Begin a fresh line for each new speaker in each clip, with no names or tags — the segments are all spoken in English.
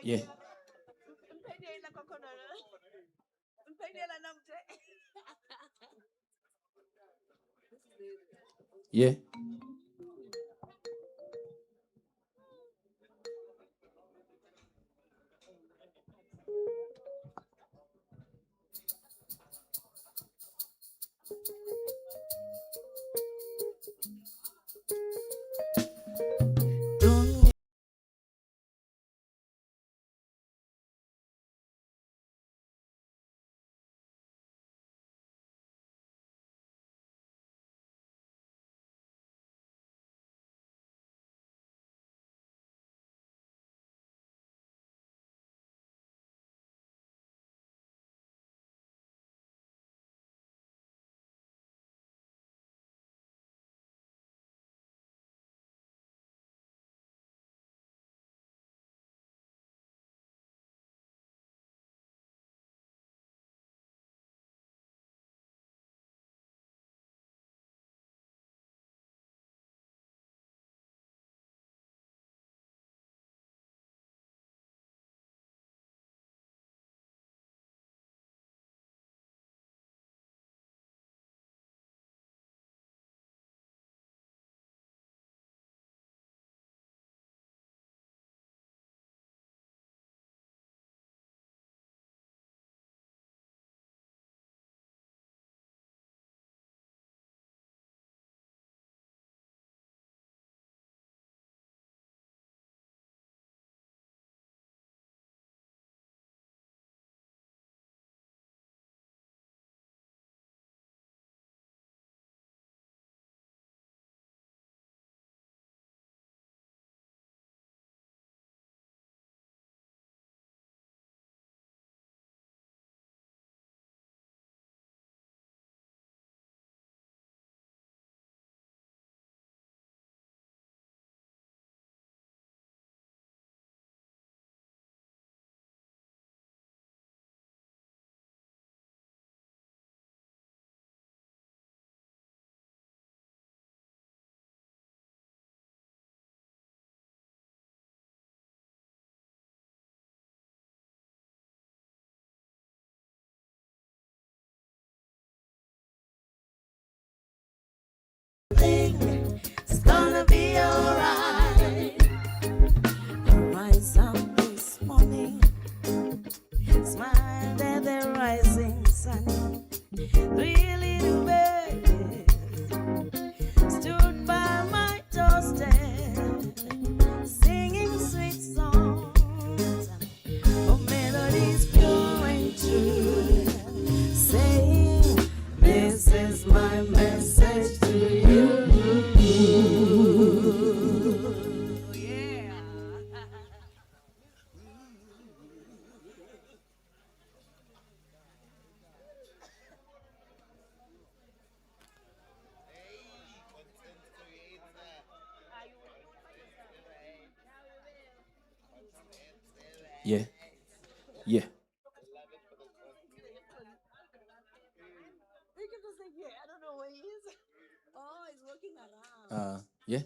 Yeah. Yeah.
It's gonna be alright. Rise up this morning, smile at the rising sun. 3 little birds stood by my doorstep, singing sweet songs of melodies pure and true, saying
Yeah. Yeah.
I don't know where he is. Oh, he's walking around.
Yeah.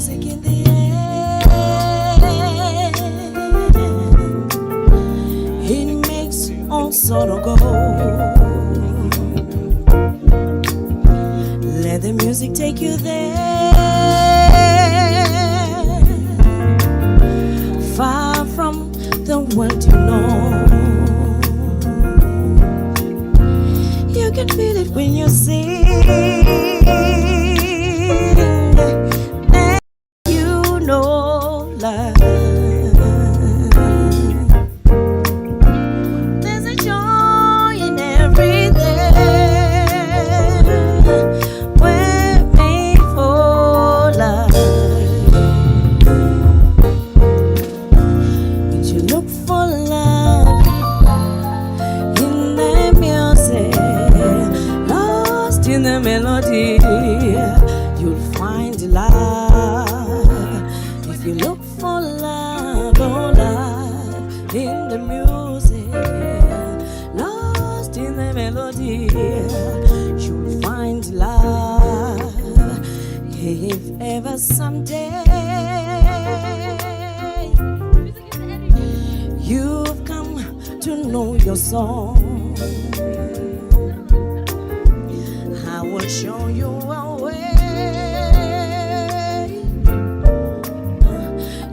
music in the air, it makes all sort of go. Let the music take you there, far from the world you know. You can feel it when you sing. You'll find love if you look for love, oh love in the music, lost in the melody. You'll find love if ever someday you've come to know your song. I will show you a way.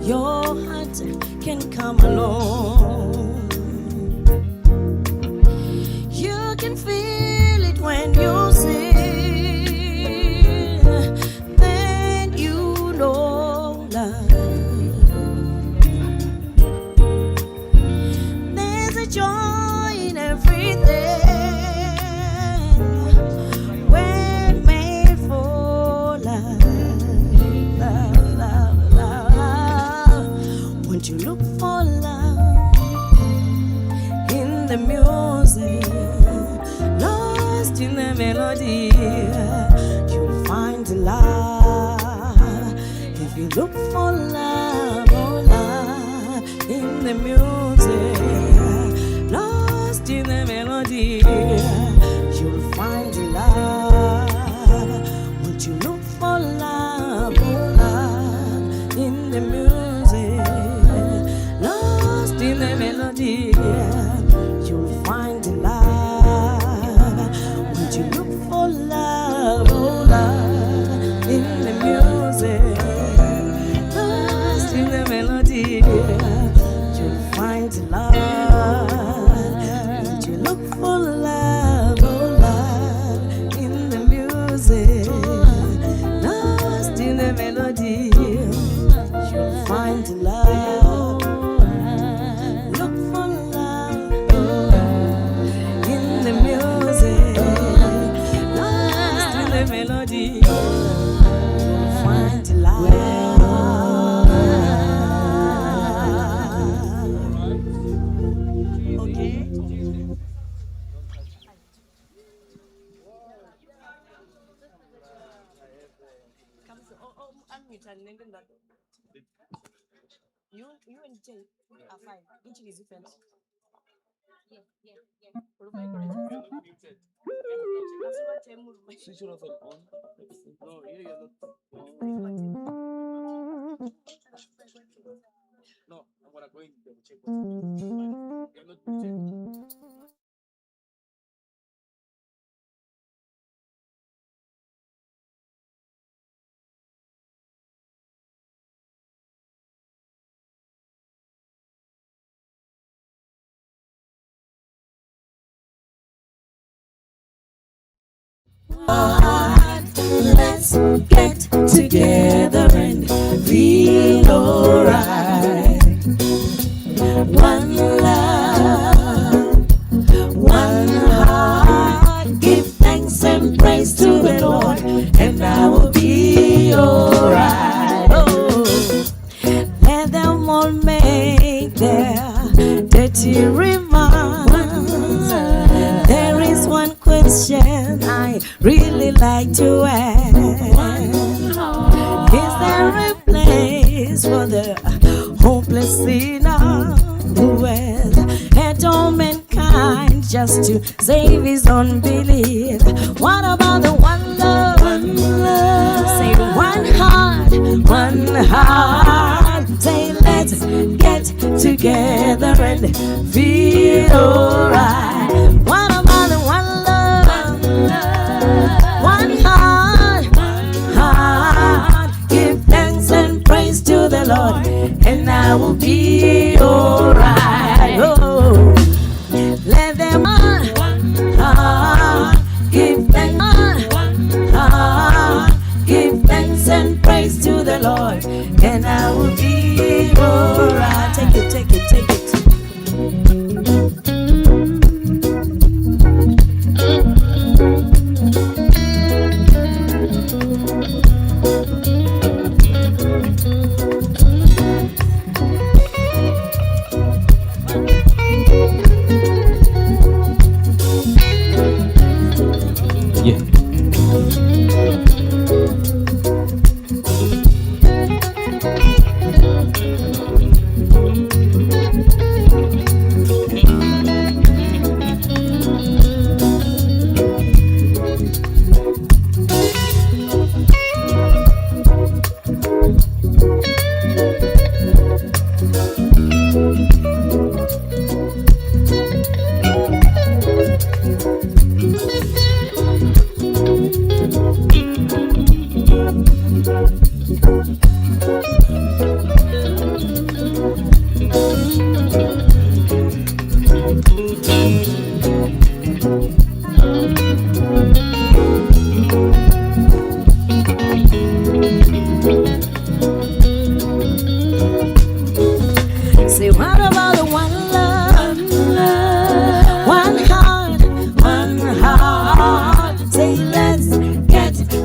Your heart can come along. You can feel it when you sing. Then you know love. There's a joy in everything. You look for love in the music, lost in the melody. You'll find love if you look for love, oh love in the music, lost in the melody. You'll find love. Won't you look for love, oh love in the music, in the melody, you'll find love. Would you look for love, oh love, in the music, lost in the melody, you'll find love. Would you look for love, oh love, in the music, lost in the melody, you'll find love. You and Jay are fine. Each is different.
Switch it off and on. No, you're not. No, I'm gonna go in and check. You're not muted.
Let's get together and feel alright. One love, one heart. Give thanks and praise to the Lord, and I will be alright. Oh, let them all make their dirty remarks. There is one question I really like to ask. Is there a place for the hopeless sinner who has had all mankind just to save his unbelief? What about the one love? Say one heart, one together and feel alright. One about one love, one heart. Give thanks and praise to the Lord, and I will be alright. Oh, let them on. Give thanks, give thanks and praise to the Lord, and I will be alright. Take it, take it, take it.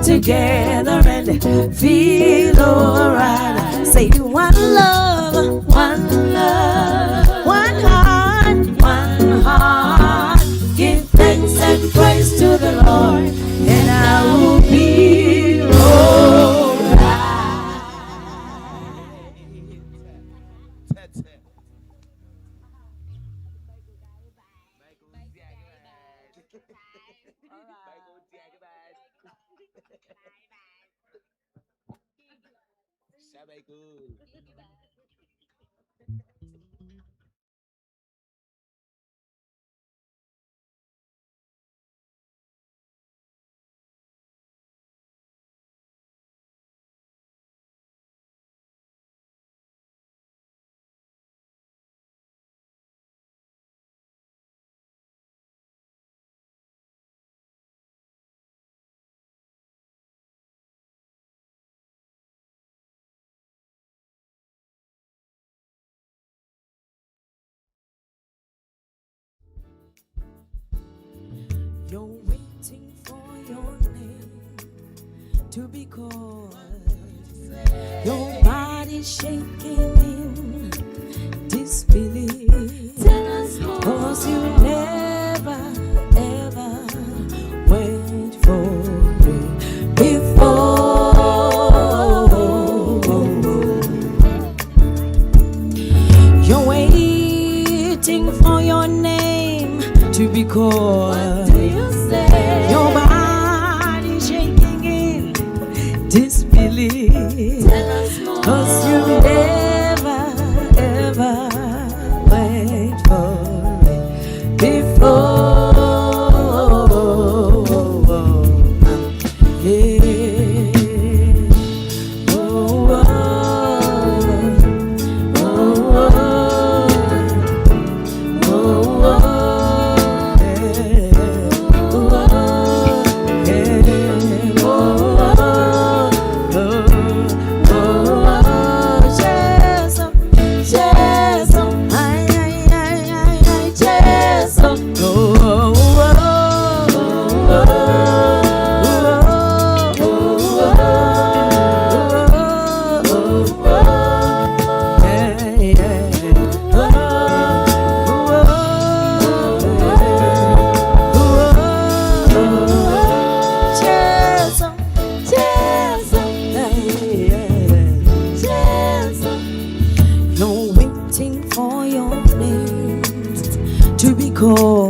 Together and feel alright. Say one love, one love, one heart. Give thanks and praise to the Lord, and I will be alright.
That's it.
You're waiting for your name to be called. Your body's shaking in disbelief. Cause you never, ever wait for it before. You're waiting for your name to be called.
What do you say?
Your body shaking in disbelief.
Tell us more.
'Cause you never, ever wait for it before. Yeah. Oh, oh, oh, oh, oh, oh.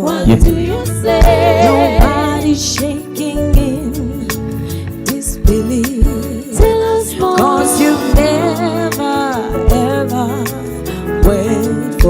What do you say? Nobody's shaking in disbelief.
Tell us more.
'Cause you never, ever wait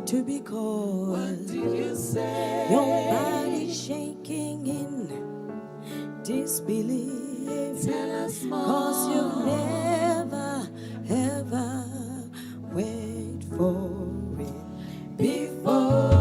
To be called.
What did you say?
Your body shaking in disbelief.
Tell us more.
'Cause you've never, ever wait for it before.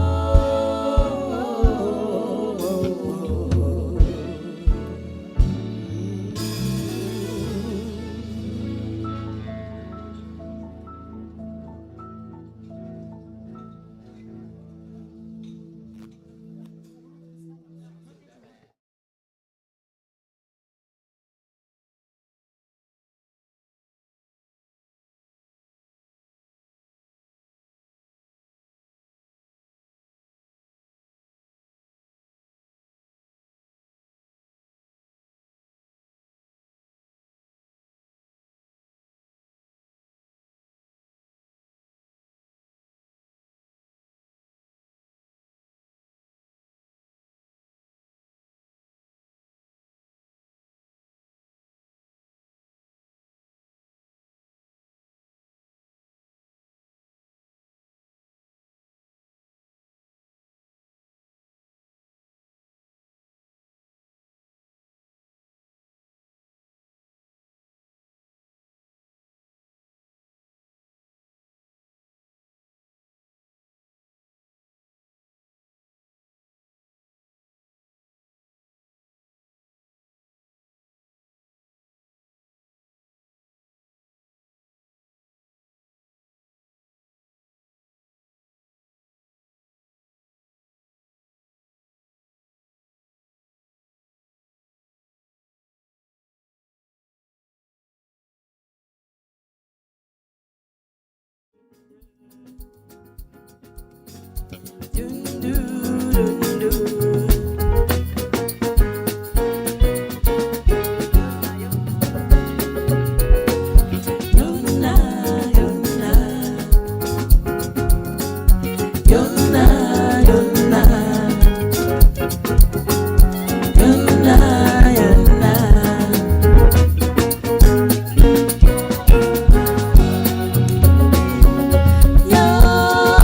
Your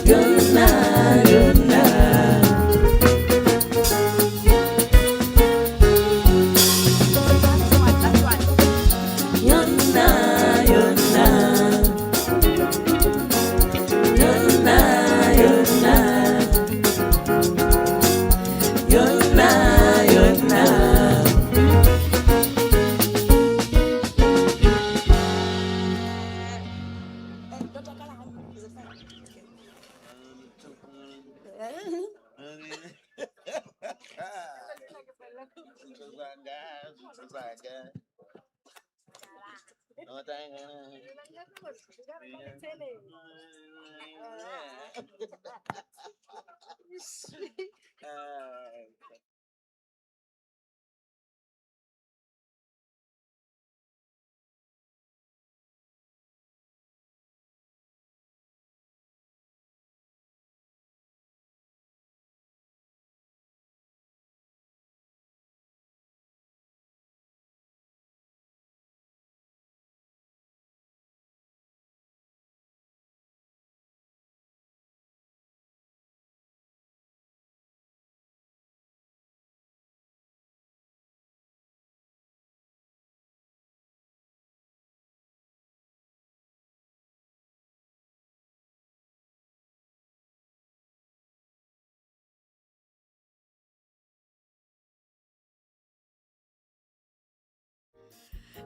Yona, yona. Yona, yona. Yona, yona. Yona, yona.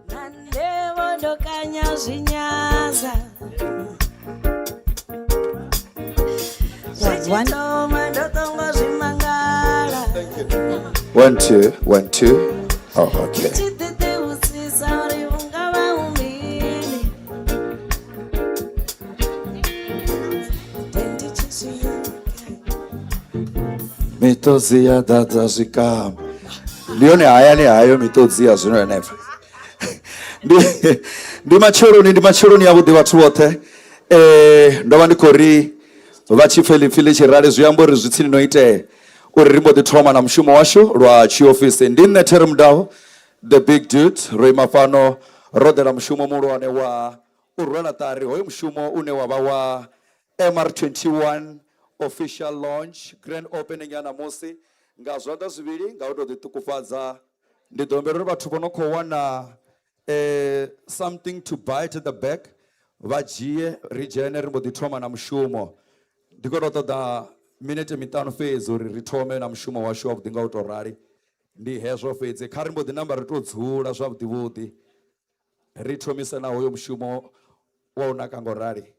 Nandevo ndokanya zvinyaza zvechitoma ndotongo zvimangala
1 2 1 2. Oh, okay.
chiteteusisa uri ungava umini
Mitodzi ya dada zvikama. Ndione haya nehayo mitodzi ya zvino nefa. Ndi machoroni yavhuḓi vhathu vhoṱhe. Ndo vha ndi khou ri vha tshi pfhelipfhile tshirali zwi amba uri zwi tsini no itea uri ri mbo ḓi thoma na mushumo washu lwa tshiofisi. Ndi nṋe Terry Mudau, the big dude, ro ima fhano ro ḓela mushumo muhulwane wa u rwela ṱari hoyo mushumo une wa vha wa MR21 official launch grand opening ya namusi nga zwanḓa zwivhili nga u tou ḓiṱukufhadza. Ndi ḓo humbela uri vhathu vho no khou wana something to bite at the back vha dzhie ri dzhene ri mbo ḓi thoma na mushumo. Ndi khou tou ṱoḓa minete miṱanu fhedzi uri ri thome na mushumo washu wavhuḓi nga u tou rali. Ndi hezwo fhedzi kha ri mbo ḓi namba ri tou dzula zwavhuḓi vhuḓi ri thomise na hoyo mushumo wa u naka nga u rali.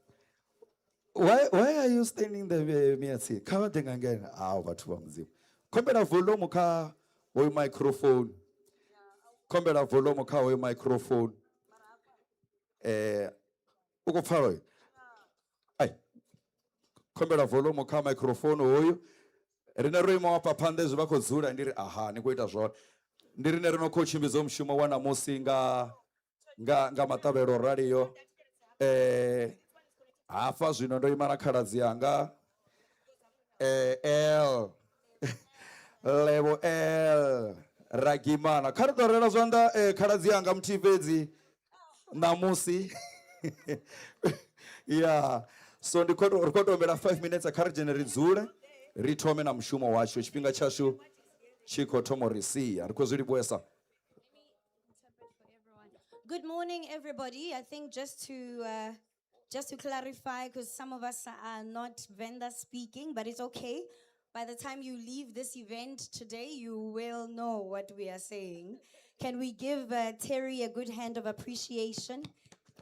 Why are you standing there Miatsi? Kha vha ḓe nga ngeno. Vhathu vha mudzimu. Khombela volume kha hoyo microphone. Khombela volume kha hoyo microphone. U khou pfala hoyo? Ai. Khombela volume kha microphone hoyo. Rine ro ima hafha phanḓa ezwi vha khou dzula ndi ri aha ni khou ita zwone. Ndi rine ri no khou tshimbidza mushumo wa namusi nga maṱavhelo o raliyo. Hafha zwino ndo ima na khaladzi yanga L level L Ragimana. Kha ri ḓo rela zwanḓa khaladzi yanga muthihi fhedzi namusi. Yeah, so ndi khou tou humbela 5 minutes kha ri dzhene ri dzule ri thome na mushumo washu tshifhinga tshashu tshi khou thoma uri sia ri khou zwi livhuwesa.
Good morning, everybody. I think just to clarify, because some of us are not vendor speaking, but it's okay. By the time you leave this event today, you will know what we are saying. Can we give Terry a good hand of appreciation?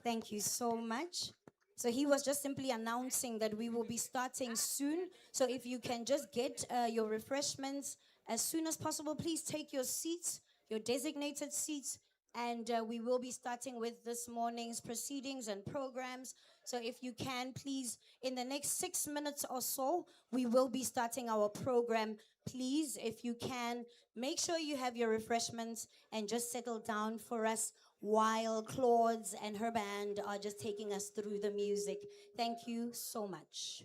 Thank you so much. So he was just simply announcing that we will be starting soon. So if you can just get your refreshments as soon as possible, please take your seats, your designated seats, and we will be starting with this morning's proceedings and programs. So if you can, please, in the next 6 minutes or so, we will be starting our program. Please, if you can, make sure you have your refreshments and just settle down for us while Claude and her band are just taking us through the music. Thank you so much.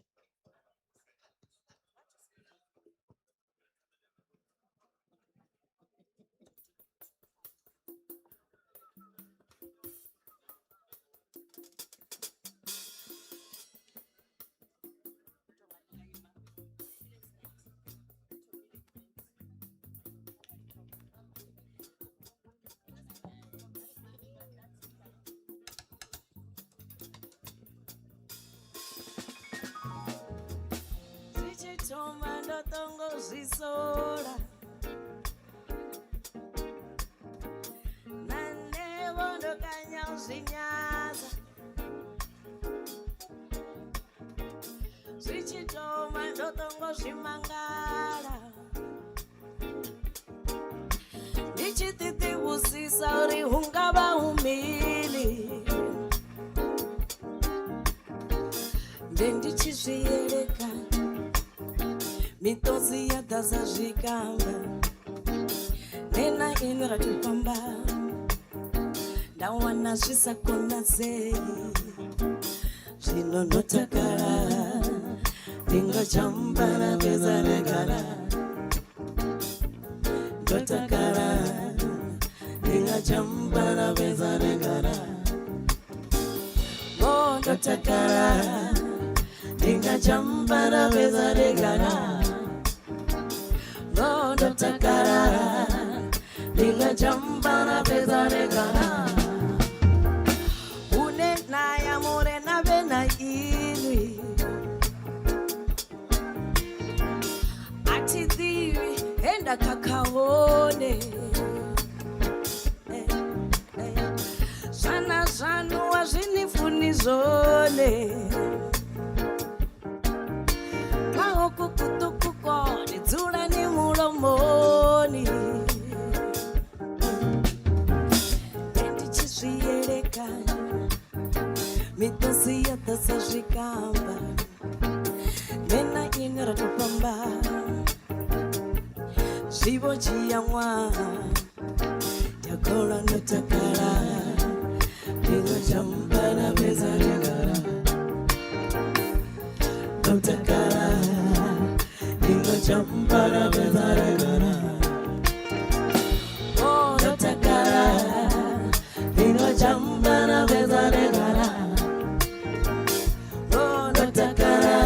Zichitoma ndotongo zisora Nanevo ndokanya uzinyaza Zichitoma ndotongo zimangala Ndichititi usisa uri hungaba umili Ndichizviyereka mitozi yadazazvikamba nena ino ratopamba ndawana zvisakona sei zvinonotakara ndingachambara bezaregara ndotakara ndingachambara bezaregara ndotakara ndingachambara bezaregara ndotakara ndingachambara bezaregara une naya murena bena inwi atidiwi enda kakaone zvana zvanu wazvinifuni zvone kukutukuko nidzula ni mulomoni ndichizviyereka mitozi yadazazvikamba nena ino ratopamba zvivo chiyamwa yakora notakara ndingachambara bezaregara notakara ndingachambara bezaregara notakara ndingachambara bezaregara notakara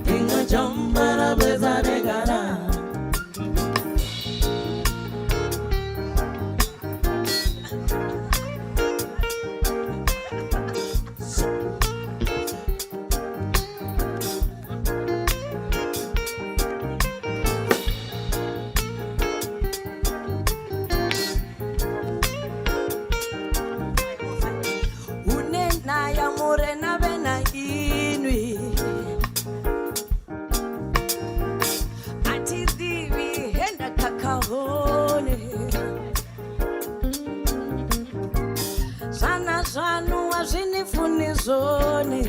ndingachambara bezaregara Zvanu wazvinifuni zvone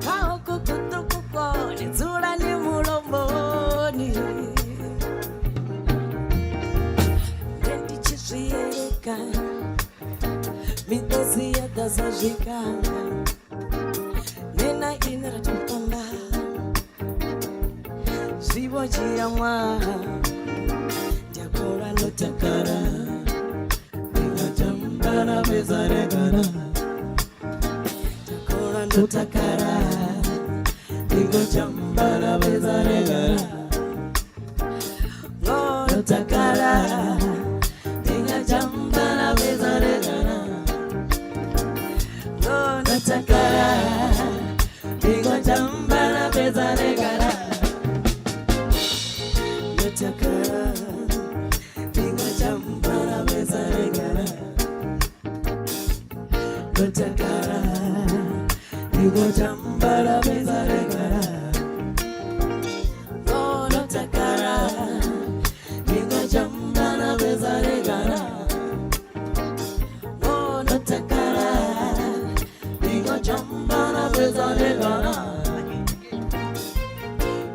kaokukutukuko nidzula ni mulomoni ndichizviyereka mitozi yadazazvikamba nena ino ratopamba zvivo chiyamwa ndakora notakara ndingachambara bezaregara ndakora notakara ndingachambara bezaregara notakara ndingachambara bezaregara notakara ndingachambara bezaregara notakara ndingachambara bezaregara notakara ndingachambara bezaregara notakara ndingachambara bezaregara notakara ndingachambara bezaregara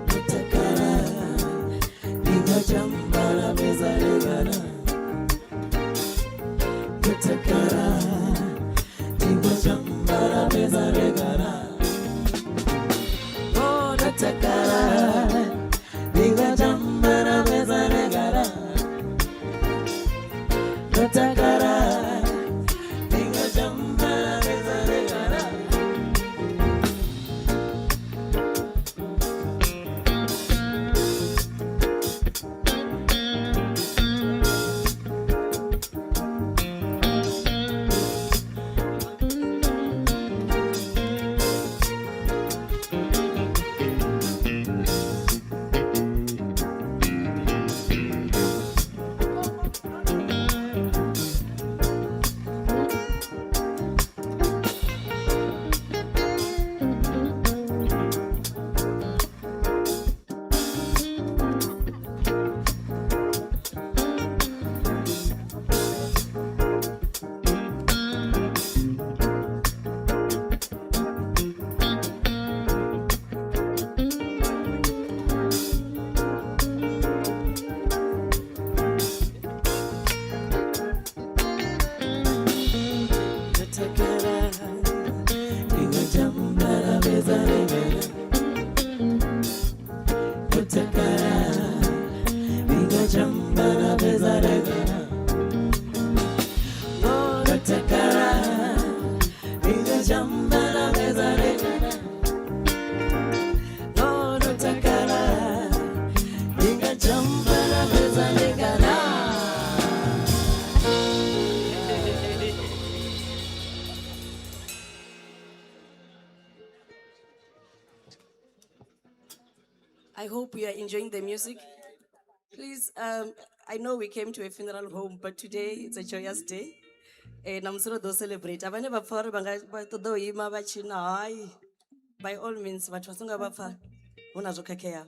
notakara ndingachambara bezaregara notakara ndingachambara bezaregara notakara ndingachambara bezaregara notakara ndingachambara bezaregara I hope you are enjoying the music. Please, I know we came to a funeral home, but today it's a joyous day. And I'm sure they'll celebrate. I've never thought about by all means, but was not about
How.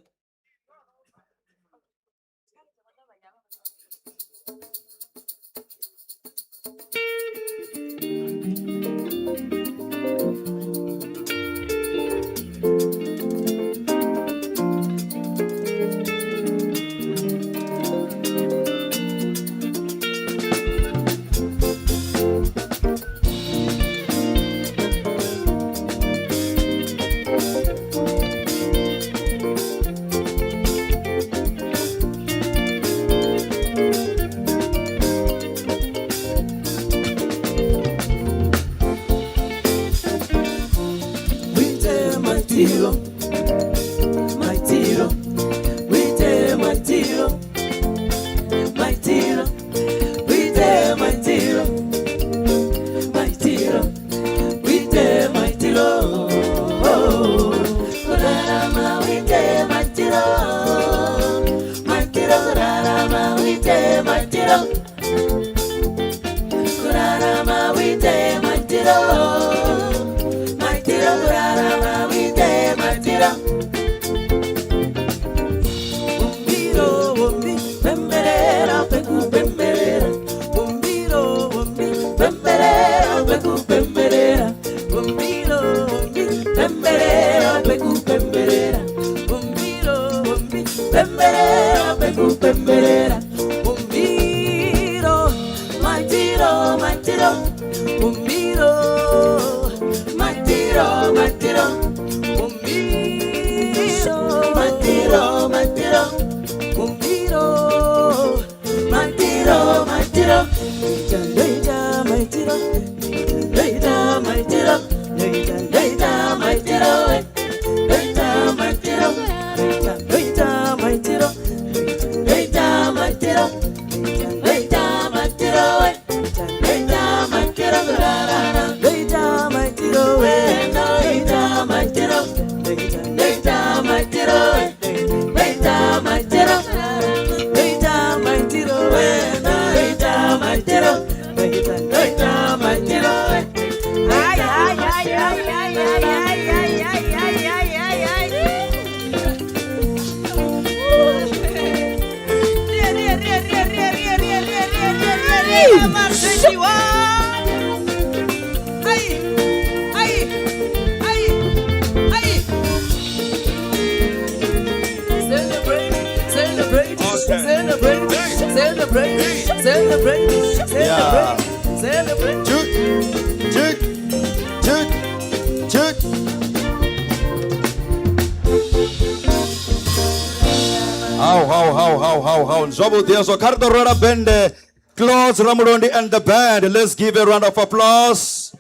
Njobo Diaso Cardo Rora Bende, Claus Ramurondi and the band. Let's give a round of applause.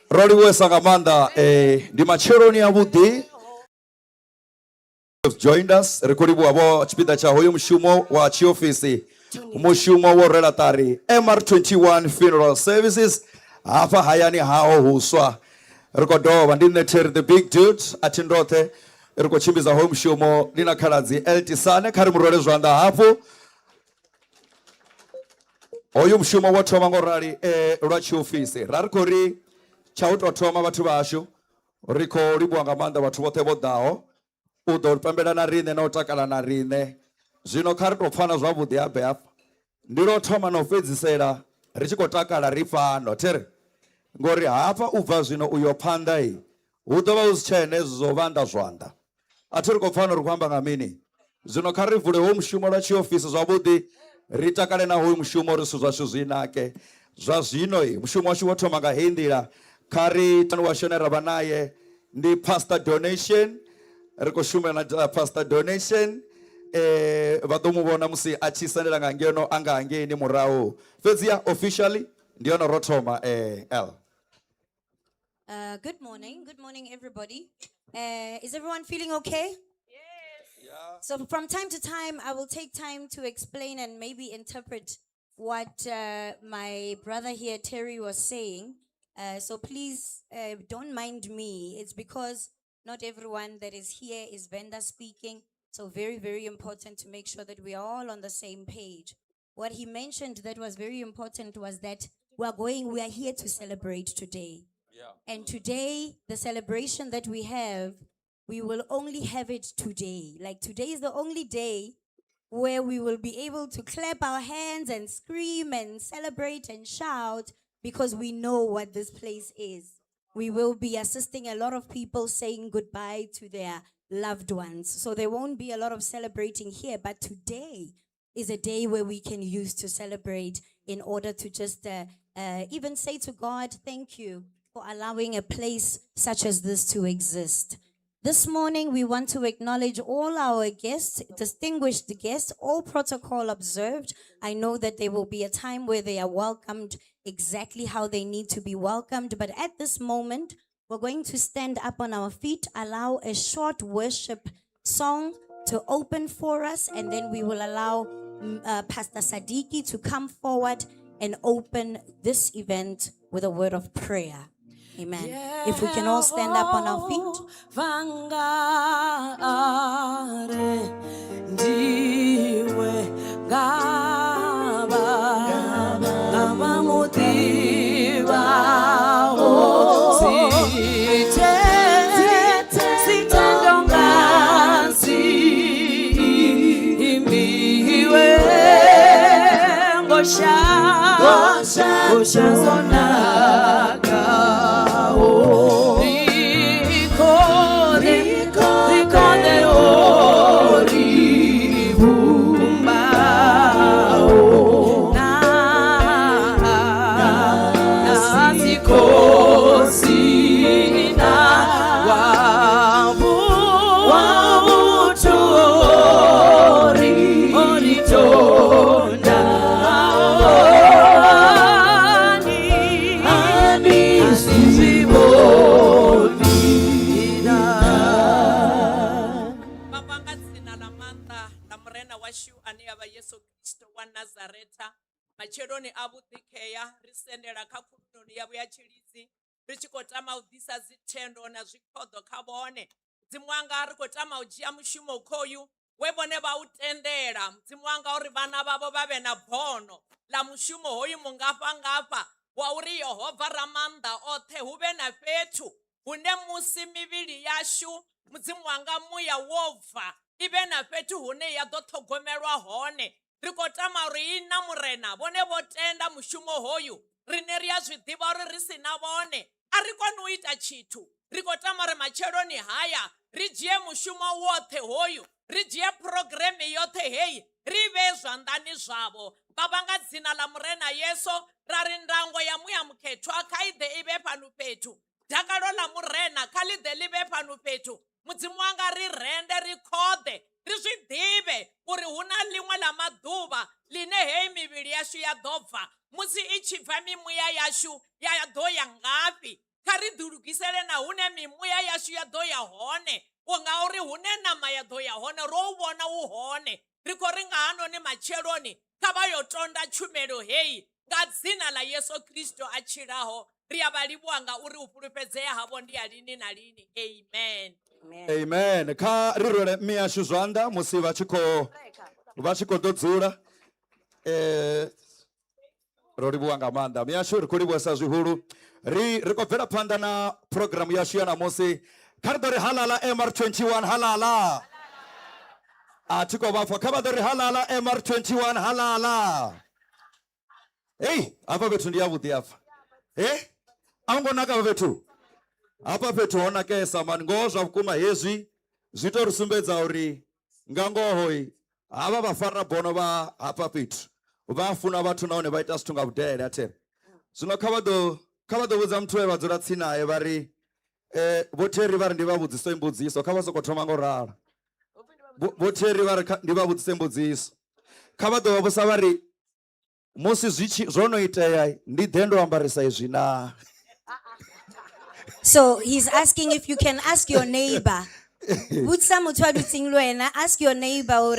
Rodi Wesangamanda, the Machironi Abudi have joined us. Rekodibu abo chipita cha hoyo mshumo wa chiofisi. Mshumo wa relatari. MR21 Funeral Services. Hapa hayani hao huswa. Rekodo bandine the big dude atindote. Eriko chimbiza home shumo nina kalazi LT sane karimurole zwanda hapo oyu mshumo watu mangorari rwachi ofisi rarikori chauto toma watu basho riko ribwanga manda watu bote bodao udo pembela na rine na utakala na rine zino karto fana zwabude abe apa ndiro toma no fedzisera richiko takala rifano tere ngori hapa ubva zvino uyopanda iyi udova uzichene zovanda zwanda atiri kufana rukwamba ngamini zvino karivhure ho mushumo rachiofisi zvabudi ritakale na ho mushumo risu zvashu zvinake zvazvino iyi mushumo wacho watoma ngahindira kari tanwashonera vanaye ndi pastor donation rikushuma na pastor donation vadomuvona musi achisandira ngangeno anga angeni murao fedzia officially ndiona rotoma L.
Good morning, everybody. Is everyone feeling okay?
Yes.
Yeah.
So from time to time, I will take time to explain and maybe interpret what my brother here, Terry, was saying. So please don't mind me. It's because Not everyone that is here is vendor speaking. So very, very important to make sure that we are all on the same page. What he mentioned that was very important was that we are here to celebrate today. And today, the celebration that we have, we will only have it today. Like today is the only day where we will be able to clap our hands and scream and celebrate and shout because we know what this place is. We will be assisting a lot of people saying goodbye to their loved ones. So there won't be a lot of celebrating here, but today is a day where we can use to celebrate in order to just even say to God, thank you for allowing a place such as this to exist. This morning, we want to acknowledge all our guests, distinguished guests, all protocol observed. I know that there will be a time where they are welcomed exactly how they need to be welcomed. But at this moment, we're going to stand up on our feet, allow a short worship song to open for us, and then we will allow Pastor Sadiki to come forward and open this event with a word of prayer. Amen. If we can all stand up on our feet.
Vangare ndiwe gaba mutiva sitendongasi imiwe ngosha zonaga
Machironi abudikeya risendera kakunoni yabu ya chilizi richikotama udisa zitendo na zvikhodho kabone dzimwanga ari kotama ujia mushumo koyu webone bautendera dzimwanga uri vana vavo vave na bhono la mushumo hoyu mungapa wauri Yehova ramanda othe huve na fetu hune musi mivili yashu mudzimwanga muya wova ive na fetu hune ya dothogomelwa hone rikotama riina murena vone votenda mushumo hoyu rine ria zvidiva ri risina vone arikoni uita chitu rikotama ri macheloni haya rijie mushumo wothe hoyu rijie progremi yothe heyi rive zvandani zvavo babanga dzina la murena yeso rari ndango ya muya mukhetwa kaide ive panu petu dhakalo la murena khalide live panu petu mudzimu wanga rirende rikhode rizvidive kuri huna limwe la maduva line heyi mivili yashu ya dobva musi ichibva mimuya yashu ya doya ngapi karidurukisele na hune mimuya yashu ya doya hone unga uri hune nama ya doya hone rouvona uhone riko ringa hanoni macheloni kavayotonda chumelo heyi ngadzina la Yesu Kristo achiraho riyavaliwanga uri upulupedzeya havo ndiyalini na lini. Amen.
Amen. Kha rirwele miyashu zwanḓa musi vha tshi khou ḓo dzula ro livhuwa nga maanḓa miyashu ri khou livhuwesa zwihulu ri khou bvela phanḓa na program yashu ya namusi kha ri ḓo ri halala MR21 halala a thi khou vha pfha kha vha ḓo ri halala MR21 halala hey hafha fhethu ndi yavhuḓi hafha a ngo naka hafha fhethu hafha fhethu ho nakesa mani ngoho zwa vhukuma hezwi zwi tou ri sumbedza uri nga ngoho havha vhafara bono vha hafha fhethu vha funa vhathu nahone vha ita zwithu nga vhudele athere zwino kha vha ḓo vhudza muthu we vha dzula tsini naye vha ri vho Theri vha ri ndi vha vhudziso imbudziso kha vha soko thoma ngo rala vho Theri vha ri ndi vha vhudzise imbudziso kha vha ḓo vha vhusa vha ri musi zwo no itea ndi ḓe ndo ambarisa izwi na.
So he's asking if you can ask your neighbor. Ask your neighbor.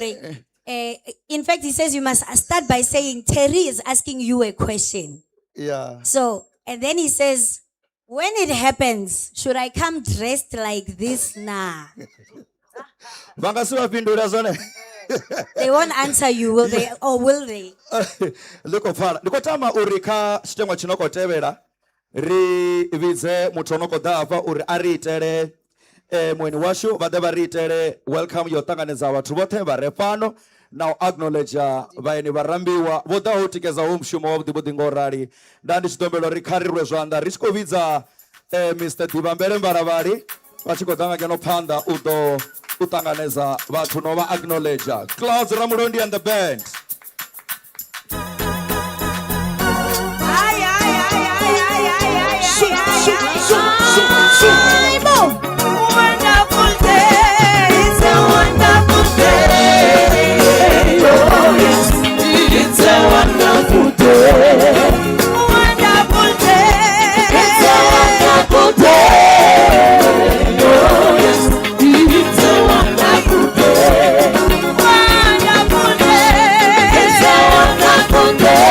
In fact, he says you must start by saying, Terry is asking you a question.
Yeah.
So, and then he says, When it happens, should I come dressed like this? Nah.
Vangasivapindura zvone.
They won't answer you, will they? Or will they?
Likopfala. Ndikotama uri kha chitengo chinokotevera ri vidze muthu onokoda apa uri ariitele mweni washu vade variitele welcome yotanganidza vathu vothe vare pano na u acknowledge vaeni varambiwa vodaho u tikeza hu mushumo wavhuḓi ngorali nda ndi tshidombelo ri kharirwe zwanḓa ri tshi khou vhidza Mr Divambele Mbaravhali vha tshi khou ḓa nga ngeno phanḓa u ḓo u ṱanganedza vhathu no vha acknowledge. Clouds Ramulondi and the band.
Wonderful day, it's a wonderful day. Oh yes, it's a wonderful day. Wonderful day, it's a wonderful day. Oh yes, it's a wonderful day. Wonderful day, it's a wonderful day.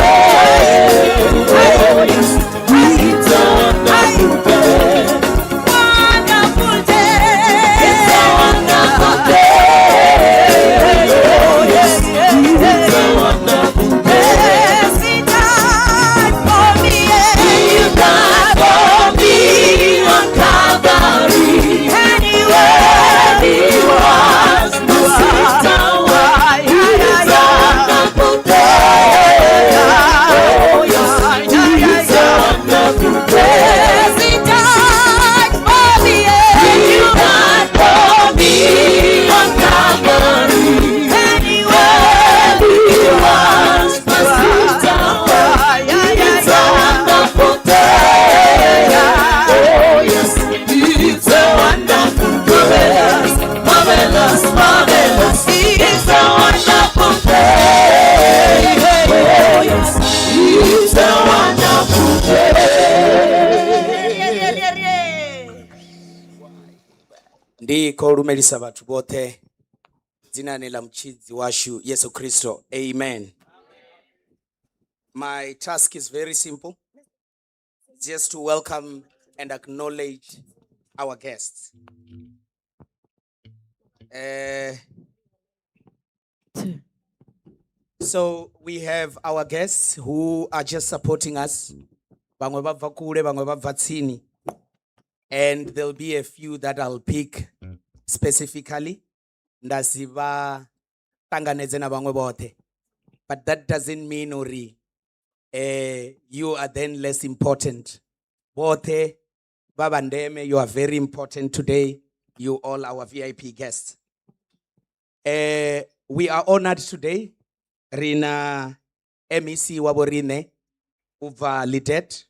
Oh yes, it's a wonderful day. Wonderful day, it's a wonderful day. Oh yes, it's a wonderful day. He died for me, He died for me on Calvary. Anywhere He was, the sister why it's a wonderful day. Oh yes, it's a wonderful day. He died for me, He died for me on Calvary. Anywhere He was, the sister why it's a wonderful day. Oh yes, it's a wonderful day. Marvelous, marvelous, it's a wonderful day. Oh yes, it's a wonderful day.
Ndiko lumelisa vhathu vothe dzinani la mchidzi washu Yesu Kristo. Amen. My task is very simple. Just to welcome and acknowledge our guests. So we have our guests who are just supporting us. Vamwe vabva kule, vamwe vabva tsini. And there'll be a few that I'll pick specifically. Ndasiva tanganedze na vamwe vothe. But that doesn't mean uri you are then less important. Vothe babandeme, you are very important today. You all our VIP guests. We are honored today. Rina MEC waborine uva litet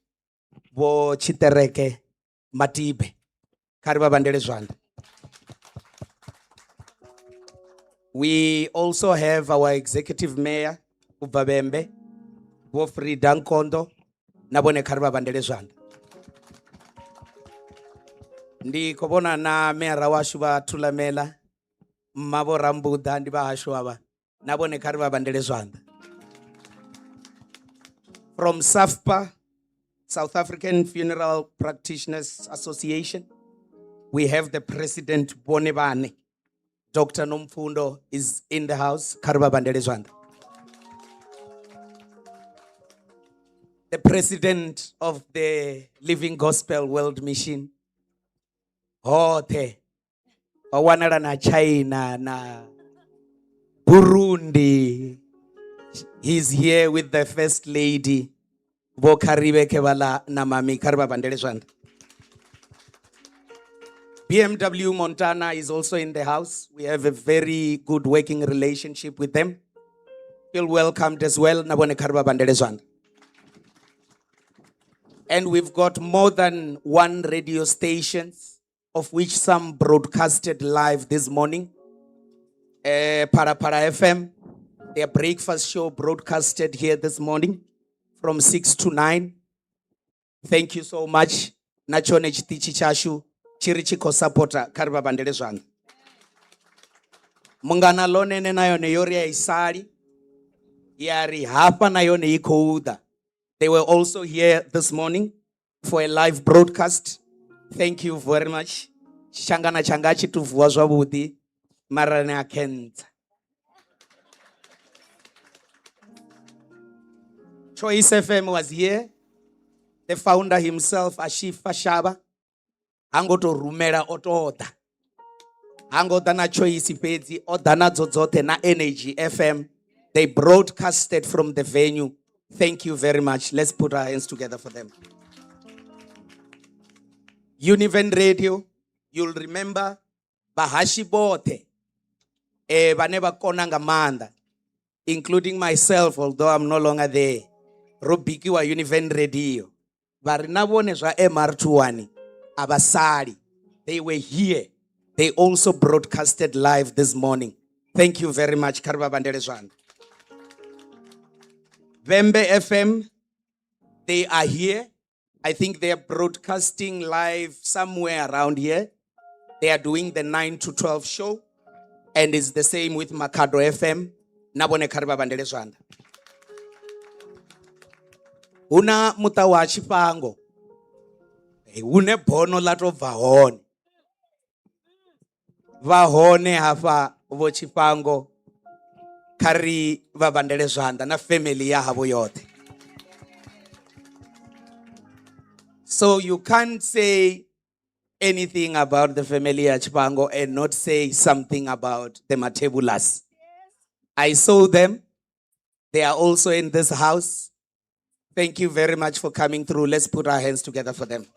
vo chitereke matibe kariba bandele zwanda. We also have our executive mayor Ubabembe vo Frida Nkondo nabone kariba bandele zwanda. Ndi kobona na mera washu ba Thulamela mavo Rambuda ndi ba hashu aba nabone kariba bandele zwanda. From SAFPA, South African Funeral Practitioners Association, we have the president Bonebane. Dr. Nomfundo is in the house. Kariba bandele zwanda. The president of the Living Gospel World Mission, Hote, Owanara na China, na Burundi. He's here with the First Lady, Bokaribe Kebala Namami Kariba bandele zwanda. BMW Montana is also in the house. We have a very good working relationship with them. Feel welcomed as well. Nabone kariba bandele zwanda. And we've got more than one radio stations, of which some broadcasted live this morning. Para FM, their breakfast show broadcasted here this morning from 6 to 9. Thank you so much. Nachone chitichi chashu, chirichiko supporter, kariba bandele zwanda. Mungana lonene nayo ne yori ya isari, yari hapa nayo ne ikouda. They were also here this morning. for a live broadcast. Thank you very much. Shangana changachi tuvuwa zwavhuḓi mara ni a khenza. Choice FM was here. The founder himself, Ashifa Shaba, angoto rumela otoda. Angoda na Choice Pedi, odana dzodzote na Energy FM. They broadcasted from the venue. Thank you very much. Let's put our hands together for them. Unveil Radio, you'll remember Bahashi Bote, Baneba Konanga Manda, including myself, although I'm no longer there. Robiki wa Unveil Radio. Barinabone zwa MR21. Abasari. They were here. They also broadcasted live this morning. Thank you very much. Karba Bandere Zwan. Vembe FM, they are here. I think they are broadcasting live somewhere around here. They are doing the 9 to 12 show. And it's the same with Makado FM. Nabone Karba Bandere Zwan. Una mutawa chipango. Une bono lato vahone. Vahone hafa vo chipango. Kari vabandele zwanda na family ya havo yote. So you can't say anything about the family ya chipango and not say something about the Matebulas. I saw them. They are also in this house. Thank you very much for coming through. Let's put our hands together for them.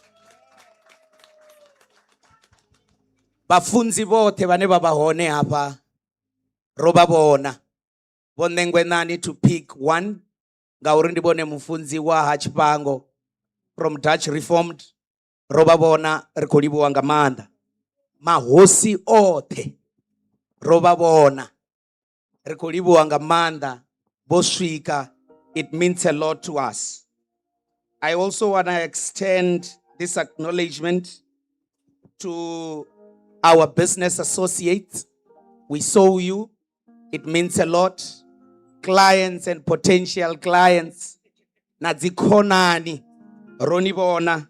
Bafunzi bote bane babahone hapa. Roba bona. Bonengwenani to pick one. Gaurindi bone mufunzi wa hachipango. From Dutch Reformed. Roba bona rikolibu wangamanda. Mahosi ote. Roba bona. Rikolibu wangamanda. Boswika. It means a lot to us. I also want to extend this acknowledgement to our business associates. We saw you. It means a lot. Clients and potential clients. Nadzikonani. Ronibona.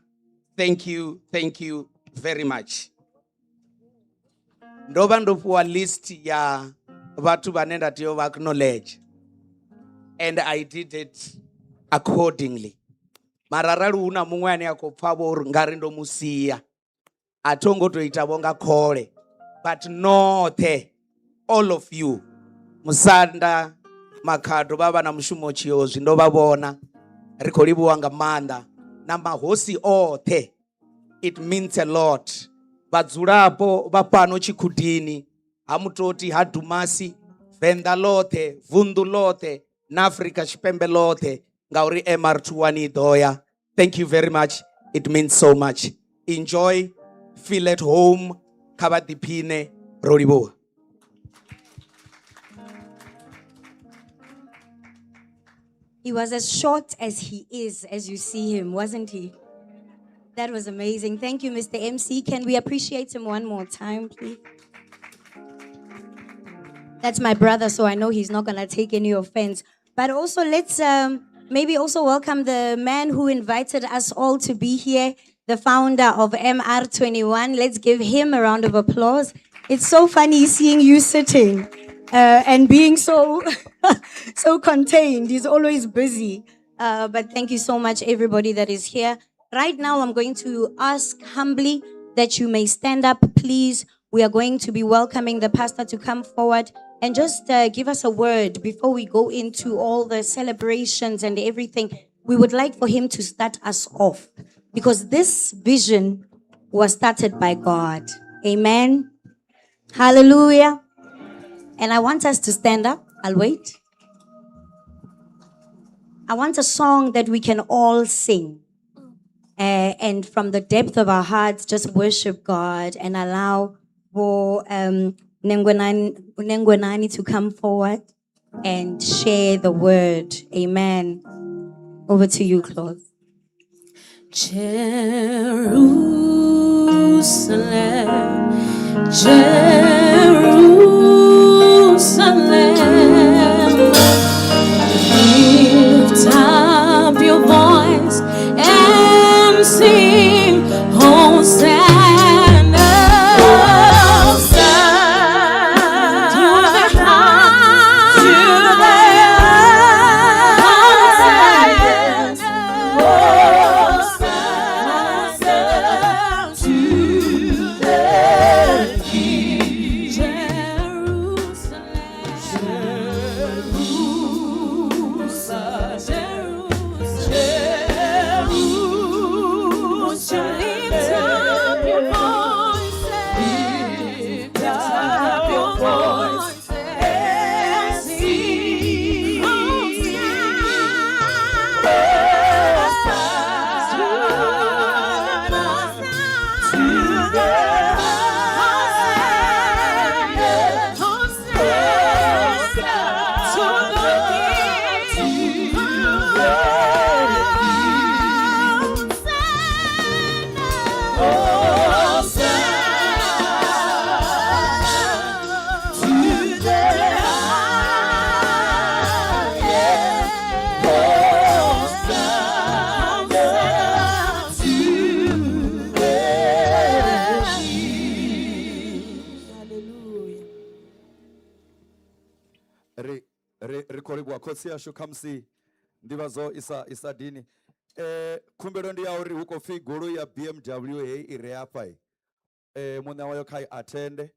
Thank you very much. Ndoba ndopuwa list ya watu banenda tiyo acknowledge. And I did it accordingly. Marararu una mungwani yako pabo ngarindo musia. Atongo to itabonga kore. But not all of you. Musanda, Makado, Baba na Mushumo Chiozi, ndo babona. Rikolibu wangamanda. Na mahosi ote. It means a lot. Bazurapo, Bapano Tshikhudini. Hamutoti hadumasi. Vendalote, vundulote. Nafrika Shpembelote, Gauri MR21 Doya. Thank you very much. It means so much. Enjoy, feel at home, Kabadipine, Roribo.
He was as short as he is, as you see him, wasn't he? That was amazing. Thank you, Mr. MC. Can we appreciate him one more time, please? That's my brother, so I know he's not going to take any offense. But also, let's maybe also welcome the man who invited us all to be here, the founder of MR21. Let's give him a round of applause. It's so funny seeing you sitting and being so, so contained. He's always busy. But thank you so much, everybody that is here. Right now, I'm going to ask humbly that you may stand up, please. We are going to be welcoming the pastor to come forward and just give us a word before we go into all the celebrations and everything. We would like for him to start us off because this vision was started by God. Amen. Hallelujah. And I want us to stand up. I'll wait. I want a song that we can all sing. And from the depth of our hearts, just worship God and allow for Nengwenani to come forward and share the word. Amen. Over to you, Claude.
Jerusalem, Jerusalem, lift up your voice and sing.
Rikoribwa khotsi yashu khamusi ndivhadzo isa dini khumbelo ndi ya uri hu khou pfhi goloi ya BMW heyi i re hafha muṋe wayo kha i attende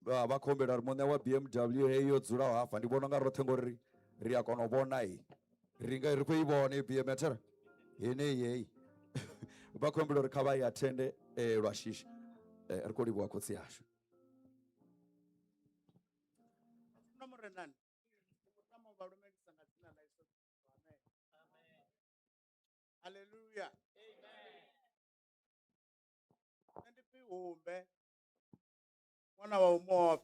vha khou humbela uri muṋe wa BMW heyi yo dzulaho hafha ndi vhona unga roṱhe ngori ri a kona u vhona ri khou i vhona i BMW thera heneyi heyi vha khou humbela uri kha vha i attende lwa shishi ri khou livhuwa khotsi yashu.
Hallelujah. Amen. Ndi umbe. Mwana wa umobe.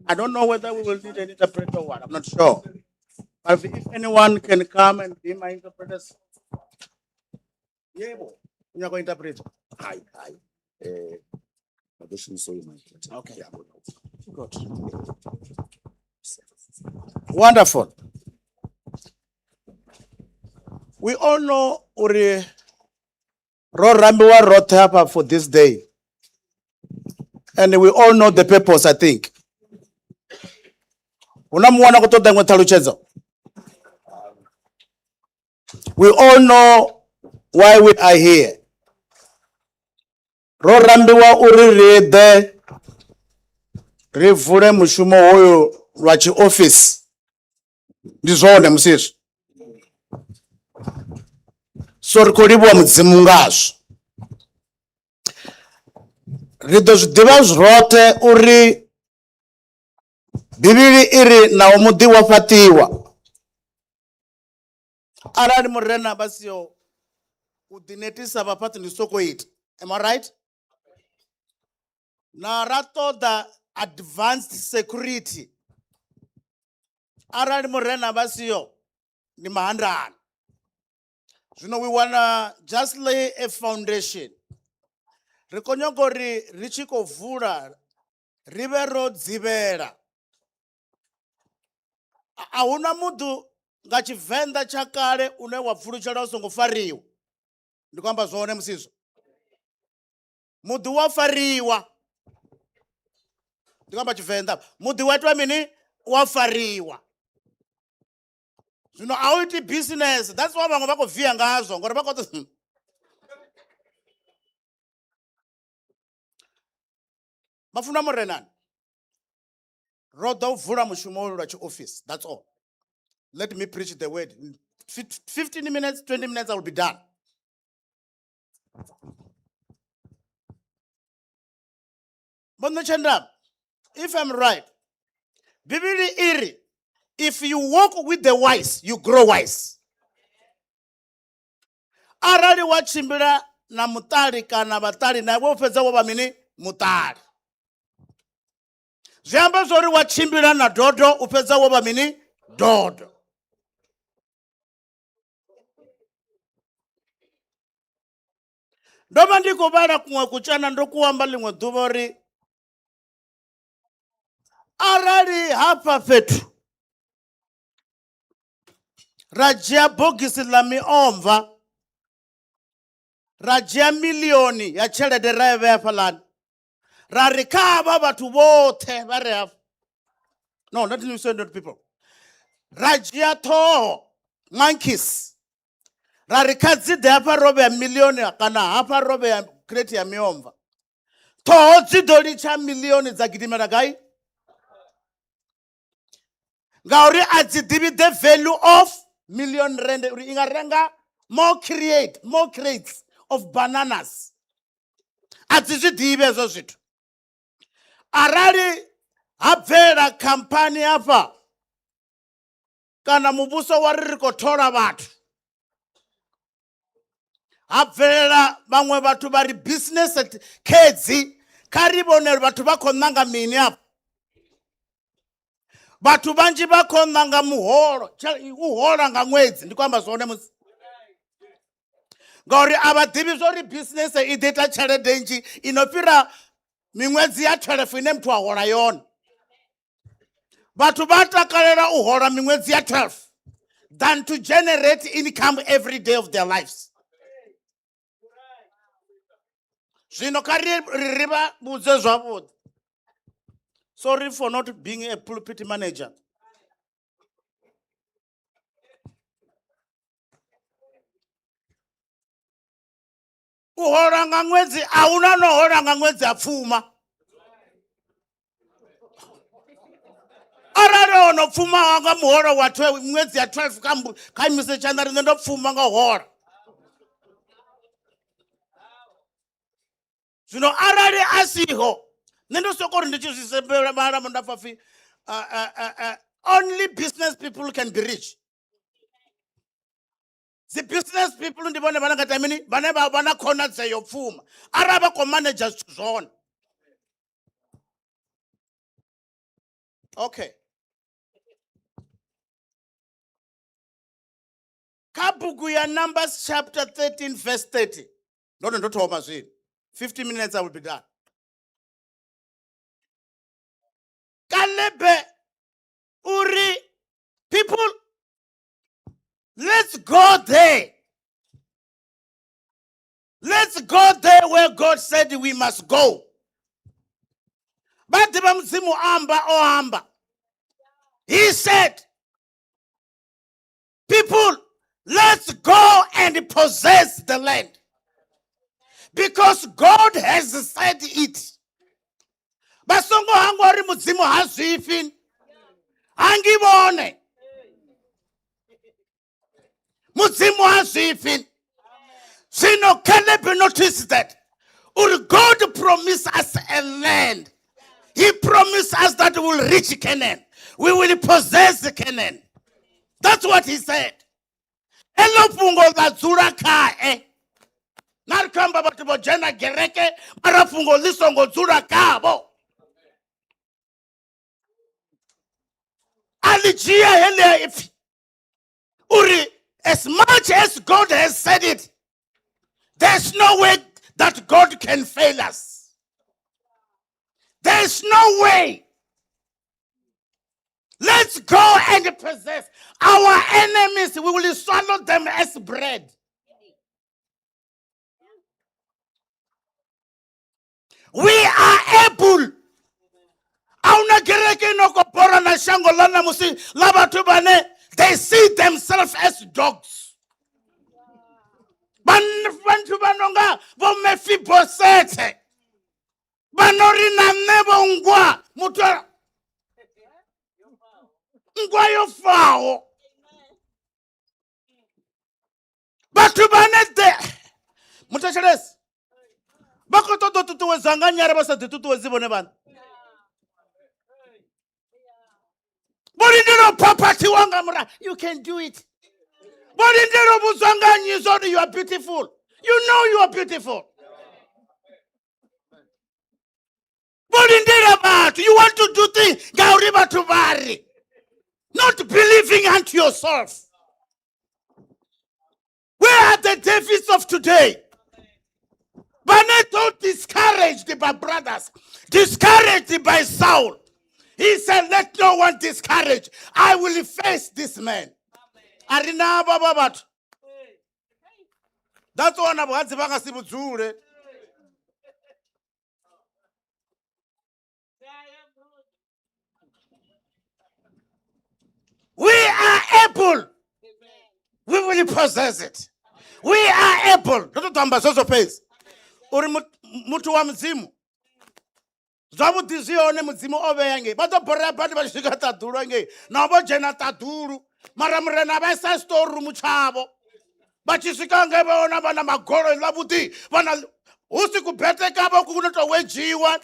I don't know whether we will need an interpreter or what. I'm not sure. But if anyone can come and be my interpreters. Yeah, you're going to interpret. Hi. Okay. Good. Wonderful. We all know Uri Rorambiwa wrote up for this day. And we all know the purpose, I think. We all know why we are here. Rorambiwa uri rede rivule mushumo hoyo lwa chi office ndi zwone musisi so rikolibwa mudzimu ngazwo ri ḓo zwi ḓivha zwoṱhe uri Bivhili iri na muḓi wa fhaṱiwa arali murena vha siho u ḓinetisa vhafhaṱi ndi soko ita. Am I right? Na ra ṱoḓa advanced security arali murena vha siho ndi mahandrana. Zwino we wanna just lay a foundation. Ri khou nyaga uri ri tshi khou vula ri vhe ro dzivhela. A huna muḓu nga Tshivenḓa tsha kale une wa pfulutshela u songo fariwa. Ndi khou amba zwone musizwo. Muḓi wa fariwa. Ndi khou amba Tshivenḓa. Muḓi wa itwa mini? Wa fariwa. Zwino a u iti business. That's why vhaṅwe vha khou via ngazwo ngori vha khou Bafuna morenani. Ro ḓo vula mushumo lwa chi office. That's all. Let me preach the word. In 15 minutes, 20 minutes, I will be done. But if I'm right, Bibili iri, if you walk with the wise, you grow wise. Arali wachimbira na mutali kana batali na wo fedza wo ba mini mutali. Zwiamba zwori wachimbira na dodo u fedza wo ba mini dodo. Ndova ndi khou vhala kuṅwe kutsana ndo kuamba ḽiṅwe ḓuvha uri arali hafha fhethu ra dzhia bogisi ḽa miomva ra dzhia milioni ya tshelede ra vhea fhaḽani ra ri kha havha vhathu vhoṱhe vha re hafha no not people ra dzhia ṱhoho monkeys ra ri kha dzi ḓe hafha ro vhea milioni kana hafha ro vhea crate ya miomva ṱhoho dzi ḓo litsha milioni dza gidimela gai ngauri a dzi ḓivhi the value of million rand uri i nga renga more crates of bananas a dzi zwi ḓivhi hezwo zwithu arali ha bvela khamphani hafha kana muvhuso wa ri khou thola vhathu ha bvelela vhaṅwe vhathu vha ri business khedzi kha ri vhone uri vhathu vha khou ṋanga mini hafha Bathu banji bakhona nga muholo, uhola nga ṅwedzi ndi kwamba zwone musi. Ngauri avhaḓivhi zwori business I ḓo ita tshelede nnzhi ino fhira miṅwedzi ya 12 ine muthu a hola yone. Bathu vha takalela u hola miṅwedzi ya 12 than to generate income every day of their lives. Zwino kha ri vha vhudze zwavhuḓi. Sorry for not being a pulpit manager. U hola nga ṅwedzi a huna no hola nga ṅwedzi a pfuma. Arali ono pfuma nga muholo wa 12 ṅwedzi ya 12 kha imise tshanḓa ri ndo pfuma nga hola. Zwino arali a siho nṋe ndo soko ri ndi tshi zwi sembela mara nda pfa pfi only business people can be rich. The business people ndi vhone vhane nga ita mini vhane vha na khonadzeo pfuma arali vha khou manager zwithu zwone. Okay. Kha buku ya Numbers chapter 13 verse 30. Ndo thoma zwino. 50 minutes I will be done. Kalebe uri people, let's go there. Let's go there where God said we must go. But mzimu amba o amba. He said, people, let's go and possess the land. Because God has said it. Basongo hangu ari muzimu hazifin. Angibone. Muzimu hazifin. Sino Caleb noticed that. God promised us a land. He promised us that we will reach Canaan. We will possess Canaan. That's what he said. Elo fungo la zura kae. Narkamba batu bojena gereke. Mara fungo lisongo zura kabo. Alijia hele if. Uri, as much as God has said it, there's no way that God can fail us. There's no way. Let's go and possess our enemies. We will swallow them as bread. We are able. They see themselves as dogs. Bantu banonga bo Mefibosete. Banori na nebo ngwa muto ngwa yo fao. Batu banete mutashales. Bakoto to tutu zanganya rabasa tutu zibone ban. Borindero property wangamura. You can do it. Borindero buzanganyi zoni, you are beautiful. You know you are beautiful. Borindero bat, you want to do things gauriba to vary. Not believing unto yourself. Where are the Davids of today? Baneto discouraged by brothers, discouraged by Saul. He said, let no one discourage. I will face this man. Arina bababat. That's one of what's the We are able. We will possess it. We are able. Don't tamba so pace. Uri mutu wa mzimu. Zabu tizione mzimu obeyange. Bato bora badi bashika taduru nge. Na bo jena taduru. Maramre na besa store muchabo. Bachishika nge bona bana magoro labuti. Bana usiku bete kabo kukunoto wejiwa.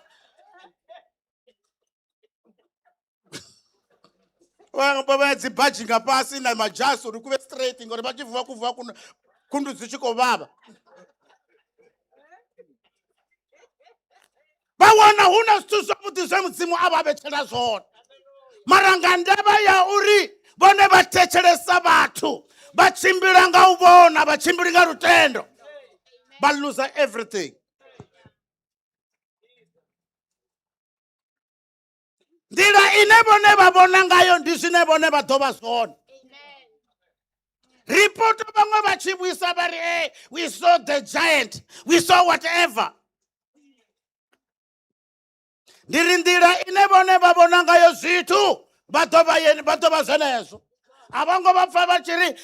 Wa baba zibaji ngapasi na majaso rikuwe straight ngore bachivuwa kuvuwa kundu zichiko baba. Bawana huna stuzo mutizo mzimu ababetela zona. Maranga ndaba ya uri bone batecheresa bathu bachimbira nga ubona bachimbira nga rutendo ba lose everything. Ndira inebone babona ngayo ndisinebone badoba zona. Report bangwe bachibwisa bari hey, we saw the giant, we saw whatever. Ndira inebone babona ngayo zitu badoba zenezo. Abango bapfa bachiri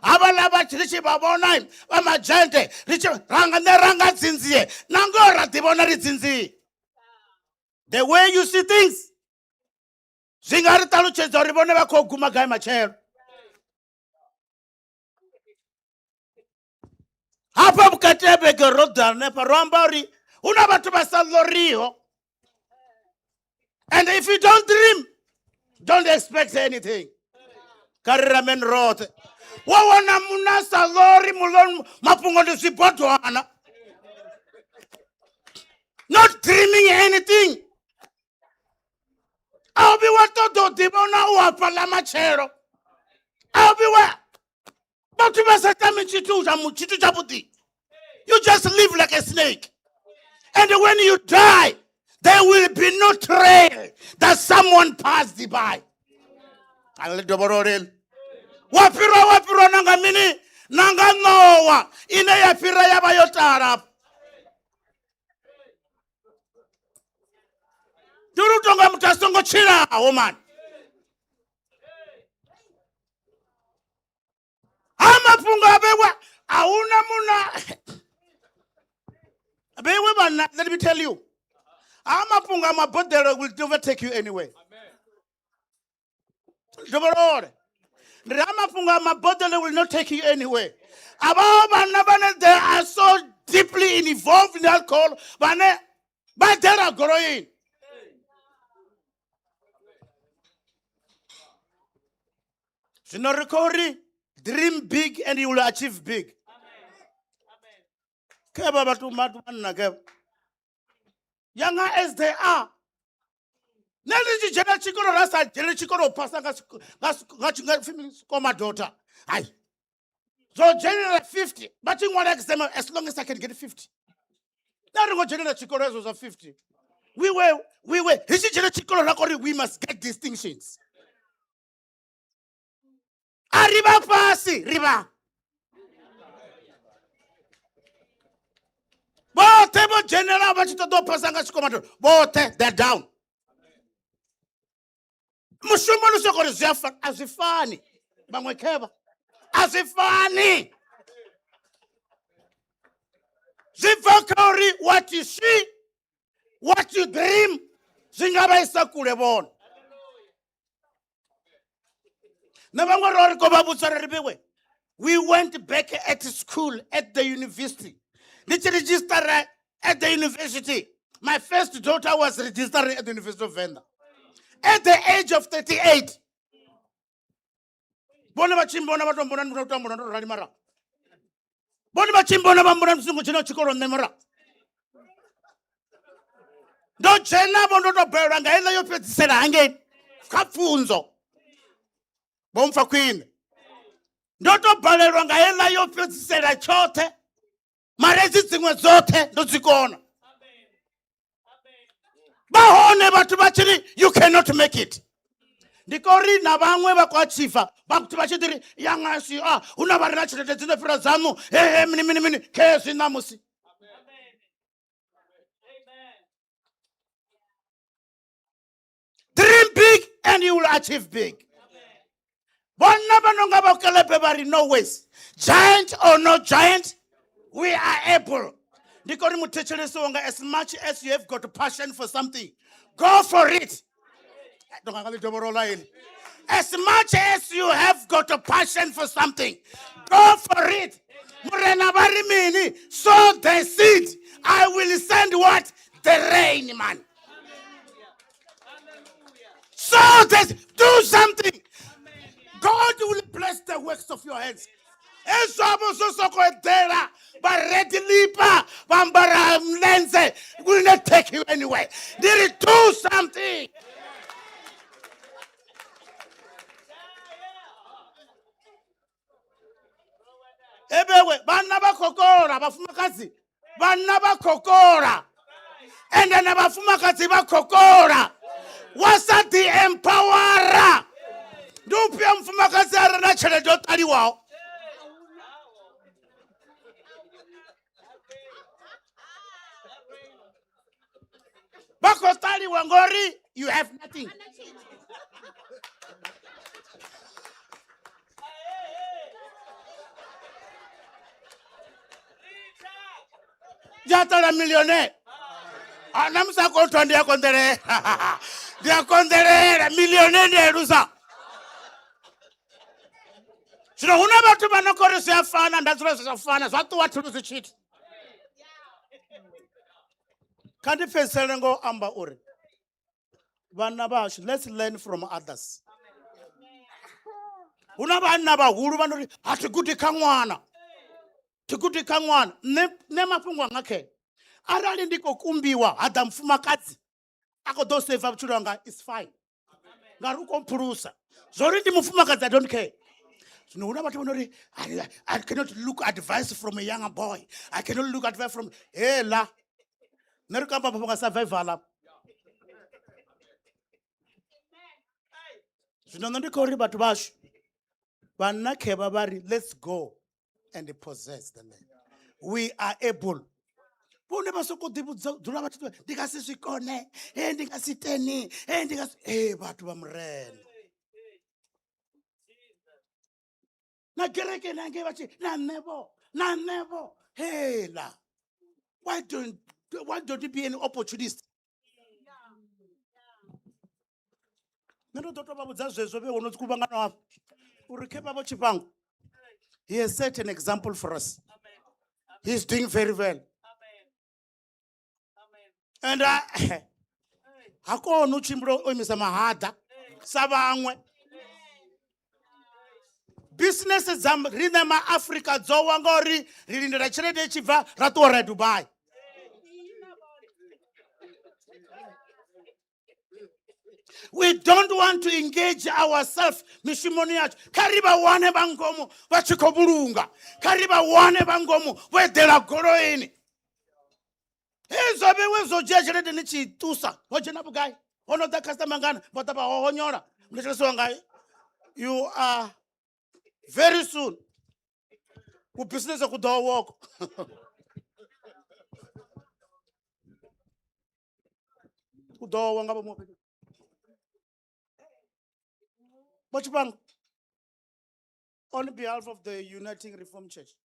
abala bachiri chibabona amajente ranga dzinziye nangora dibona ridzinziye. The way you see things zingari taluchedza ribone bakoguma gai machero. Hapa mukatebe gerodane parambari una batu basaloriho. And if you don't dream, don't expect anything. Kariramen rote. Wawana munasa lori mulon mapungo de sipotwana. Not dreaming anything. I'll be what to do dibona uapala machero. I'll be what. But you must you just live like a snake. And when you die, there will be no trail that someone passed by. Wapiro nanga mini nanga noa ine ya pira ya bayotara. Duru tonga mutasongo chira woman. Ama punga bewa auna muna bewa bana. Let me tell you, ama punga mabodero will never take you anywhere. Amen. Ramapunga mabodelo will not take you anywhere. They are so deeply involved in alcohol, but they are growing. Sinorikori, dream big and you will achieve big. Younger as they are. Naliji jena chikoro rasa jena chikoro pasa gas daughter. Aye. So general 50, but you want to as long as I can get 50. Now go general chikoro was 50. We were. This is general chikoro rakori. We must get distinctions. Arriba pasi riba. Bote general but you don't pass gas bote they're down. Mushumano sokori ziafa azifani bangwekeba azifani zifakori what you see what you dream zingaba isakule bona nabangorori ko babutsara ribewe. We went back at school at the university. Did you register at the university? My first daughter was registered at the University of Venda. At the age of 38. Boni bachimbona batombona ndotombona ndorali mara. Boni bachimbona bambona msungu chino chikoro nemara. Do chena bondo to beranga ela yo petsela hange. Kapfunzo. Bomfa queen. Ndoto baleranga ela yo petsela chote. Marezi zingwe zote ndozikona. You cannot make it. Ndikori na bangwe bakwachifa bakuti bachidiri yangasi unabarira chitete dzine fira zamu mini kesi namusi. Dream big and you will achieve big. No ways. Giant or no giant, we are able. As much as you have got a passion for something, go for it. As much as you have got a passion for something, go for it. Sow the seed. I will send what? The rain, man. Sow this. Do something. God will bless the works of your hands. Will not take you anywhere. Did it do something? ebewe vana va khokora vafumakadzi vana va khokora ende na vafumakadzi va khokora wasati empowera ndi upya mfumakadzi a ri na tshelede yo taliwaho va khou taliwa ngori you have nothing. Jatala millionaire. Anamusa kontwa ndi akondere. Ndi akondere millionaire ndi erusa. Zvino huna vatu vanokoresa yafana ndadziro zvafana zvatuwa tuluzi chiti. Kandipesele ngo amba uri. Vana vashu, let's learn from others. Huna vana vahulu vanoti hatikuti kamwana. Tikuti kamwana ne mafungwa ngakhe. Arali ndiko kumbiwa hada mfumakadzi. Ako do save up chulanga is fine. Ngari ukompulusa. Zori ndi mfumakadzi I don't care. No, I cannot look advice from a younger boy. I cannot look advice from hey la. Never come up with survival. So no ndikori bathu bashu. Vana kheba vari let's go and possess the land. We are able. Pone basoko dula bathu ndikasi zvikone, ndikasiteni, ndikasi bathu vamrena. Na gereke nange bachi na never hey la why don't it be an opportunist nando toto babudza zvezvo be unoti kubangana wapo uri kepa bo chipango. He has set an example for us. He's doing very well. And hako nuchimbro omisa mahada savamwe businesses zam rine ma Africa dzowa ngori rilindira chelede chibva ratora Dubai. We don't want to engage ourselves mishimoni yacho kariba wane bangomo vachikobulunga kariba wane bangomo wedela goro ini ezo bewe zoje chelede nichitusa wojena bugai ono da customer ngana botaba hohonyora mlecheleso ngai you are very soon ku business kudowa woko kudowa ngaba mo Mochibang, on behalf of the Uniting Reformed Church,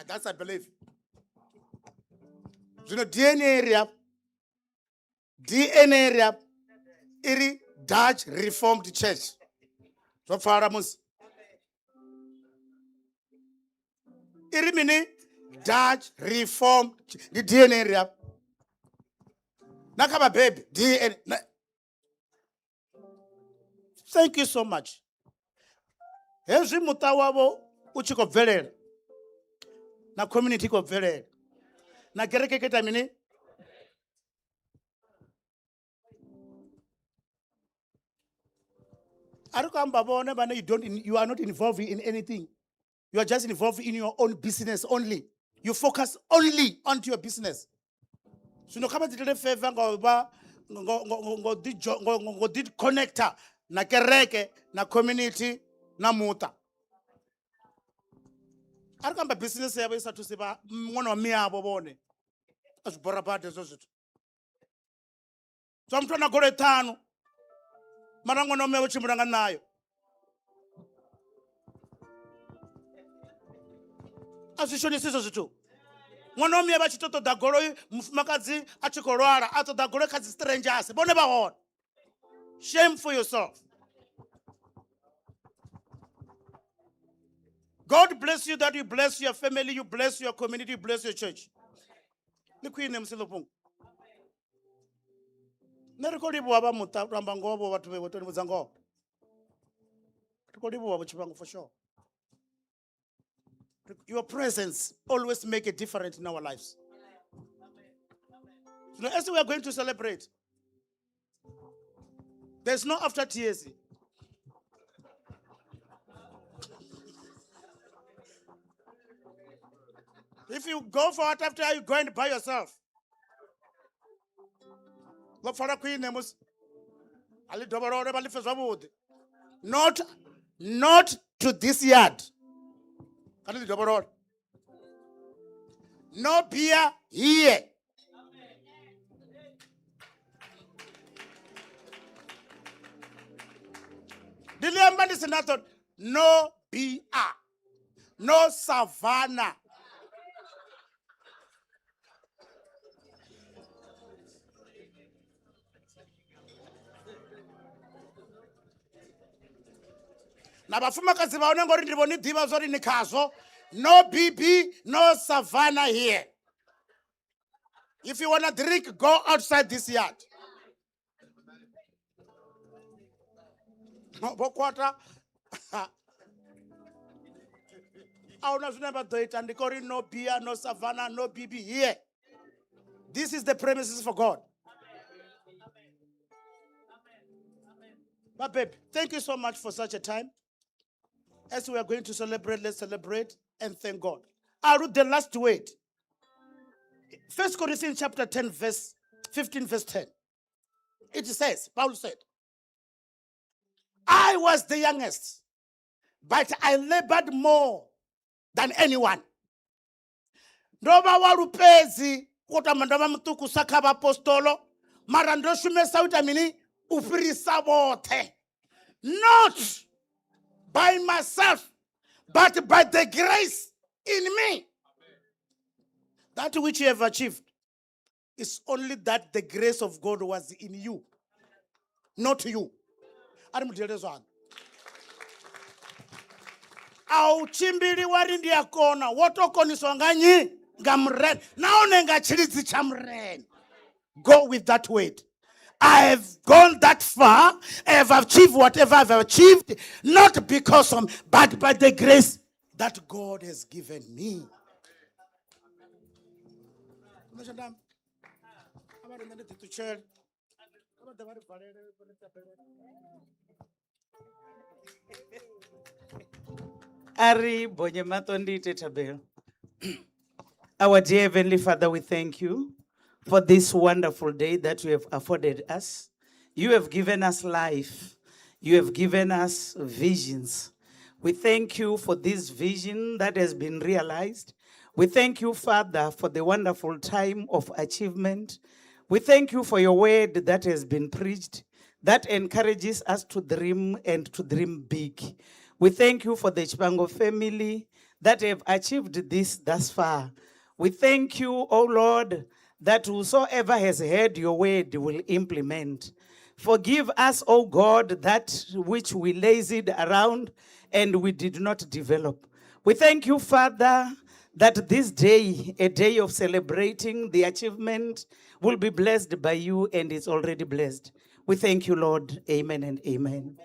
that's I believe. You know, DNA area, iri Dutch Reformed Church. So far, iri mini Dutch Reformed the DNA area. Nakaba baby, DNA. Thank you so much. Hezi mutawabo uchiko velele. Na community ko velele. Na gereke keta mini. You are not involved in anything. You are just involved in your own business only. You focus only onto your business. So no kama titele favor ngo did connector na kereke na community na muta. Arikamba business yabo isathu siba mwana wa miyabo bone. Asibora bade zozitu. So mtu anagore 5 mara mwana wa chimuranga nayo. Asishoni sizo zitu. Mwana wa bachitoto dagoro mfumakadzi achikolwala ato dagoro kazi strangers bone bahona. Shame for yourself. God bless you that you bless your family, you bless your community, you bless your church. Nikwine msilopung. Nerikolibu aba muta rambango bo watu wotoni muzango. Tukolibu abo chipango for sure. Your presence always make a difference in our lives. You know, as we are going to celebrate, there's no after tears. If you go for it after you go and buy yourself. Look for a queen names. Not to this yard. No beer here. No beer. No savannah. No BB, no savannah here. If you want to drink, go outside this yard. No, Bokwata. No beer, no savannah, no BB here. This is the premises for God. But babe, thank you so much for such a time. As we are going to celebrate, let's celebrate and thank God. I'll read the last word. 1 Corinthians chapter 10, verse 15, verse 10. It says, Paul said, I was the youngest, but I labored more than anyone. Ndoba warupezi kota mandama mtuku sakaba apostolo marando shume sauta mini ufirisa bote. Not by myself, but by the grace in me. That which you have achieved is only that the grace of God was in you, not you. Au chimbili warindi yakona wotokoniswa nganyi ngamren naonenga chilizi chamren. Go with that word. I have gone that far. I have achieved whatever I've achieved, not because of, but by the grace that God has given me.
Ari Bonyematondi Tetabel. Our dear Heavenly Father, we thank you for this wonderful day that you have afforded us. You have given us life. You have given us visions. We thank you for this vision that has been realized. We thank you, Father, for the wonderful time of achievement. We thank you for your word that has been preached, that encourages us to dream and to dream big. We thank you for the Chipango family that have achieved this thus far. We thank you, O Lord, that whosoever has heard your word will implement. Forgive us, O God, that which we lazied around and we did not develop. We thank you, Father, that this day, a day of celebrating the achievement, will be blessed by you and is already blessed. We thank you, Lord. Amen and amen.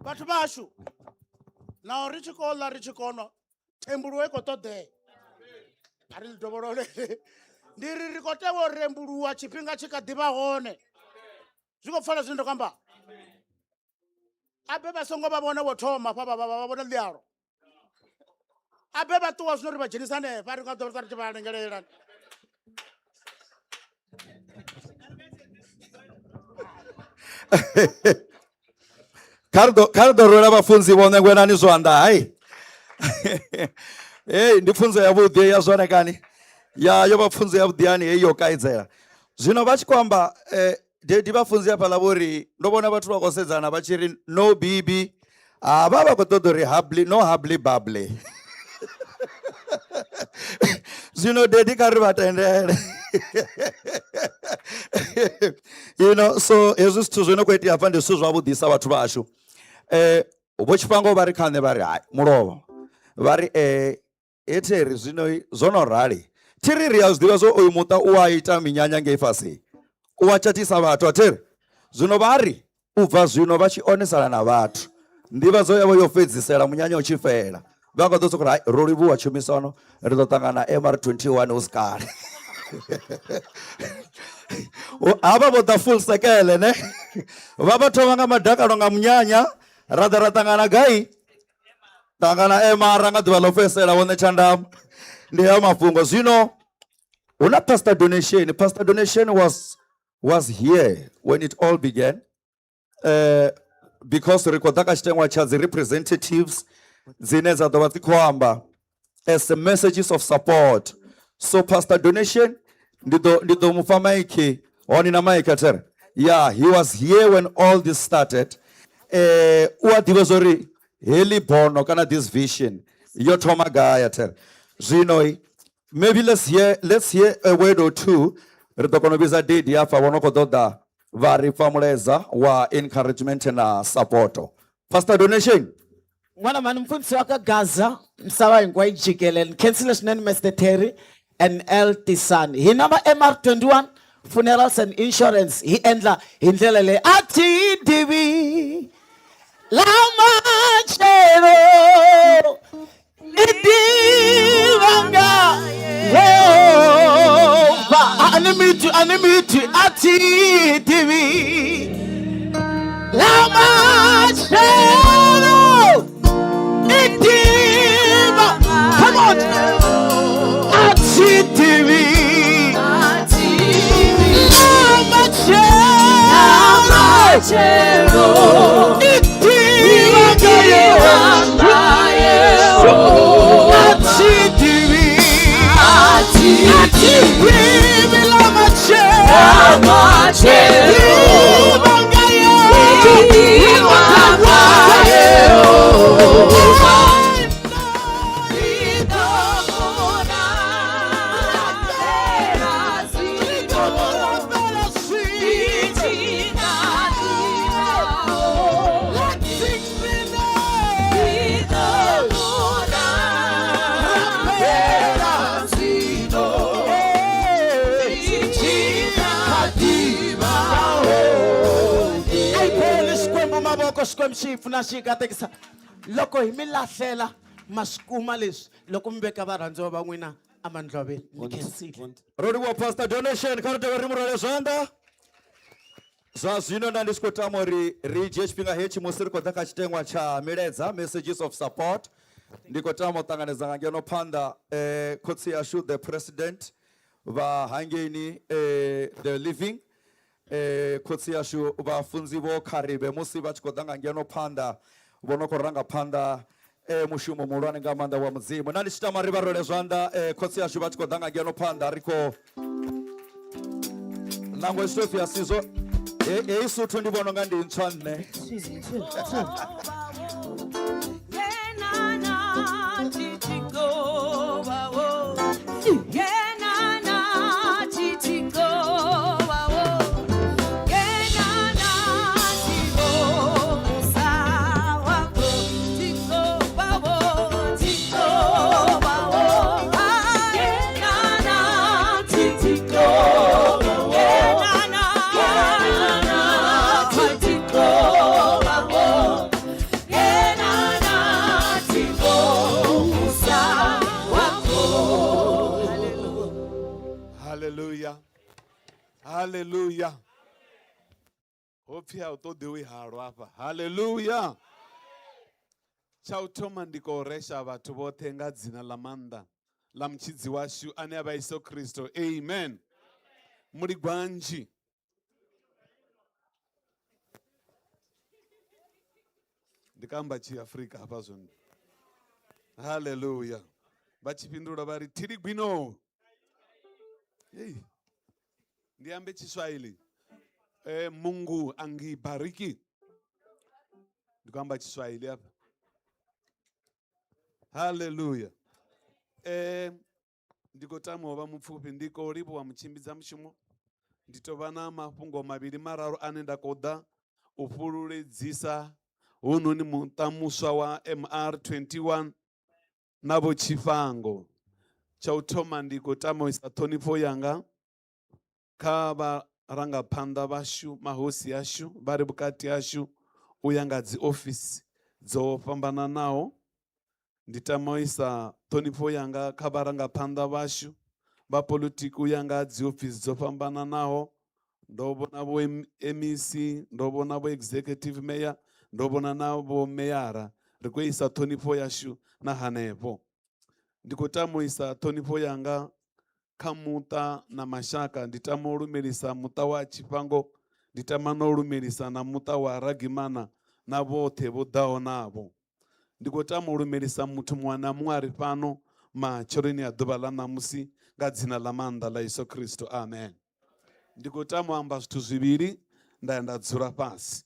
But Bashu, now Richikono, Temburueko today. Aril Doborole. Diri Rikotewo Remburua, Chipinga Chika Diba Hone. Zuko follows in the Kamba. Abeba Songoba Bona Watoma, Papa Baba Liaro. Abeba was not about Jenisane, Paragon Japan and Galeran.
Cardo rola bafunzi bone kwena nizwanda hayi. Ndifunzo yabo de yazwana kani. Ya yo bafunzi yabo diani eyo kaidzera. Zwino bachikwamba ndi bafunzi apa labori ndobona bathu bakosedzana bachiri no bibi baba kotodori habli no habli bable. Zwino dedikari batendele. You know, so Jesus to zwino kweti apa ndi sizwa budisa bathu bashu. Ubochipango bari khane bari hayi mulovo. Bari eteri zwino zono rali. Tiriri yazdiwa zo oyu muta uwaita minyanya ngefasi. Uwachatisa bathu ateri. Zwino bari ubva zwino bachionesana na bathu. Ndiva zo yavo yofedzisela munyanya uchifela. Vanga dosokora rolibu wachumisono ridotangana MR21 Oscar. Aba bota full sekele ne. Baba tovanga madaka nga munyanya rather tangana gai tangana MR nga developesela wone chandam ndi ya mafhungo zwino una pastor donation was here when it all began because rikodaka chitengwa cha the representatives dzine za dovha dzi khou amba as the messages of support. So pastor donation ndido mufa maiki oni na maiki atera. Yeah, he was here when all this started. Uadivozori heli bono kana this vision yotoma gaya atera. Zwino maybe let's hear a word or two. Ritokonobiza didi hapa wanoko doda vari famuleza wa encouragement na supporto. Pastor donation.
Mwana mani mfundisi waka Gaza msawa ingwa jikelele cancellation Mr. Terry and L Tisani. He number MR21 funerals and insurance. He endla hindelele ati divi lama chero idivanga Yehova animiti ati divi lama chero. Come on, ATV, loko hi milahlela maskuma leswi loko mi veka varhandziwa va n'wina amandloveni ni khensile.
Rodi wa pastor donation karute vari murale zvanda. Zwa zvino ndandisukotamo ri chifhinga hechi musi ri kodaka chitengwa cha miledza messages of support. Ndikotamo tanganedzanga ngeno panda kotsi yashu the president va hangeni the living kotsi yashu vafunzi vo kharibe musi vachikodanga ngeno panda vonokoranga panda mushumo muhulwane nga maanḓa wa mudzimu. Na ndichitama ri varole zwanḓa khotsi yashu vachikodanga ngeno panda riko nangwe Sophia sizo eisuthu ndi vona nga ndi ntswa nne.
Hallelujah. Hope you to do it hard. Hallelujah. Chautoma ndikoresha vatu vote nga dzina la manda la mchidzi washu ane ava Yesu Kristo. Amen. Muri gwanji. Ndikamba chi Afrika hapa zoni. Hallelujah. Vachipindura vari tiri gwino. Hey. Ndiambe Chiswahili. Mungu angibariki. Ndikamba Chiswahili hapa. Hallelujah. Ndikotamo va mupfupi ndiko uripo wa muchimbidza mushumo. Nditovana mafungo maviri mararu anenda koda upululedzisa hunu ni mutamuswa wa MR21 navo chifango. Chautoma ndikotamo isa Thohoyandou kava ranga panda vashu mahosi yashu vari bukati yashu uyanga dzi office dzo fambana nawo. Nditamoisa Thohoyandou kava ranga panda vashu va politiki uyanga dzi office dzo fambana nawo. Ndovona vo MEC, ndovona vo executive mayor, ndo vhona na vho meyara ri khou isa ṱhonifho yashu na hanefho. Ndi khou tama u isa ṱhonifho yanga kha muṱa na mashaka. Ndi tama u lumelisa muṱa wa Tshifhango, ndi tama na u lumelisa na muṱa wa Ragimana na vhoṱhe vho ḓaho navho. Ndi khou tama u lumelisa muthu muṅwe na muṅwe a ri fhano matsheloni a ḓuvha ḽa ṋamusi nga dzina ḽa maanḓa ḽa Yesu Kristo, amen. Ndi khou tama u amba zwithu zwivhili nda ya nda dzula fhasi.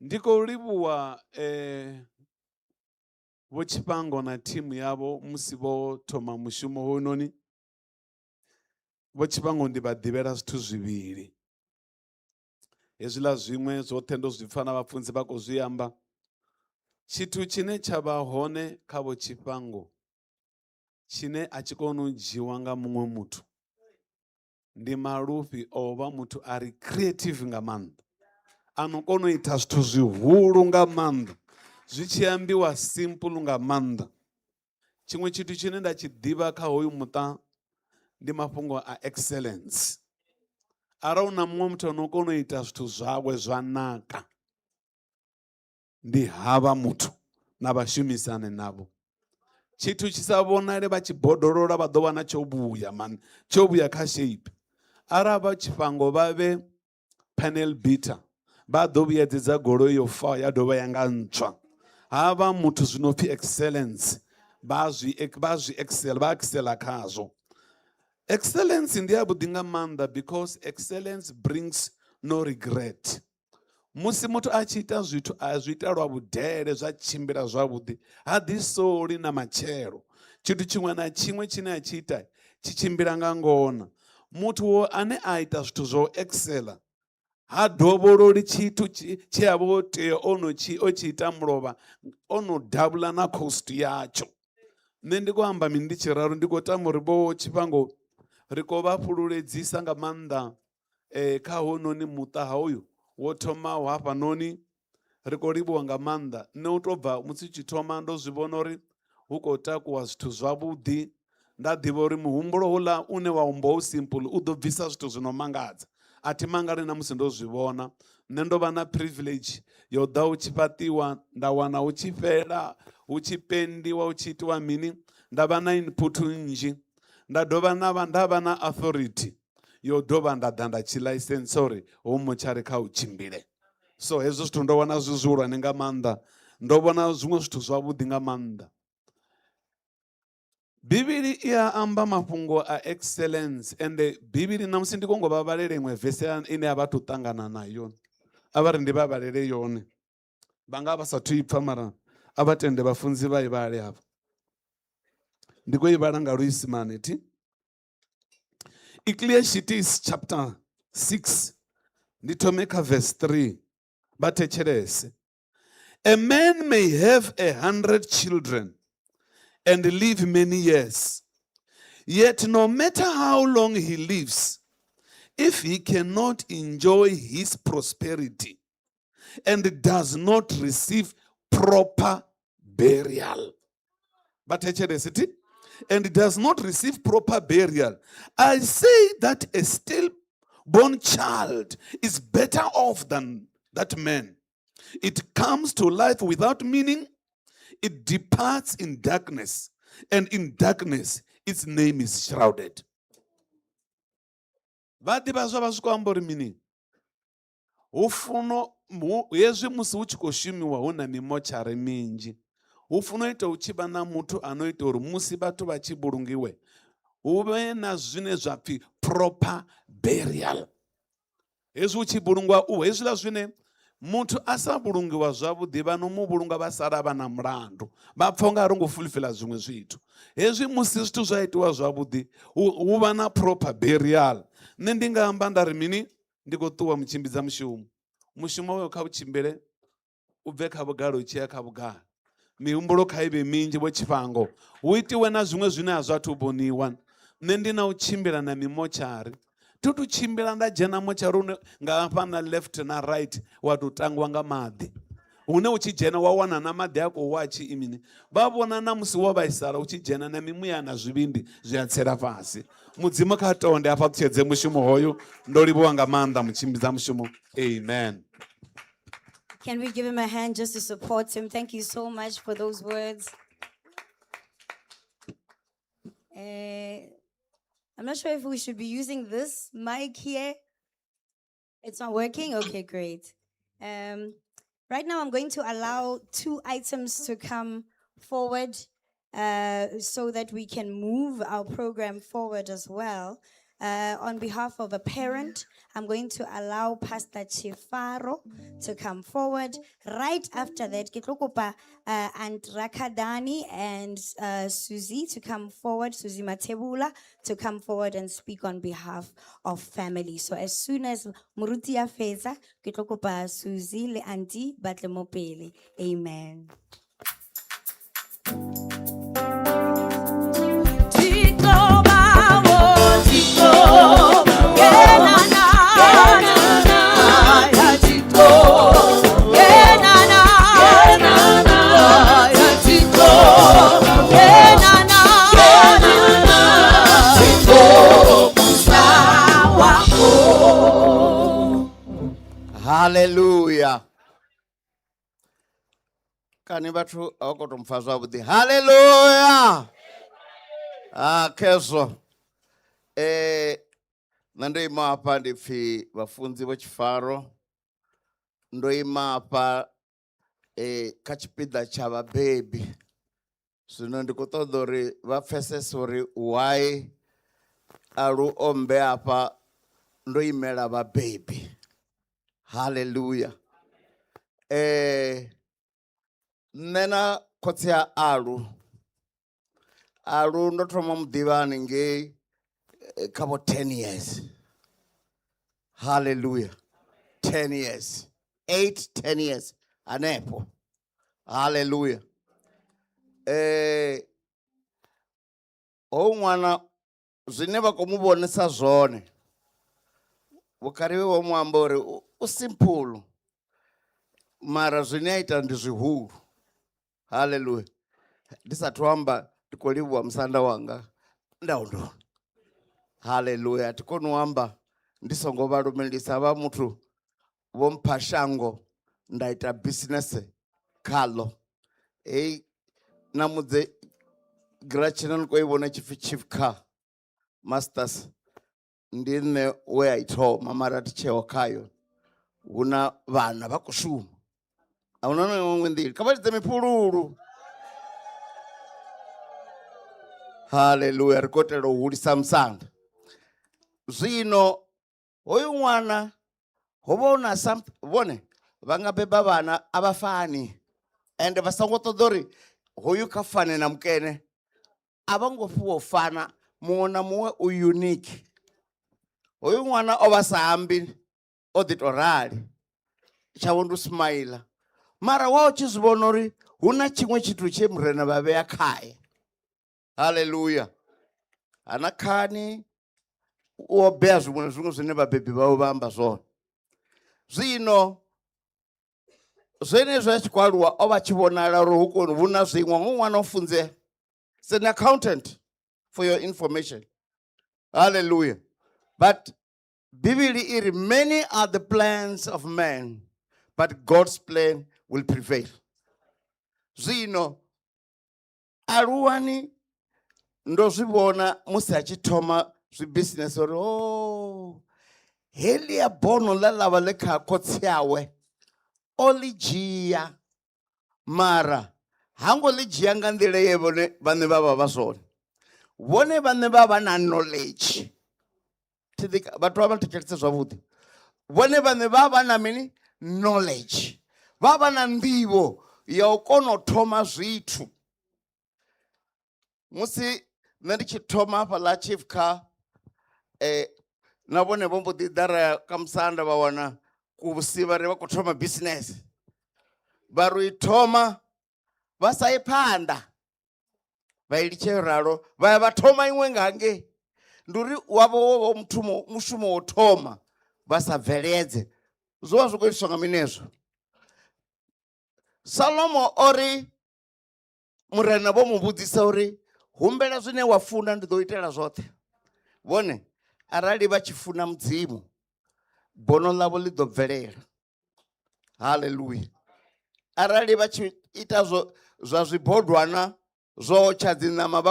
Ndi khou livhuwa vho Tshifhango na thimu yavho musi vho thoma mushumo hoyunoni. Vho Tshifhango ndi vha ḓivhela zwithu zwivhili, hezwiḽa zwiṅwe zwoṱhe ndo zwi pfha na vhafunzi vha khou zwi amba. Tshithu tshine tsha vha hone kha vho Tshifhango tshine a tshi koni u dzhiwa nga muṅwe muthu ndi malufhi o vha muthu a ri creative nga maanḓa, ano kona u ita zwithu zwihulu nga maanḓa, zwi tshi ambiwa simple nga maanḓa. Tshiṅwe tshithu tshine nda tshi ḓivha kha hoyu muṱa ndi mafhungo a excellence. Arali una muṅwe muthu ano kona u ita zwithu zwawe zwa naka, ndi havha muthu na vhashumisani navho. Tshithu tshi sa vhonale vha tshi bodolola vha ḓo wana tsho vhuya man, tsho vhuya kha shape. Arali vha Tshifhango vha vhe panel beater, vha ḓo vhuyedzedza goloi yo fa ya dovha ya nga ntswa. Havha muthu zwi no pfi excellence, vha excela khazwo. Excellence ndi yavhuḓi nga maanḓa because excellence brings no regret. Musi muthu a tshi ita zwithu a zwi ita lwa vhudele, zwa tshimbila zwavhuḓi, ha ḓi soli na matshelo. Tshithu tshiṅwe na tshiṅwe tshine a tshi ita tshi tshimbila nga ngona. Muthu ane a ita zwithu zwo excela ha dovhololi tshithu tshe a vho tea o tshi ita mulovha, ono dabula na cost yatsho. Nṋe ndi khou amba mini ndi tshiraro, ndi khou tama uri vho Tshifhango ri khou vha fhululedzisa nga maanḓa kha hononi muṱa hoyu wo thomaho hafhanoni. Ri khou livhuwa nga maanḓa. Nṋe u tou bva musi tshi thoma ndo zwi vhona uri hu khou takuwa zwithu zwavhuḓi. Nda ḓivha uri muhumbulo houḽa une wa umba u simple u ḓo bvisa zwithu zwi no mangadza. A thi mangali na musi ndo zwi vhona. Nṋe ndo vha na privilege yo ḓa hu tshi fhaṱiwa, nda wana hu tshi fhela, hu tshi pendiwa, hu tshi itiwa mini. Nda vha na input nnzhi, nda dovha nda vha na authority yo dovha nda ḓa nda tshi license uri hu mutshari kha u tshimbile. So hezwo zwithu ndo vhona zwi zwihulwane nga maanḓa, ndo vhona zwiṅwe zwithu zwavhuḓi nga maanḓa. Bivhili i a amba mafhungo a excellence, ende Bivhili na musi ndi khou ngo vha vhalele iṅwe vese ine a vha thu ṱangana nayo, a vha ri ndi vha vhalele yone. Vha nga vha sathu i pfha mara a vha tende vhafunzi vha i vhale hafha. Ndi khou i vhala nga luisimane thi. Ecclesiastes chapter 6, ndi thome kha verse 3, vha thetshelese. A man may have 100 children and live many years, yet no matter how long he lives, if he cannot enjoy his prosperity and does not receive proper burial, and does not receive proper burial, I say that a stillborn child is better off than that man. It comes to life without meaning. It departs in darkness, and in darkness its name is shrouded. Vhaḓivha zwa vha zwi khou amba uri mini? Hu funo hezwi musi hu tshi khou shumiwa hu na mimotshari minzhi, hu funo ita hu tshi vha na muthu ano ita uri musi vhathu vha tshi vhulungiwe hu vhe na zwine zwa pfhi proper burial. Hezwi hu tshi vhulungwa hezwiḽa zwine muthu a sa vhulungiwa zwavhuḓi vha no mu vhulunga vha sala vha na mulandu, vha pfha unga a ro ngo fulfila zwiṅwe zwithu. Hezwi musi zwithu zwa itiwa zwavhuḓi hu vha na proper burial. Nṋe ndi nga amba nda ri mini, ndi khou ṱuwa mutshimbidza mushumo. Mushumo wayo kha u tshimbile u bve kha vhugalo u tshi ya kha vhugalo. Mihumbulo kha ivhe minzhi vho Tshifhango, hu itiwe na zwiṅwe zwine a zwathu vhoniwa. Nṋe ndi na u tshimbila na mimotshari, thi tu tshimbila nda dzhena motshari une nga hafha na left na right wa tou tangiwa nga maḓi, hune u tshi dzhena wa wana na maḓi a khou wa tshi imini. Vha vhona na musi wo vhaisala u tshi dzhena na mimuya na zwivhindi zwi a tsela fhasi. Mudzimu kha tonde a fhaṱutshedze mushumo hoyu. Ndo livhuwa nga maanḓa mutshimbidza mushumo. Amen.
Can we give him a hand just to support him? Thank you so much for those words. I'm not sure if we should be using this mic here. It's not working? Okay, great. Right now, I'm going to allow 2 items to come forward so that we can move our program forward as well. On behalf of a parent, I'm going to allow Pastor Chifaro to come forward. Right after that, ke tlo kopa, and Rakadani and Susie to come forward, Susie Matebula to come forward and speak on behalf of family. So as soon as Muruti a fetsa, ke tlo kopa Susie le Auntie ba tle mo pele. Amen.
Hallelujah. Kani bathu akotomfaza wabudi. Hallelujah. Keso. Nandoima hapa ndifi wafunzi wa Chifaro. Ndoima hapa kachipida cha baby. Sino ndikutodori wafese sori why aru ombe hapa ndoimela baby. Hallelujah. Nena kotia aru ndotroma mdivani nge kabo 10 years. Hallelujah. 10 years. 10 years. Anepo. Hallelujah. Omwana zineba kumubonesa zone. Wakariwe wa mwambore usimpulu. Mara zinaita ndizihuru. Hallelujah. Disatuamba tukoliwa msanda wanga. Ndaundo. Hallelujah. Tikonuamba ndisongo barumelisa ba mutu wompashango ndaita business kalo. Namuze grachinan kwa ibona chief ka masters ndine where ito mamara ticheo kayo una vana vakushuma aunana ngwendiri kabati mipululu. Hallelujah. Rikotero hulisa msanda zino hoyu mwana hobona vone vangabeba vana abafani and vasangotodori hoyu kafane na mkene abangofuwo fana muona muwe unique. Hoyu mwana obasambi auditorali chavundu smile mara wao chizibonori huna chimwe chitu chemrena babe yakhaya. Hallelujah. Anakani uobea zimwe zine babebi bao bamba zone zino zene zwachikwaluwa obachibonala rohuko vuna zingwa ngwana ofunze. It's an accountant for your information. Hallelujah. But Bibli many are the plans of man, but God's plan will prevail. Zino aruani ndo zibona musachitoma business or helia bono lala leka kotsiawe oligia mara hango ligia ngandile yebone bane baba basone wone bane baba na knowledge tidika bathu abateketse zwavhuḓi wone bane baba na mini knowledge baba na ndivo ya ukono thoma zwithu. Musi nandi chitoma hapa la chief ka nabone bombo didara kamsanda bawana kubusiba re bakuthoma business baru ithoma basayiphanda bayilicheralo baya bathoma inwe ngange nduri wabo umthumo mushumo wothoma basaveledze zwa zwokuitiswa nga minezo. Salomo ori murena bo mubudisa uri humbela zwine wafuna ndi ḓo itela zwoṱhe. Vhone arali vha tshifuna mudzimu bono ḽavho ḽi ḓo bvelela. Hallelujah. arali vha tshi ita zwa zwibodwana zwo tsha dziṋama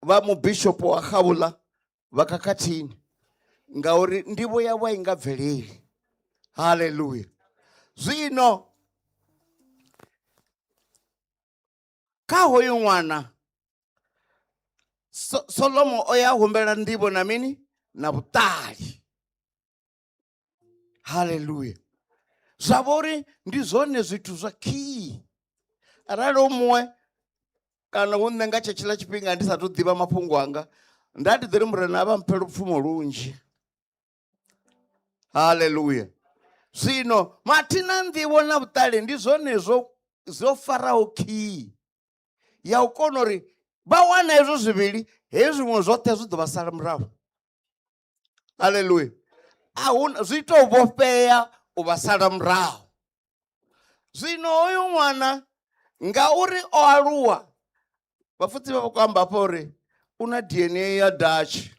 vha mubishopo wa Gaula vha khakhathini ngauri ndivho yavho a i nga bveleli. Haleluya. Zwino kha hoyu ṅwana Solomo o ya humbela nḓivho na mini na vhuṱali. Haleluya. Zwa vhori ndi zwone zwithu zwa key. Arali muṅwe kana hu nṋe nga tshetshiḽa tshifhinga ndi sathu ḓivha mafhungo anga nda ndi ḓo ri murena a vha mphe lupfumo lunzhi. Haleluya. Zwino mathina nḓivho na vhuṱali ndi zwone zwo faraho key ya u kona uri vha wana hezwo zwivhili hezwi zwiṅwe zwoṱhe zwi ḓo vha sala murahu. Haleluya. Zwi tou vhofhea u vha sala murahu. Zwino hoyu ṅwana ngauri o aluwa vhafudzi vha vha khou amba hafha uri u na DNA ya Dutch.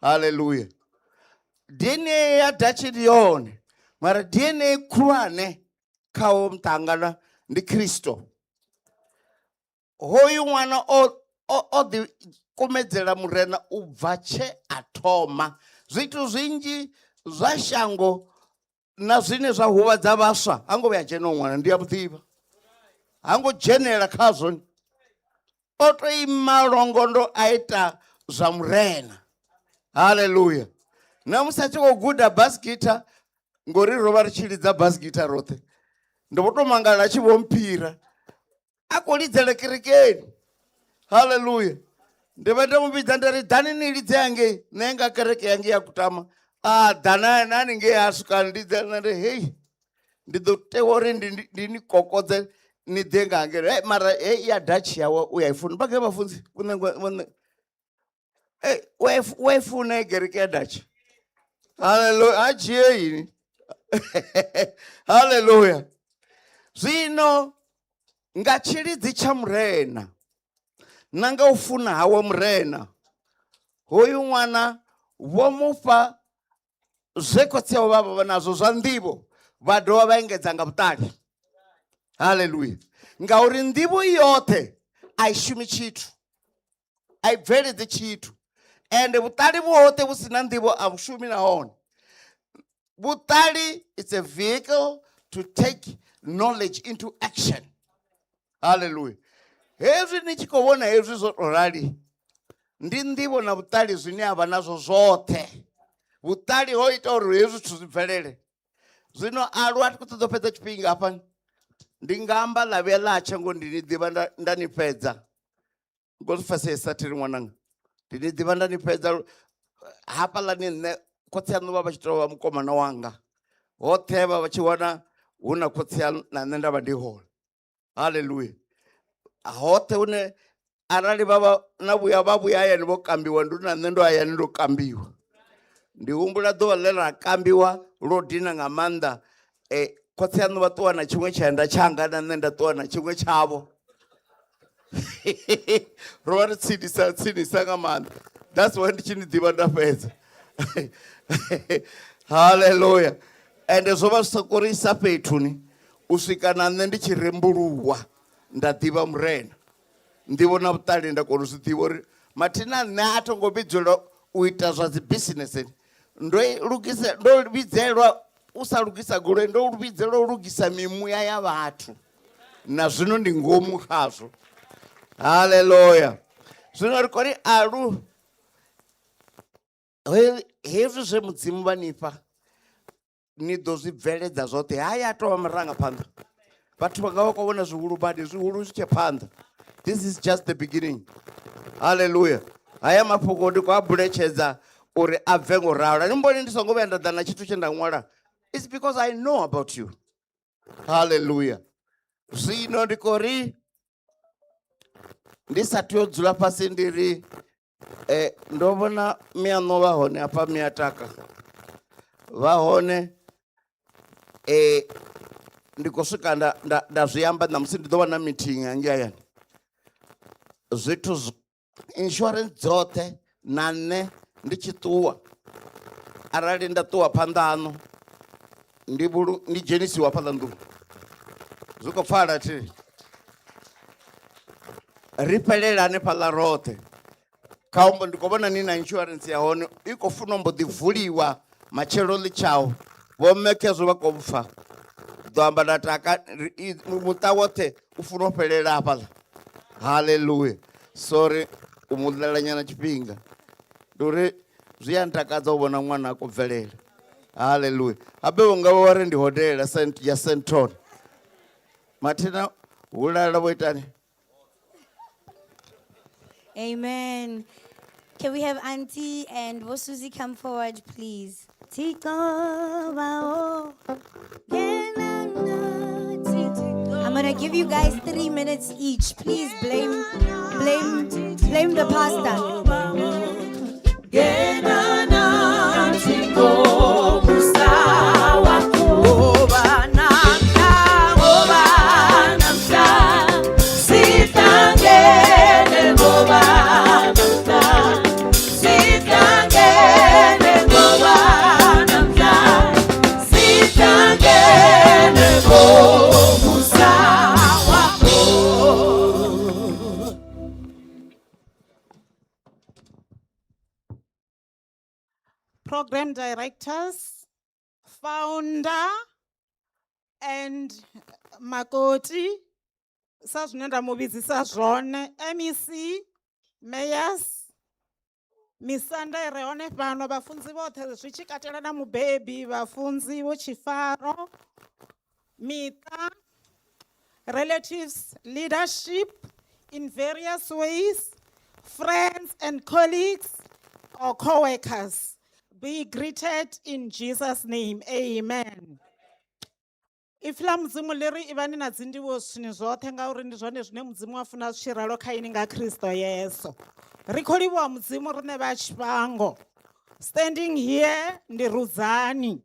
Haleluya. DNA ya Dutch ndi yone mara DNA khulwane khawo muṱangana ndi Kristo. Hoyu ṅwana o ḓi kumedzela murena u bva tshe a thoma. Zwithu zwinzhi zwa shango na zwine zwa huvhadza vhaswa ha ngo vhuya dzhena ṅwana ndi a muḓivha. Ha ngo dzhenela khazwo. O to ima longondo a ita zwa murena. Haleluya. Na musi a tshi khou guda bass guitar ngori ro vha ri tshi lidza bass guitar roṱhe ndo vho to mangala a tshi vho mphira a khou lidzela kerekeni. Haleluya. Ndi vha ndo mu vhidza nda ri ḓani ni lidze hangei nṋe nga kereke yange ya kutama. Ḓana nani ngei ha swika lidze na ri hei ndi ḓo tea uri ndi ni kokodze ni ḓe nga hangei. Mara hei ya Dutch yawe u ya i funa vha vhafunzi u ya i funa kereke ya Dutch. Haleluya. A dzhie yini. Haleluya. Zwino nga tshilidzi tsha murena na nga u funa hawe murena hoyu ṅwana vho mufha zwe khotsi avho vha vha nazwo zwa nḓivho vha dovha vha engedza nga vhuṱali. Haleluya. Ngauri nḓivho yoṱhe a i shumi tshithu a i bveledzi tshithu ende vhuṱali vhoṱhe vhu si na nḓivho a vhu shumi nahone. Vhuṱali is a vehicle to take knowledge into action. Hallelujah. Hezwi ni tshi khou vhona hezwi zwo to rali ndi nḓivho na vhuṱali zwine a vha nazwo zwoṱhe. Vhuṱali ho ita uri hezwi zwithu zwi bvelele. Zwino alu a thi khou ṱoḓa u fhedza tshifhinga hafha ndi nga amba ḽa vhuya ḽa tsha ngo ndi ni ḓivha nda ni fhedza. Ngo zwi pfesesa thiri ṅwananga. Ndi ni ḓivha nda ni fhedza hafhaḽani nṋe khotsi yaṋu vha tshi tou vha mukomana wanga. Hoṱhe vha tshi wana hu na khotsi yaṋu na nṋe nda vha ndi hone. Haleluya. Hoṱhe hune arali vha vhuya hayani vho kambiwa ndi na nṋe ndo hayani ndo kambiwa. Ndi humbula ḓuvha ḽe ḽa kambiwa lwo dina nga maanḓa. Khotsi yaṋu vha ṱuwa na tshiṅwe tshaenda tshanga na nṋe nda ṱuwa na tshiṅwe tshavho. Ro vha ri tsinisa nga maanḓa. That's why ndi tshi ni ḓivha nda fhedza. Haleluya. Ende zwo vha zwi sa korisa fhethuni u swika na nṋe ndi tshi rembuluwa nda ḓivha murena. Nḓivho na vhuṱali nda kona u zwi ḓivha uri mathina nṋe a tho ngo vhidzelwa u ita zwa dzi business. Ndo vhidzelwa u sa lugisa goloi ndo vhidzelwa u lugisa mimuya ya vhathu. Na zwino ndi ngomu khazwo. Haleluya. Zwino ri khou ri alu hezwi zwe mudzimu vha nifha ni ḓo zwi bveledza zwoṱhe. Haya a tou vha murangaphanḓa. Vhathu vha nga vha khou vhona zwihulu badi zwihulu zwi tshe phanḓa. This is just the beginning. Haleluya. Haya mafhungo ndi khou a buletshedza uri a bve ngo ralo. Ni mboni ndi songo vhuya nda ḓa na tshithu tshe nda ṅwala. It's because I know about you. Haleluya. Zwino ndi khou ri ndi sathu yo dzula fhasi ndi ri ndo vhona miaṋo vha hone hafha miataka vha hone. Ndi khou swika nda zwi amba ṋamusi ndi ḓo vha na meeting hangei hayani. Zwithu insurance dzoṱhe na nṋe ndi tshi ṱuwa arali nda ṱuwa phanḓa haṋo ndi dzhenisiwa fhaḽa nḓuni. Zuko pfala thi. Ripelelane phala roṱhe. Khaombo ndi khou vhona ni na insurance ya hone I khou funa mbo ḓi vuliwa matshelo ḽi tshau. Vho mmekezwo vha khou pfa. Ḓo amba nda taka muṱa woṱhe u funa u fhelela hafhaḽa. Hallelujah. Sorry u muḽela nyana tshifhinga. Ndi uri zwi a ntakadza u vhona ṅwana a khou bvelela. Hallelujah. Habe unga vha ri ndi hodela ya Centron. Mathina hulala vho itani.
Amen. Can we have Auntie and Susie come forward, please? I'm gonna give you guys 3 minutes each. Please blame the pastor.
Program directors, founder, and Makoti, Sajnenda Mubizisa Zone, MEC, mayors, Misanda Reone Pano, Bafunzi Water, Richikaterana Mubebi, Bafunzi, Chifaro, Mita, relatives, leadership in various ways, friends and colleagues or co-workers. Be greeted in Jesus' name. Amen. If la mzimu leri ivani na dzindiwo zwini zwoṱhe ngauri ndi zwone zwine mudzimu afuna zwitshiralo kha ini nga Kristo Yesu. Rikholiwa mudzimu rine vha Tshifhango. Standing here ndi Ruzani.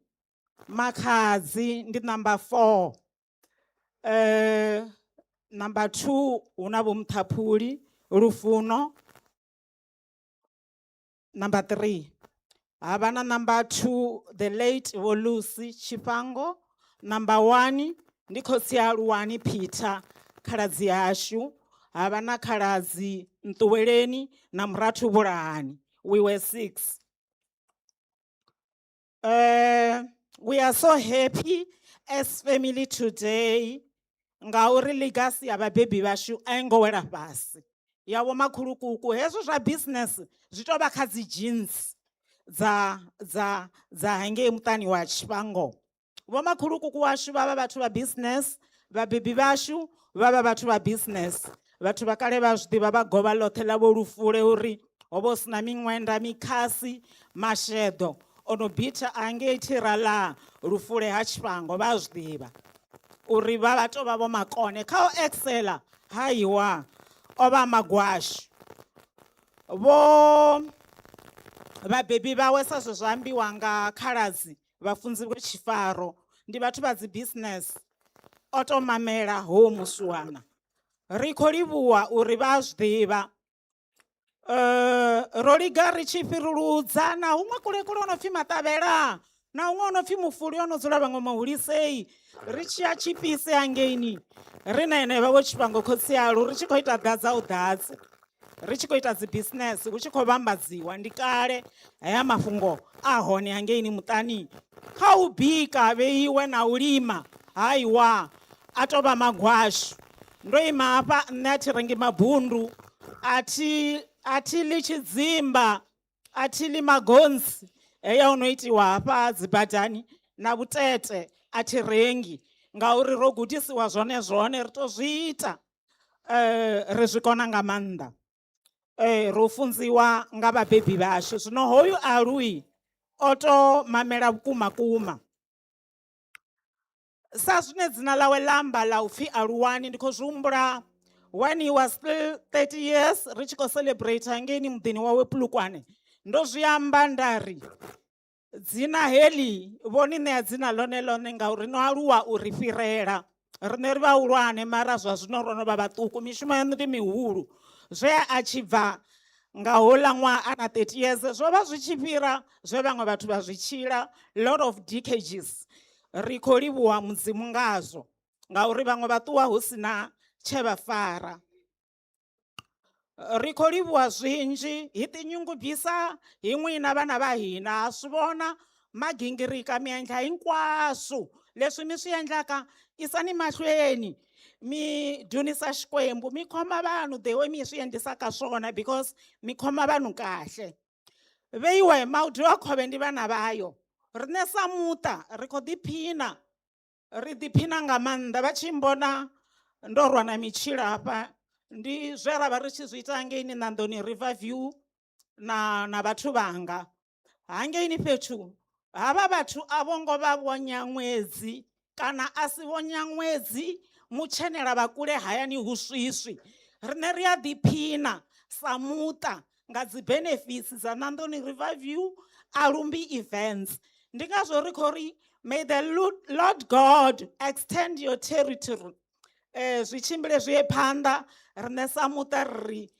Makhadzi ndi number 4. Number 2 una Vho Mthapuli Lufuno. Number 3. Havana number 2, the late Wolusi Chipango. Number 1, Nikosi Aluwani Peter, Khaladzi yashu. Havana Khaladzi Ntuweleni na Mratu Burahani. We were 6. We are so happy as family today. Ngauri legacy ya baby bashu engowela fhasi. Yavo makhulukuku hezwo zwa business zwitoba kha dzi jeans. za hangei muṱani wa Tshifhango. Vho makhulukuku washu vha vha vhathu vha business, vhabebi vashu vha vha vhathu vha business. Vhathu vha kale vha zwiḓivha vha govha ḽoṱhe ḽa Vho Lufule uri ho vha hu sina miṅwenda, mikhasi, masheḓo ono bitha hangei thira ḽa Lufule ha Tshifhango vha zwiḓivha uri vha vha tou vha vho makone kha u excela haiwa o vha magwashu. Vho vhabebi vhawe sa zwe zwa ambiwa nga Khaladzi Vhafunzi vho Tshifaro ndi vhathu vha dzi business o tou mamela ho musuwana. Ri khou livhuwa uri vha zwiḓivha. Ro liga ri tshi fhiruludza na huṅwe kulekule o no pfhi Maṱavhela na huṅwe o no pfhi Mufuli o no dzula vhaṅwe Mahulisei. Ri tshi ya Tshipise hangeini ri na henevha Vho Tshifhango Khotsialu ri tshi khou ita ḓadza u ḓadze. Ri tshi khou ita dzi business hu tshi khou vhambadziwa ndi kale haya mafhungo a hone hangeini muṱani. Kha u bika vheiwe na u lima haiwa a tou vha magwashu. Ndo ima hafha nṋe a thi rengi mabundu, a thi ḽi tshidzimba, a thi ḽi magonzi heya o no itiwa hafha dzi badani na vhutete a thi rengi ngauri ro gudisiwa zwone ri tou zwi ita. Ri zwi kona nga maanḓa. Ro funziwa nga vhabebi vhashu. Zwino hoyu Alui o tou mamela vhukuma kuma. Sa zwine dzina ḽawe ḽa amba ḽa u pfhi Aluwani ndi khou zwi humbula when he was still 30 years ri tshi khou celebrate hangeini muḓini wawe Pulukwane. Ndo zwi amba nda ri dzina heḽi vho ni ṋea dzina ḽone ngauri no aluwa u ri fhirela. Riṋe ri vhahulwane mara zwa zwino ro no vha vhaṱuku, mishumo yaṋu ndi mihulu. Zwe a tshi bva nga hoḽa ṅwaha a na 30 years zwo vha zwi tshi fhira zwe vhaṅwe vhathu vha zwi tshila lot of decades. Ri khou livhuwa mudzimu ngazwo ngauri vhaṅwe vha ṱuwa hu sina tshe vha fara. Ri khou livhuwa zwinzhi hi tinyungubisa hi n'wina vana va hina, ha swi vona magingirika mi endla hinkwaswo leswi mi swi endlaka, isani mahlweni mi dzunisa Xikwembu, mi khoma vanhu the way mi swi endlisaka swona because mi khoma vanhu kahle. Veiwa hi Mudau wa khove ndi vana vayo, ri nesa muta ri khou ḓiphina, ri ḓiphina nga maanḓa. Vha tshi mbona ndo rwa na mitshila hafha, ndi zwe ra vha ri tshi zwi ita hangeini Nandoni Riverview na vhathu vhanga. Hangeini fhethu havha vhathu a vho ngo vha vhonya ṅwedzi kana a si vhonya ṅwedzi, mutshenela vha kule hayani hu swiswi. Rine ri a ḓiphina sa muṱa nga dzi benefits dza Nandoni Riverview Alumbi events. Ndi ngazwo ri khou ri may the Lord God extend your territory. Zwi tshimbile zwi ye phanḓa, rine sa muṱa ri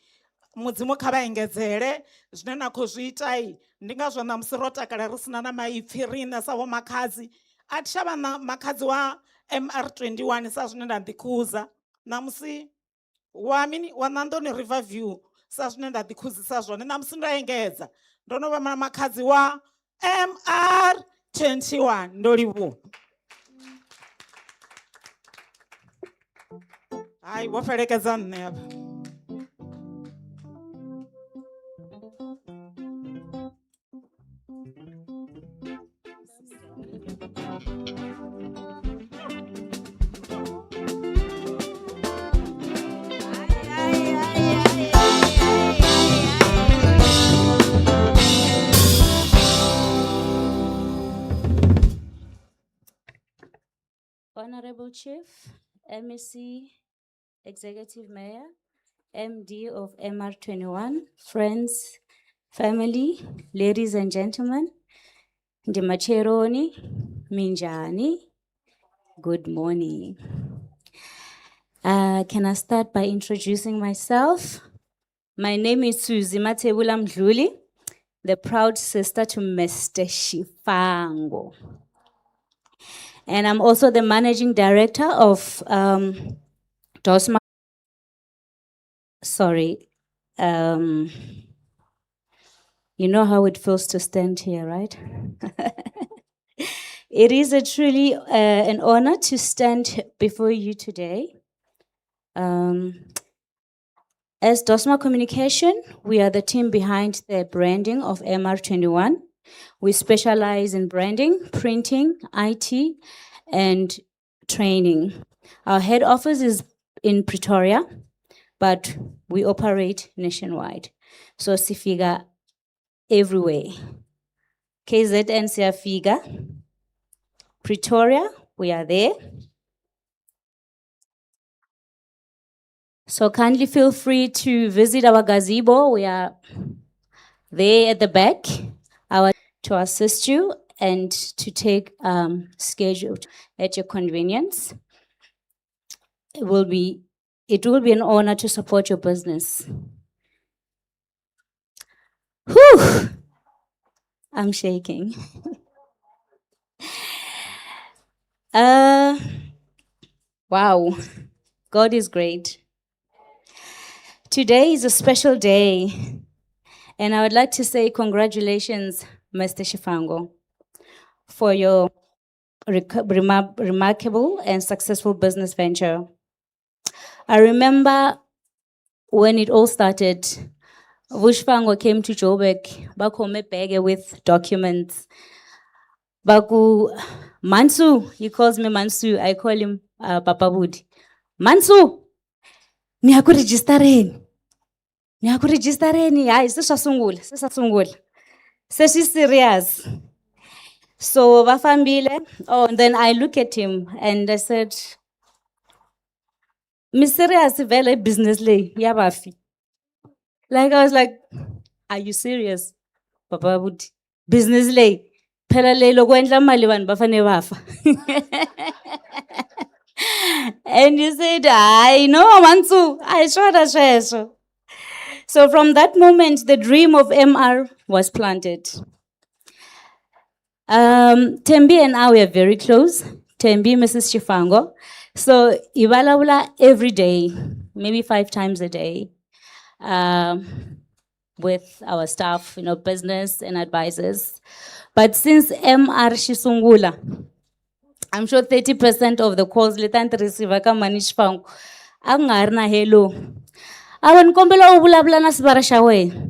mudzimu kha vha engedzele zwine na khou zwi ita. Ndi ngazwo ṋamusi ro takala ri sina na maipfi riṋe sa vho makhadzi. A thi shavha na makhadzi wa MR21 sa zwine nda ḓikhuza, ṋamusi wa Nandoni Riverview sa zwine nda ḓikhuzisa zwone. Ṋamusi ndo engedza, ndo no vha na makhadzi wa MR21. Ndo livhuwa. Hai, vho felekedza nṋe avha.
Honorable Chief, MEC, Executive Mayor, MD of MR21, friends, family, ladies and gentlemen, Ndimacheroni, Minjani, good morning. Can I start by introducing myself? My name is Suzy Matebula Mdluli, the proud sister to Mr. Shifango. And I'm also the managing director of DOSMA. Sorry. You know how it feels to stand here, right? It is a truly an honor to stand before you today. As DOSMA Communication, we are the team behind the branding of MR21. We specialize in branding, printing, IT, and training. Our head office is in Pretoria, but we operate nationwide. So sifiga everywhere. KZN siafiga. Pretoria, we are there. So kindly feel free to visit our gazebo. We are there at the back. To assist you and to take scheduled at your convenience. It will be an honor to support your business. Whew! I'm shaking. Wow, God is great. Today is a special day, and I would like to say congratulations, Mr. Shifango, for your remarkable and successful business venture. I remember when it all started, Shifango came to Joburg, back home bag with documents. Baku Mansu, he calls me Mansu, I call him Papa Budi. Mansu, ni haku registereni. Hayi sesasungula. So she's serious. So vafambile. Oh, and then I look at him and I said, "Mi serious vele business lay yabafi." Like I was like, "Are you serious, Papa Budi? Business lay. Phela le lokwenza mali vanhu bafane bafa." And he said, "I know, Mansu. I showed." So from that moment, the dream of MR was planted. Tembi and I were very close. Tembi, Mrs. Shifango, So ibalabula every day, maybe 5 times a day, with our staff, business and advisors. But since MR Shisungula, I'm sure 30% of the calls letanti receive ka manish fangu. Angarna hello. Awan kombela ubulabula na sibara xa wena.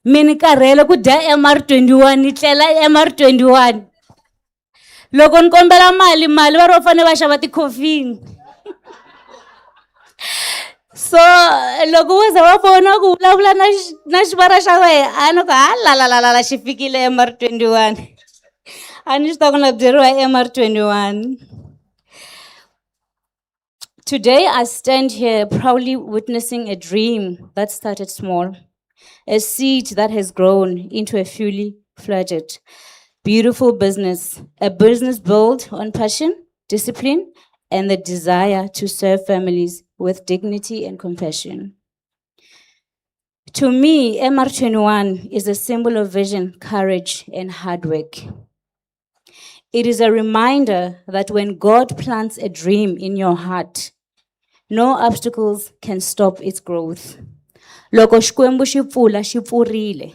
Mini karhele ku dya MR21 ni tlela MR21. Loko ni kombela mali va ro fane va xava ti-coffee. So loko wo za va fona ku vulavula na xivara xa wena a ni ku la xi fikile MR21. A ni ta ku na byeriwa MR21. Today I stand here proudly witnessing a dream that started small, a seed that has grown into a fully fledged, beautiful business, a business built on passion, discipline, and the desire to serve families with dignity and compassion. To me, MR21 is a symbol of vision, courage, and hard work. It is a reminder that when God plants a dream in your heart, no obstacles can stop its growth. Loko xikwembu xi pfula xi pfurile,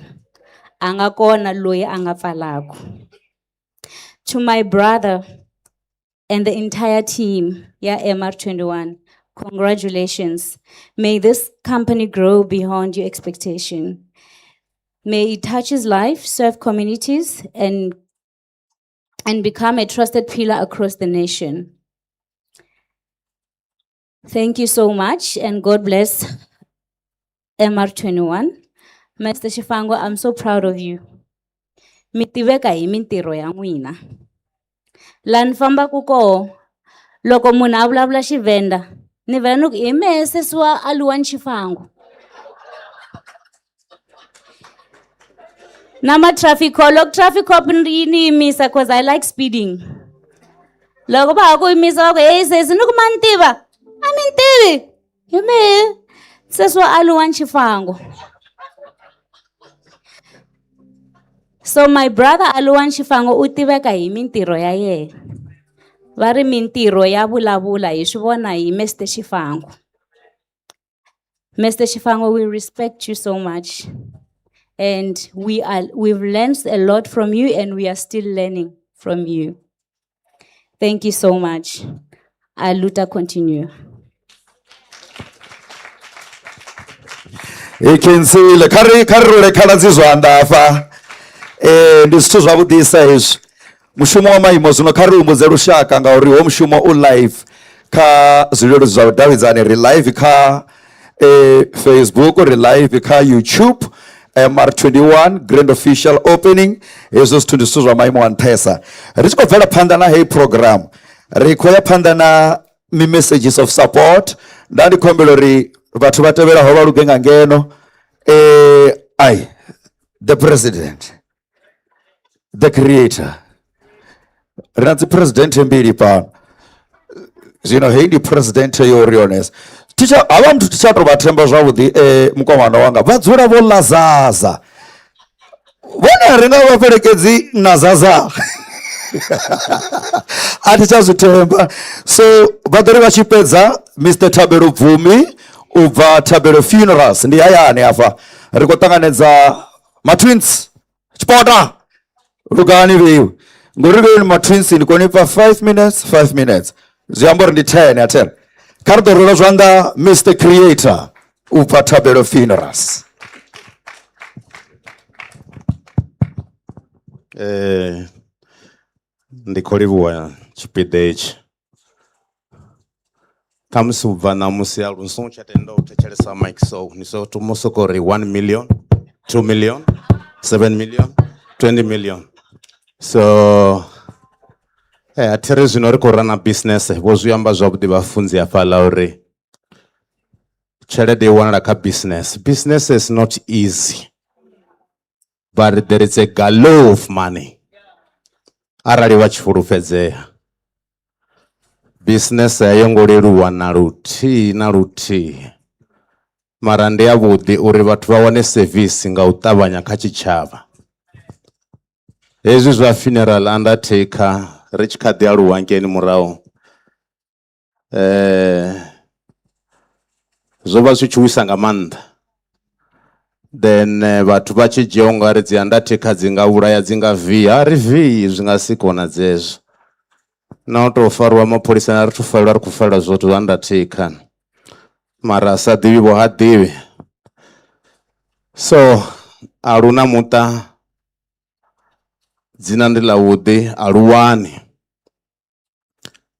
a nga kona loyi a nga pfalaka. To my brother and the entire team, MR21, congratulations. May this company grow beyond your expectation. May it touch his life, serve communities, and become a trusted pillar across the nation. Thank you so much, and God bless MR21. Mr. Shifango, I'm so proud of you. Mi tiveka hi mintirho ya n'wina. Laha ni fambaku koho, loko munhu a vulavula Xivenda, ni vela ni ku hi mehe sesi wa Aluwani Shifango. Na ma-traffic cop, loko traffic cop ni yimisa cause I like speeding. Loko va ha ku yimisa va ku hey sesi ni ku ma ni tiva. A mi ni tivi. Hi mehe sesi wa Aluwani Shifango. So my brother Aluwani Shifango u tiveka hi mintirho ya yena. Va ri mintirho ya vulavula hi swi vona hi Mr. Shifango. Mr. Shifango, we respect you so much. And we've learned a lot from you, and we are still learning from you. Thank you so much. Aluta continue.
Kingsley karule khaladzizwa andafa ndi zwithu zwavhuḓisa hezwi. Mushumo wa maimo zwino kha ri humbudze lushaka ngauri ho mushumo u live kha zwileludzi zwa vhudavhidzani, ri live kha Facebook, ri live kha YouTube. MR21 grand official opening. Hezwo zwithu ndi zwithu zwa maimo a nṱhesa. Ri tshi khou bvela phanḓa na heyi program, ri khou ya phanḓa na messages of support. Nda ndi khou humbela uri vhathu vha tevhelaho vha luge nga ngeno. The president, the creator. Ri na dzi president mbili pano. Zwino heyi ndi president yo honest. Teacher, I want to teach out about temba zwavhuḓi mukomana wanga. Vha dzula vho lazaza. Vhone ri nga vha fhelekedzi na zaza. A thi tsha zwi themba. So vha ḓo ri vha tshi fhedza Mr. Thabelo Bvumi u bva Thabelo Funerals ndi hayani hafha. Ri khou ṱanganedza ma-twins tshipota lugani vheiwe. Ngori vheiwe ni ma-twins ndi kone pa 5 minutes. Zwi amba uri ndi 10 ya 10. Kha ri ḓo rwela zwanḓa Mr. Creator u bva Thabelo Funerals.
Ndi khou livhuwa tshipiḓa hetshi. Khamusi u bva ṋamusi a lu songo tsha tenda u thetshelesa mic so ni so to musoko ri 1 million, 2 million, 7 million, 20 million. So a thi ri zwino ri khou rana business vho zwi amba zwavhuḓi vhafunzi hafhaḽa uri tshelede i wanala kha business. Business is not easy, but there is a galore of money arali vha tshi fulufhedzea. Business a yo ngo leluwa na luthihi, mara ndi yavhuḓi uri vhathu vha wane service nga u ṱavhanya kha tshitshavha. Hezwi zwa funeral undertaker ri tshi kha ḓi aluwa ngeni murahu zova zvichiwisa nga maanḓa. Then vhathu vha tshi dzhia ungari dzi undertaker dzi nga vhulaya dzi nga via, ri vii zwi nga si kona dzezwo. Na u tou fariwa mapholisani a ri thu farelwa ri khou farelwa zwoṱhe zwa undertaker. Mara a sa ḓivhi vho ha ḓivhi. So a lu na muṱa, dzina ndi ḽa vhuḓi, a lu wani.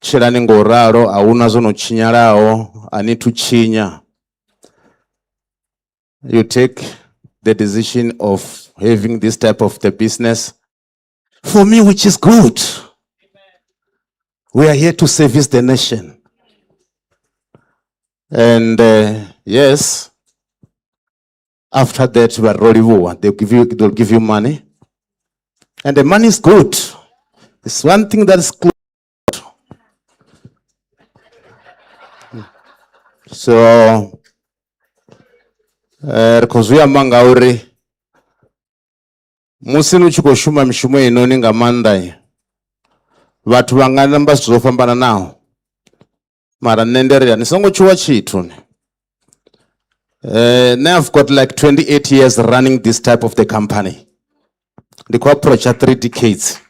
Tshilani ngo ralo, a huna zwo no tshinyalaho, I need to tshinya. You take the decision of having this type of the business, for me, which is good. We are here to service the nation. And yes, after that, they'll give you money. And the money is good. It's one thing that is good. So, because we are mangauri, musi nu tshi khou shuma mishumo inoni nga maanḓa, vhathu vha nga namba zwithu zwo fhambananaho. Mara nṋe ndi ri ni songo tshuwa tshithu. Now I've got like 28 years running this type of the company. Ndi khou approach 3 decades.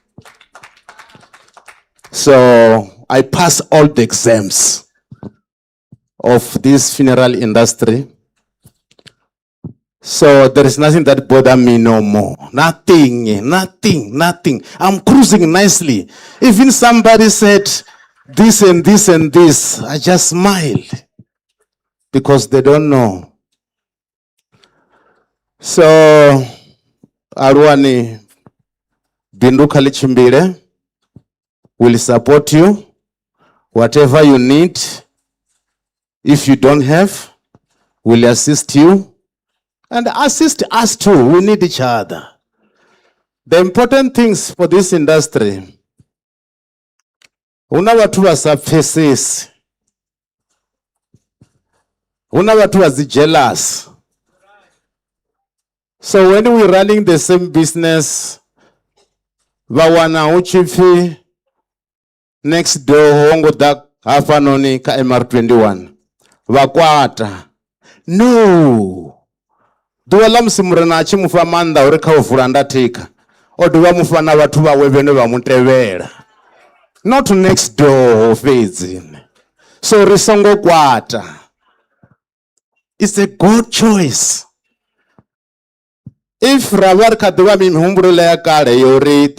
So I pass all the exams of this funeral industry. So there is nothing that bother me no more. Nothing. I'm cruising nicely. Even somebody said this and this and this, I just smile because they don't know. So Arwani Bindu Kalichimbire will support you. Whatever you need, if you don't have, we'll assist you. And assist us too. We need each other. The important things for this industry, una watu wasapfesesi, una watu wazi jealous. So when we're running the same business, vawana uchifi next door hongo da hapa noni ka MR21 vakwata. No. Duwala msimurena achi mufa manda uri kha uvula undertaker. O duwa mufa na vhathu vhawe vhene vha mutevhela. Not next door fedzi. So ri songo kwata. It's a good choice. If ravar kadwa mihumbulo ya kale yori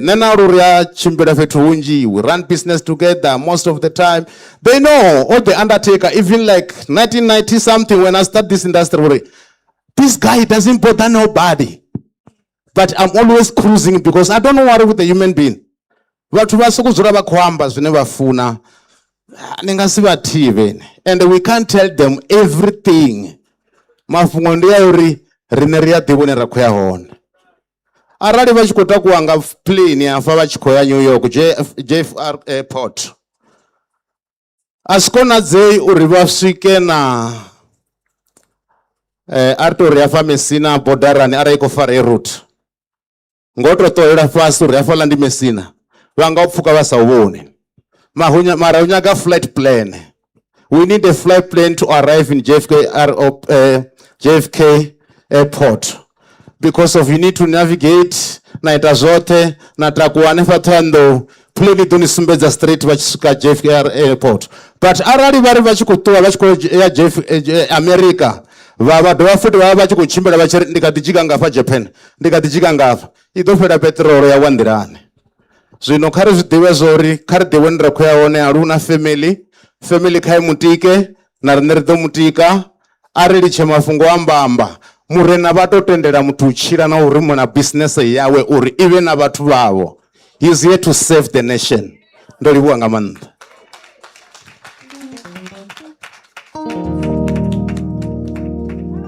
nena ruria chimbira fetu hunji, we run business together most of the time. They know all the undertaker, even like 1990 something when I start this industry. This guy doesn't bother nobody. But I'm always cruising because I don't know what with the human being. But we never funa. And we can't tell them everything. Rineria dibone rakwea hon. Arali vachikota kuanga plane ya fa vachikoya New York JFR airport. Askona zei uri vaswike na artori ya fa Messina bodarani ara iko fare route. Ngoto toera fast uri afa landi Messina. Vanga upfuka vasawone. Mara unyaga flight plan. We need a flight plane to arrive in JFK airport because of you need to navigate na itazote na takuwane fatando plane doni sumbedza straight vachisuka JFK airport. But arali vari vachikutoa vachiko ya America vava dova futi vava vachikuchimbira vachiri ndikatichika ngafa Japan ndikatichika ngafa idofera petrol ya wandirani. Zvino khari zvidiwe zori khari diwenira kuyaone aruna family kai mutike na rinerito mutika arili chemafungo ambamba murena vatotendera mutu uchira na uri muna business yawe uri ive na vatu vavo. He is here to save the nation. Ndoliwa ngamanda.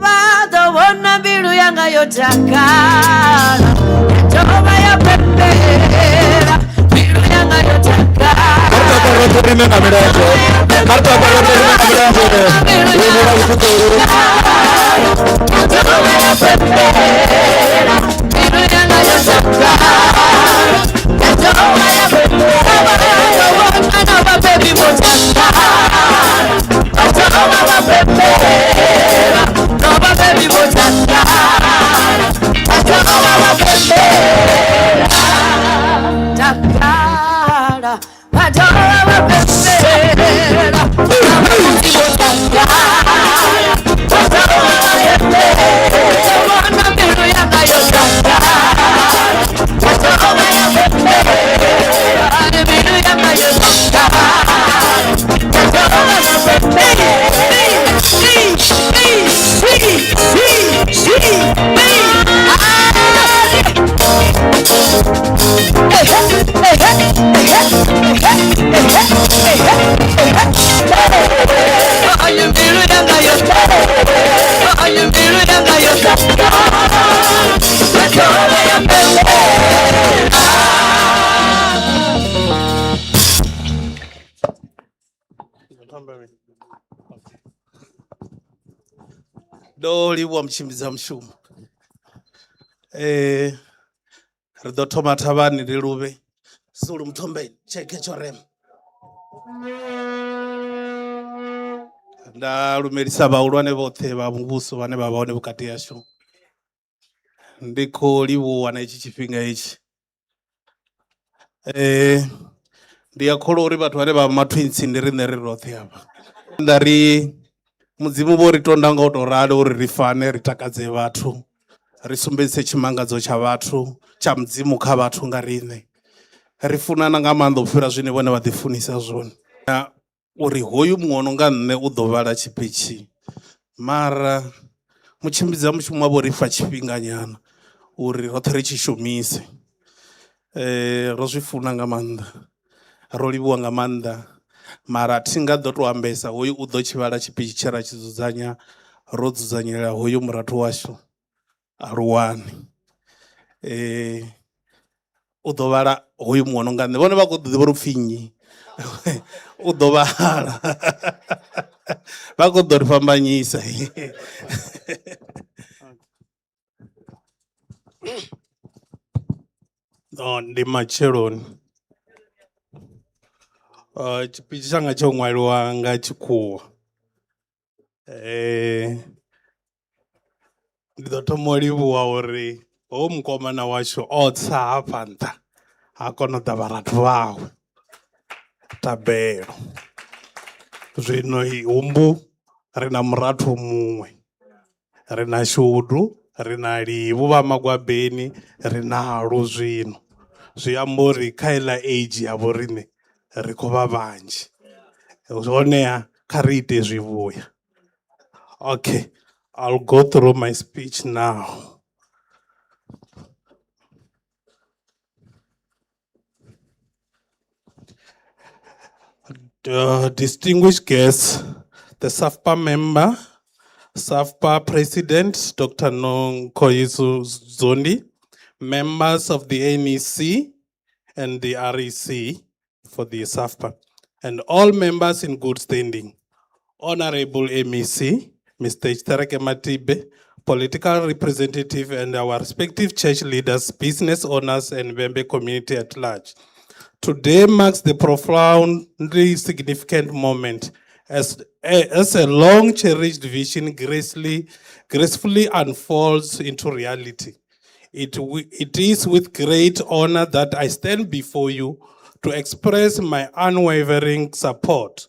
Vado vona biru yanga yotakala. Jova ya pepera. Biru yanga yotakala. Karta paroteri na miraje. Karta paroteri na miraje. Jova ya pepera. Biru yanga yotakala. Jova ya pepera. Vona baby motakala.
ndo livhuwa mutshimbidzi wa mushumo. Ri ḓo thoma thavhani ri luvhe Sulu Mthombeni tsheke tsho rema. Nda lumelisa vhahulwane vhoṱhe vha muvhuso vhane vha vha hone vhukati hashu. Ndi khou livhuwa na itshi tshifhinga itshi. Ndi a kholwa uri vhathu vhane vha vha matwins ndi riṋe ri roṱhe hafha. Nda ri mudzimu vho ri tonda nga u to ralo uri ri fane ri takadze vhathu. Ri sumbedzise tshimangadzo tsha vhathu tsha mudzimu kha vhathu nga riṋe. Ri funana nga maanḓa u fhira zwine vhone vha ḓi funisa zwone. Uri hoyu muṅwe no nga nṋe u ḓo vhala tshipitshi mara mutshimbidzi wa mushumo wavho ri fha tshifhinga nyana uri roṱhe ri tshi shumise. Ro zwi funa nga maanḓa, ro livhuwa nga maanḓa, mara thi nga ḓo to ambesa hoyu u ḓo tshivhala tshipitshi tshe ra tshi dzudzanya ro dzudzanyelela hoyu murathu washu aluwani. U ḓo vhala hoyu muṅwe no nga nṋe vhone vha khou ḓi ḓivha uri upfhi nnyi u ḓo vhala vha khou ḓo ri fhambanyisa. Ndi matsheloni tshipitshi tshanga tsho ṅwaliwa nga tshikhuwa. Ndi ḓo thoma u livhuwa uri hoyu mukomana washu o tsa hafha nṱha ha kona u ḓa vharathu vhawe Tabelo. Zwino humbu ri na murathu muṅwe, ri na Shudu, ri na Livhu vha Magwabeni, ri nalo zwino. Zwi amba uri kha iḽa age ya vho riṋe ri khou vha vhanzhi. Honeha kha ri ite zwivhuya. Okay, I'll go through my speech now. Distinguished guests, the SAFPA member, SAFPA President, Dr. Nonkoyisu Zondi, members of the NEC and the REC for the SAFPA, and all members in good standing. Honorable MEC, Mr. Itereke Matibe, political representative, and our respective church leaders, business owners, and Bembe community at large. Today marks the profoundly significant moment as a long cherished vision gracefully unfolds into reality. It is with great honor that I stand before you to express my unwavering support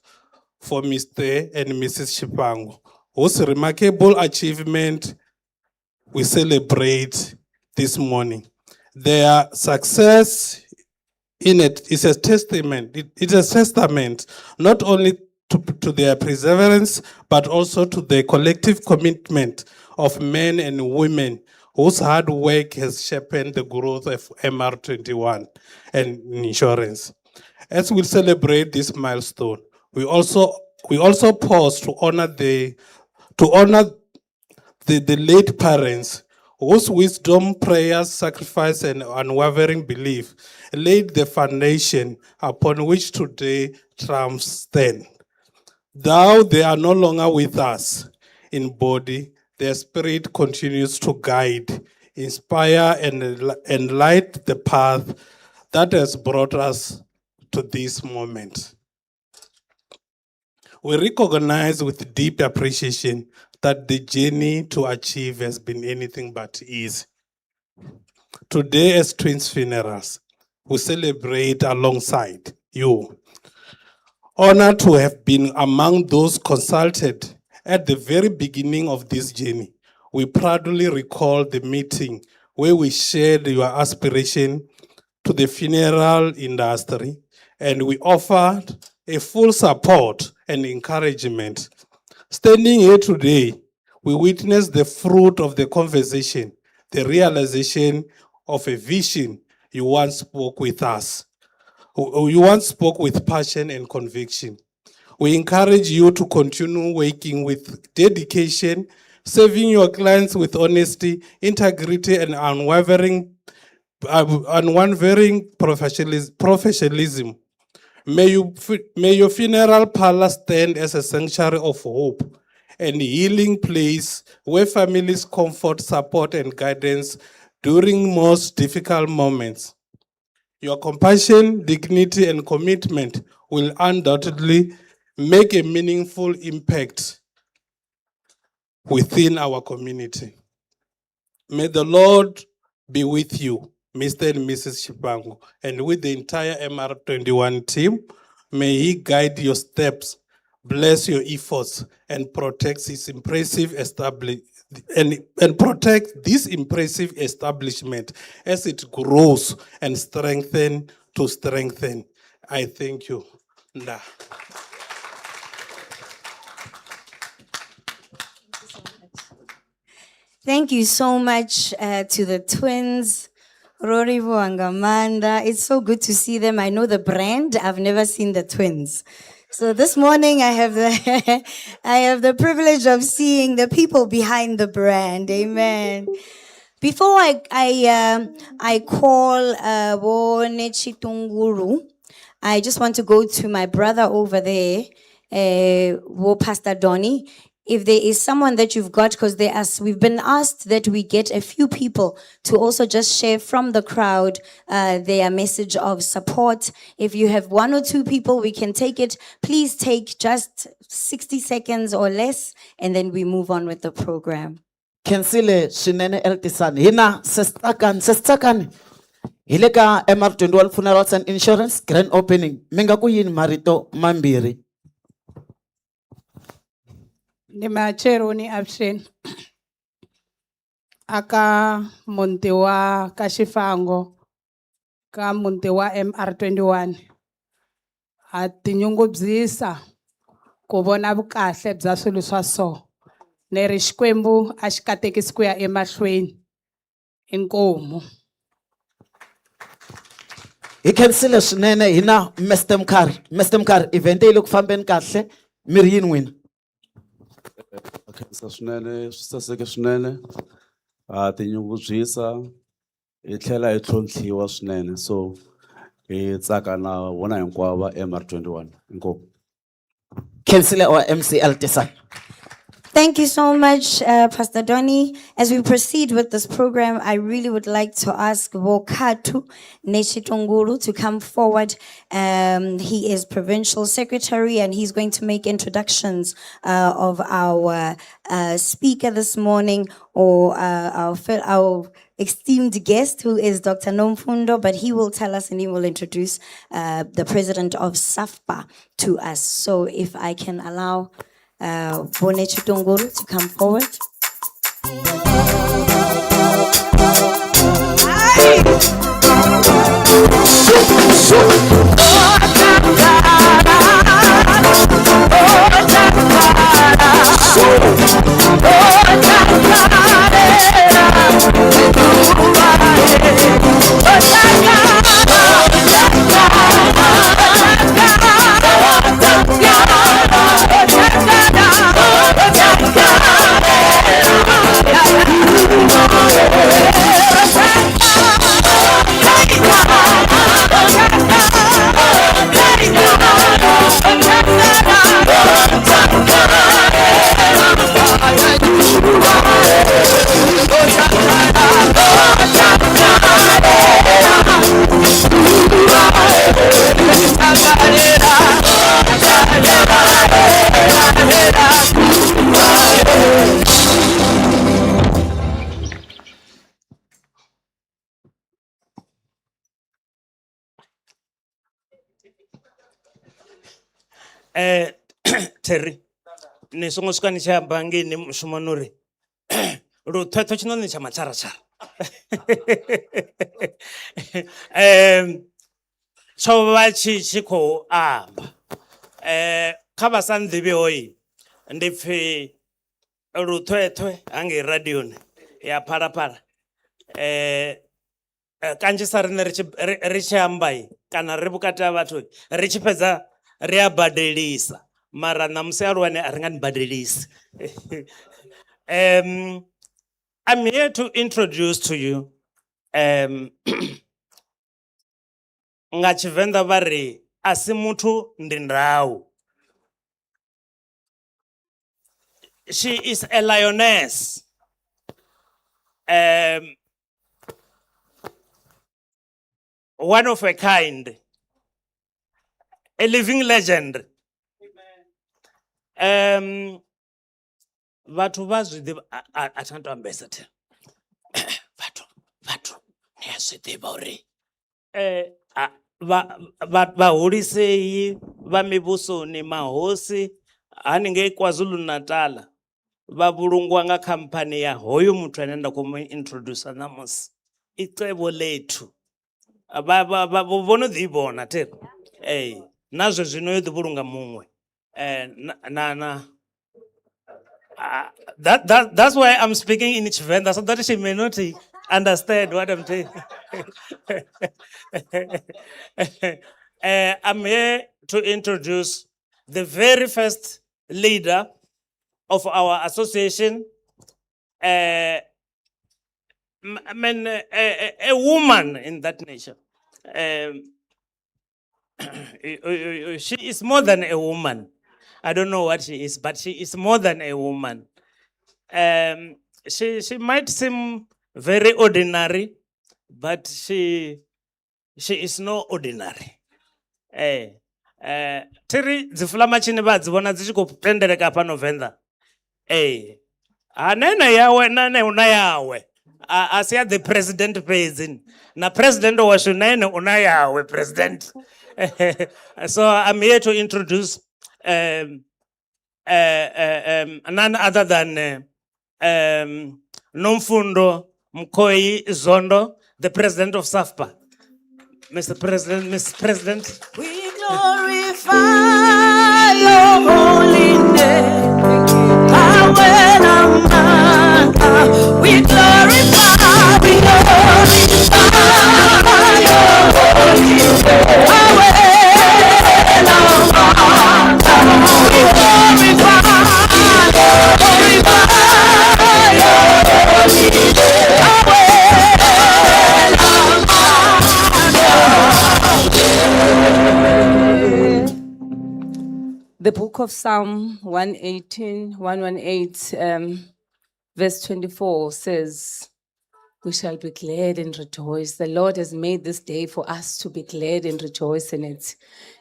for Mr. and Mrs. Shipango, whose remarkable achievement we celebrate this morning. Their success in it is a testament. It is a testament not only to their perseverance, but also to the collective commitment of men and women whose hard work has shaped the growth of MR21 and insurance. As we celebrate this milestone, we also pause to honor the late parents whose wisdom, prayers, sacrifice, and unwavering belief laid the foundation upon which today triumphs stand. Though they are no longer with us in body, their spirit continues to guide, inspire, and light the path that has brought us to this moment. We recognize with deep appreciation that the journey to achieve has been anything but easy. Today, as Twins Funerals, we celebrate alongside you. Honored to have been among those consulted at the very beginning of this journey, we proudly recall the meeting where we shared your aspiration to the funeral industry, and we offered a full support and encouragement. Standing here today, we witness the fruit of the conversation, the realization of a vision you once spoke with us. You once spoke with passion and conviction. We encourage you to continue working with dedication, serving your clients with honesty, integrity, and unwavering professionalism. May your funeral parlor stand as a sanctuary of hope,
and healing place where families comfort, support, and guidance during most difficult moments. Your compassion, dignity, and commitment will undoubtedly make a meaningful impact within our community. May the Lord be with you, Mr. and Mrs. Shipango, and with the entire MR21 team. May He guide your steps, bless your efforts, and protect His impressive and protect this impressive establishment as it grows and strengthen. I thank you. Nda.
Thank you so much to the twins, Rorivo and Amanda. It's so good to see them. I know the brand. I've never seen the twins. So this morning I have the I have the privilege of seeing the people behind the brand. Amen. Before I call Wonechi Tunguru, I just want to go to my brother over there, Pastor Donny. If there is someone that you've got, because we've been asked that we get a few people to also just share from the crowd their message of support. If you have one or two people, we can take it. Please take just 60 seconds or less, and then we move on with the program.
Kingsley Shinene Eltisan. Hina sestakan. Hileka MR21 Funerals and Insurance grand opening. Minga kuyin marito mambiri.
Ni macheroni abshen. Aka Montewa Kashifango. Ka Montewa MR21. Atinyungubzisa. Kubona bukahle bya swilo swa so. Neri Xikwembu a xi katekisi ku ya emahlweni. Inkomu.
Hi Kingsley swinene hina Mr. Mkari event yi le ku fambeni kahle miri yini n'wina.
Khensa swinene swi saseke swinene tinyungubyisa hi tlhela hi tlhontlhiwa swinene so hi tsaka na vona hinkwavo va MR21 inkomu.
Kingsley or MC Eltisan.
Thank you so much, Pastor Donny. As we proceed with this program, I really would like to ask Wokatu Neshitonguru to come forward. He is provincial secretary and he's going to make introductions of our speaker this morning, or our esteemed guest, who is Dr. Nomfundo, but he will tell us and he will introduce the president of SAFPA to us. So if I can allow Bonechi Tonguru to come forward.
Terry, ni songo suka ni cha bangi ni mshumanuri. Ro thwetho chino ni cha machara chara. So vachi kho amba. Kha sa nḓivhi hoyi ndi pfi luthwethwe hangi radio ni ya phalaphala. Kanzhisa rine ri tshi amba kana ri vhukati ha vhathu ri tshi fhedza ri a badelisa mara namusi aluwane a ri nga ni badelisi. I'm here to introduce to you nga Tshivenḓa vha ri asi muthu ndi ndau. she is a lioness. One of a kind. A living legend. Vatu vazvidiva atando ambassador. Vatu niyazvidiva uri. Vahorisei vamivuso nemahosi hanenge KwaZulu Natal vavulungwa nga khampani ya hoyo muthu anaenda kumuintroduce namusi icebo lethu vonodhibona tero nazvo zvino yodhivulunga mumwe that's why I'm speaking in Tshivenḓa so that she may not understand what I'm saying. I'm here to introduce the very first leader of our association, a woman in that nature. She is more than a woman. I don't know what she is, but she is more than a woman. She might seem very ordinary, but she is no ordinary. Tiri dzifulama chini vadzivona dzichikupendereka pano Venḓa. Anene yawe nane una yawe. Asiya the president pezini. Na president washu nene una yawe president. So I'm here to introduce none other than Nomfundo Mkoi Zondo, the president of SAFPA. Mr. President.
We glorify your holy name. We glorify, we glorify your holy
The book of Psalm 118, verse 24 says, we shall be glad and rejoice. The Lord has made this day for us to be glad and rejoice in it,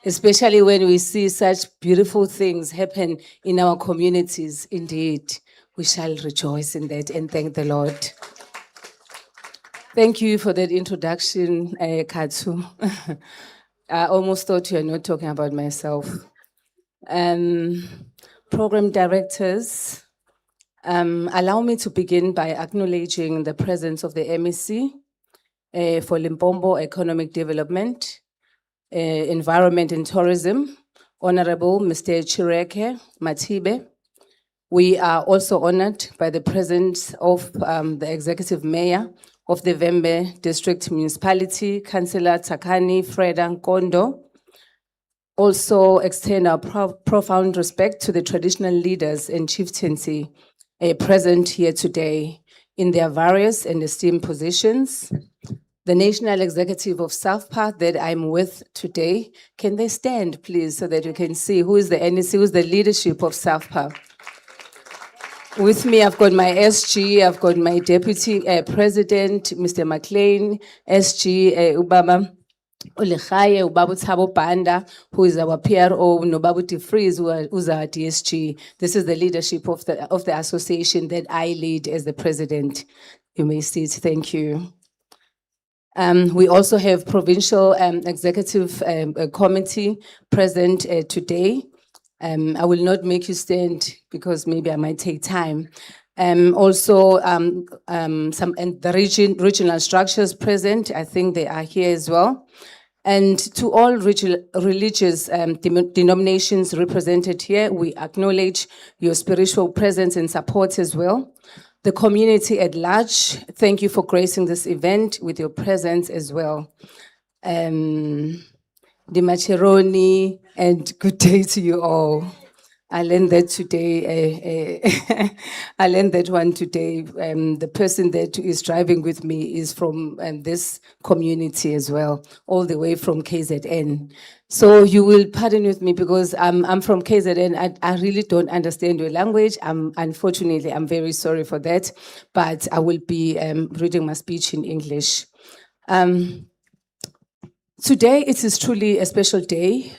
especially when we see such beautiful things happen in our communities. Indeed, we shall rejoice in that and thank the Lord. Thank you for that introduction, Katsu. I almost thought you were not talking about myself. Program directors, allow me to begin by acknowledging the presence of the MEC for Limpopo Economic Development, Environment and Tourism, Honorable Mr. Chireke Matibe. We are also honored by the presence of the Executive Mayor of the Vembe District Municipality, Councillor Takani Freda Nkondo. Also extend our profound respect to the traditional leaders and chieftaincy present here today in their various and esteemed positions. The National Executive of SAFPA that I'm with today, can they stand please so that you can see who is the NEC, who is the leadership of SAFPA. With me, I've got my SG, I've got my Deputy President, Mr. McLean, SG, Ubaba Ulechaye, Ubabu Thabo Panda, who is our PRO, Nobabu Tifriz, who's our DSG. This is the leadership of the association that I lead as the president. You may sit, thank you. We also have provincial executive committee present today. I will not make you stand because maybe I might take time. Also, some and the regional structures present, I think they are here as well. And to all religious denominations represented here, we acknowledge your spiritual presence and support as well. The community at large, thank you for gracing this event with your presence as well. Dimacheroni, and good day to you all. I learned that today. I learned that one today. The person that is driving with me is from this community as well, all the way from KZN. So you will pardon with me because I'm from KZN. I really don't understand your language. Unfortunately, I'm very sorry for that, but I will be reading my speech in English. Today, it is truly a special day.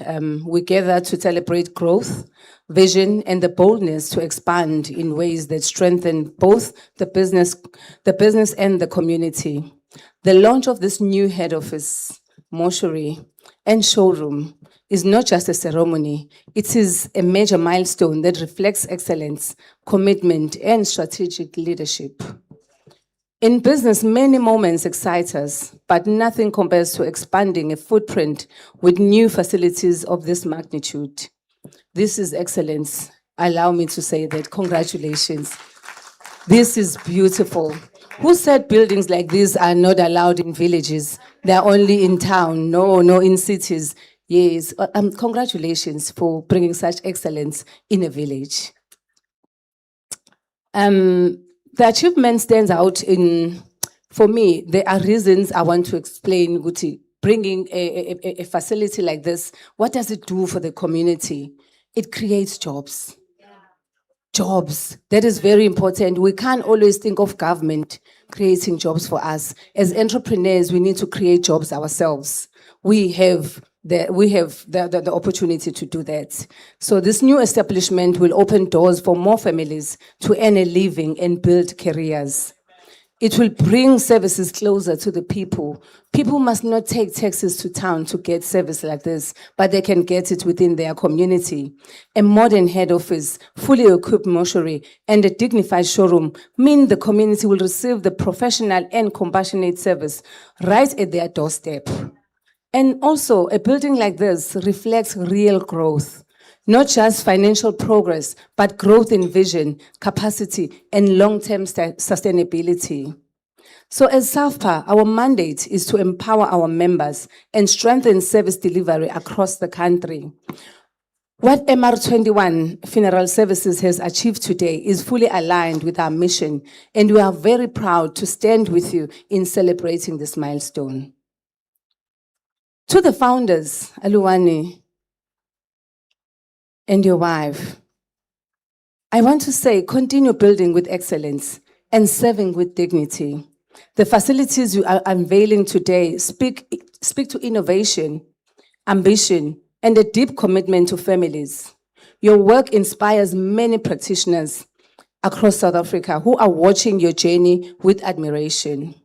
We gather to celebrate growth, vision, and the boldness to expand in ways that strengthen both the business and the community. The launch of this new head office, mortuary, and showroom is not just a ceremony. It is a major milestone that reflects excellence, commitment, and strategic leadership. In business, many moments excite us, but nothing compares to expanding a footprint with new facilities of this magnitude. This is excellence. Allow me to say that. Congratulations. This is beautiful. Who said buildings like these are not allowed in villages? They're only in town. No, in cities. Yes. Congratulations for bringing such excellence in a village. The achievement stands out for me, there are reasons I want to explain, Guti. Bringing a facility like this, what does it do for the community? It creates jobs. Jobs, that is very important. We can't always think of government creating jobs for us. As entrepreneurs, we need to create jobs ourselves. We have the opportunity to do that. So this new establishment will open doors for more families to earn a living and build careers. It will bring services closer to the people. People must not take taxis to town to get service like this, but they can get it within their community. A modern head office, fully equipped mortuary, and a dignified showroom mean the community will receive the professional and compassionate service right at their doorstep. And also, a building like this reflects real growth, not just financial progress, but growth in vision, capacity, and long-term sustainability. So as SAFPA, our mandate is to empower our members and strengthen service delivery across the country. What MR21 Funeral Services has achieved today is fully aligned with our mission, and we are very proud to stand with you in celebrating this milestone. To the founders, Aluwani, and your wife, I want to say, continue building with excellence and serving with dignity. The facilities you are unveiling today speak to innovation, ambition, and a deep commitment to families. Your work inspires many practitioners across South Africa who are watching your journey with admiration.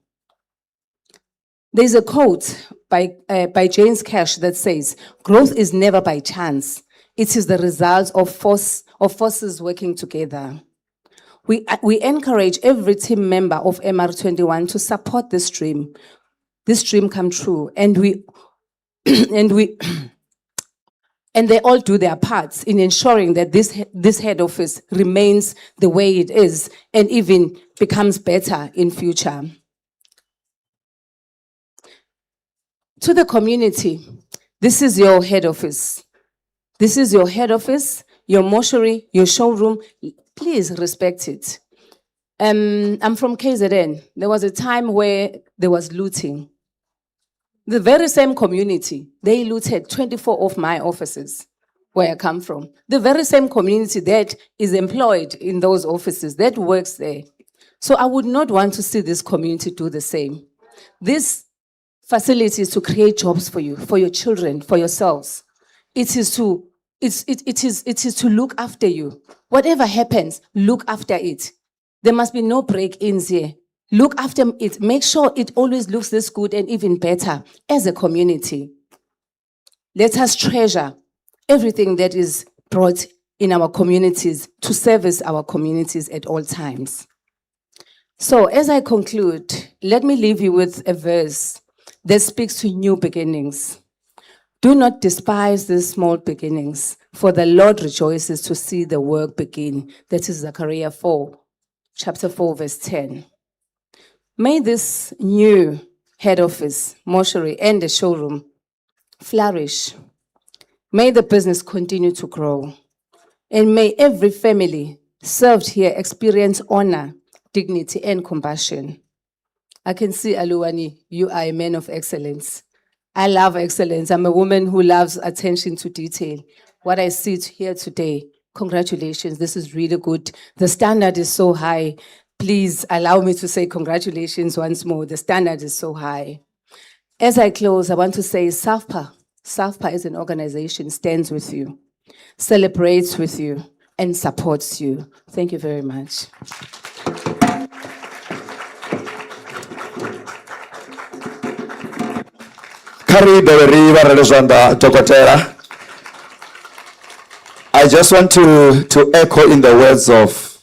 There's a quote by James Cash that says, "Growth is never by chance. It is the result of forces working together." We encourage every team member of MR21 to support this dream come true, and they all do their parts in ensuring that this head office remains the way it is and even becomes better in future. To the community, this is your head office. This is your head office, your mortuary, your showroom. Please respect it. I'm from KZN. There was a time where there was looting. The very same community, they looted 24 of my offices where I come from. The very same community that is employed in those offices, that works there. So I would not want to see this community do the same. This facility is to create jobs for you, for your children, for yourselves. It is to look after you. Whatever happens, look after it. There must be no break-ins here. Look after it. Make sure it always looks this good and even better as a community. Let us treasure everything that is brought in our communities to service our communities at all times. So as I conclude, let me leave you with a verse that speaks to new beginnings. Do not despise these small beginnings, for the Lord rejoices to see the work begin. That is Zechariah 4, chapter 4, verse 10. May this new head office, mortuary, and the showroom flourish. May the business continue to grow. And may every family served here experience honor, dignity, and compassion. I can see, Aluwani, you are a man of excellence. I love excellence. I'm a woman who loves attention to detail. What I see here today, congratulations. This is really good. The standard is so high. Please allow me to say congratulations once more. The standard is so high. As I close, I want to say SAFPA. SAFPA is an organization, stands with you, celebrates with you, and supports you. Thank you very much.
I just want to echo in the words of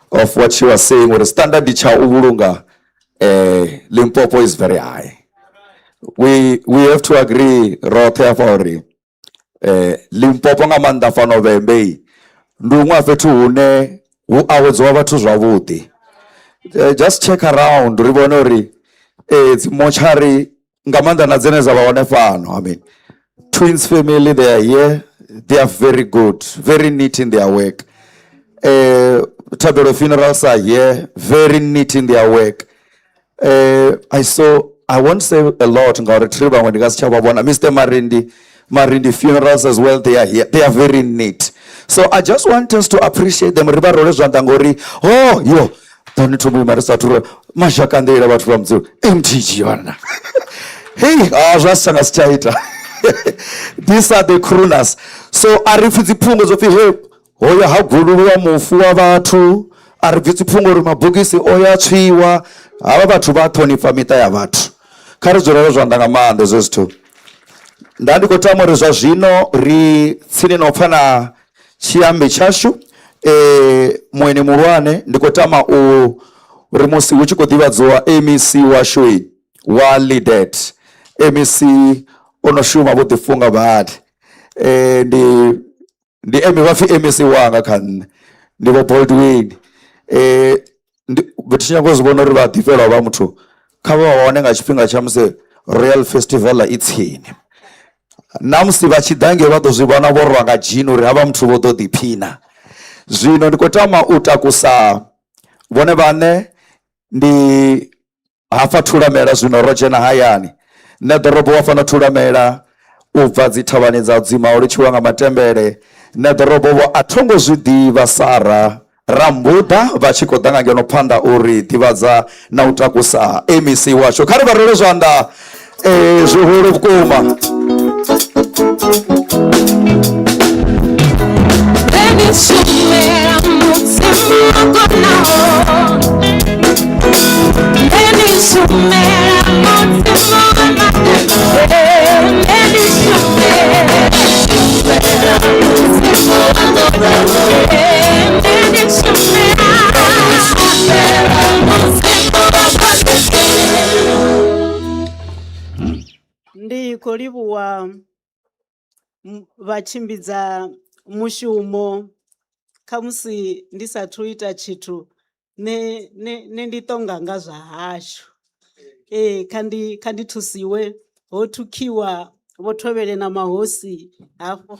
what you were saying. With the standard cha ubulunga, Limpopo is very high. We have to agree, Roteafori, Limpopo ngamanda fa November, ndumwa fetu une awedzwa vhathu zwavhuḓi. Just check around, ribonori, it's mochari ngamanda na dzene za vhone fano. I mean, Twins family, they are here. They are very good, very neat in their work. Tabelo funerals are here, very neat in their work. I won't say a lot about retriever when it comes to Mr. Marindi funerals as well. They are here. They are very neat. So I just want us to appreciate them. Oh, yo, don't need to be Marisatura. Mashakandela about from Zoo. MTG. Hey, these are the crooners. So arifizi pungo zofi he oya haguluwa mufu wabatu arifizi pungo rumabugisi oya chwiwa aba batu batonifa mita ya batu kari zorero zwandanga mande zestu ndandi kotamore zwa zvino ri tsini nopfana chiyambi chashu mwene mulwane ndikotama uri musi uchikodziwadzwa MEC washu wa leadet MEC onoshuma vutifunga bahati ndi emi vafi MEC wanga khan ndivo Boldwin vetinya kozibona uri vadifela va muthu kha vha waone nga tshifhinga tsha musi Royal Festival itsini namusi vha tshidange vha ḓo zwi vhona vho rwa nga dzhini uri havha muthu vho ḓo ḓiphina. Zwino ndi khou tama u takusa vhone vhaṋe ndi hafa thulamela zwino ro dzhena hayani nṋe ḓorobo wa fana thulamela u bva dzi thavhani dza dzima u litshiwa nga matembele nṋe ḓorobo vho a thongo zwi ḓivha Sara Rambuda vha tshi khou ḓa nga ngeno phanḓa uri ḓivhadza na u takusa MEC washu kha ri vha rwele zwanḓa zwihulu vhukuma.
Ndi khou livhuwa vhatshimbidza mushumo kha musi ndi sathu ita tshithu ne ndi tonga nga zwa hashu kha ndi thusiwe ho thukhiwa vho Thovhele na mahosi hafho.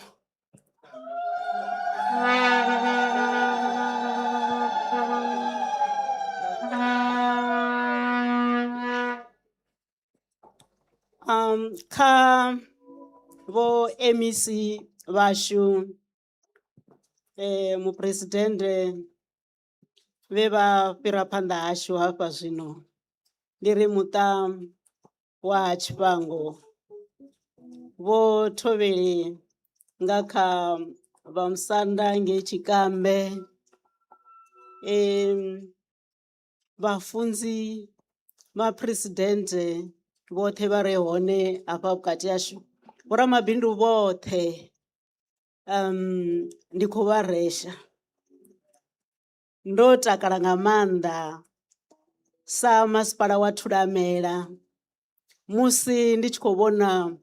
Kha vo MEC vashu mupresidente ve vha fhira phanḓa hashu hafha zwino ndi ri muṱa wa Tshifhango vho Thovhele nga kha vha Musanda ngei Tshikambe vhafunzi mapresidente vhoṱhe vha re hone hafha vhukati hashu vhoramabindu vhoṱhe ndi khou vha resha ndo takala nga maanḓa sa masipala wa Thulamela musi ndi tshi khou vhona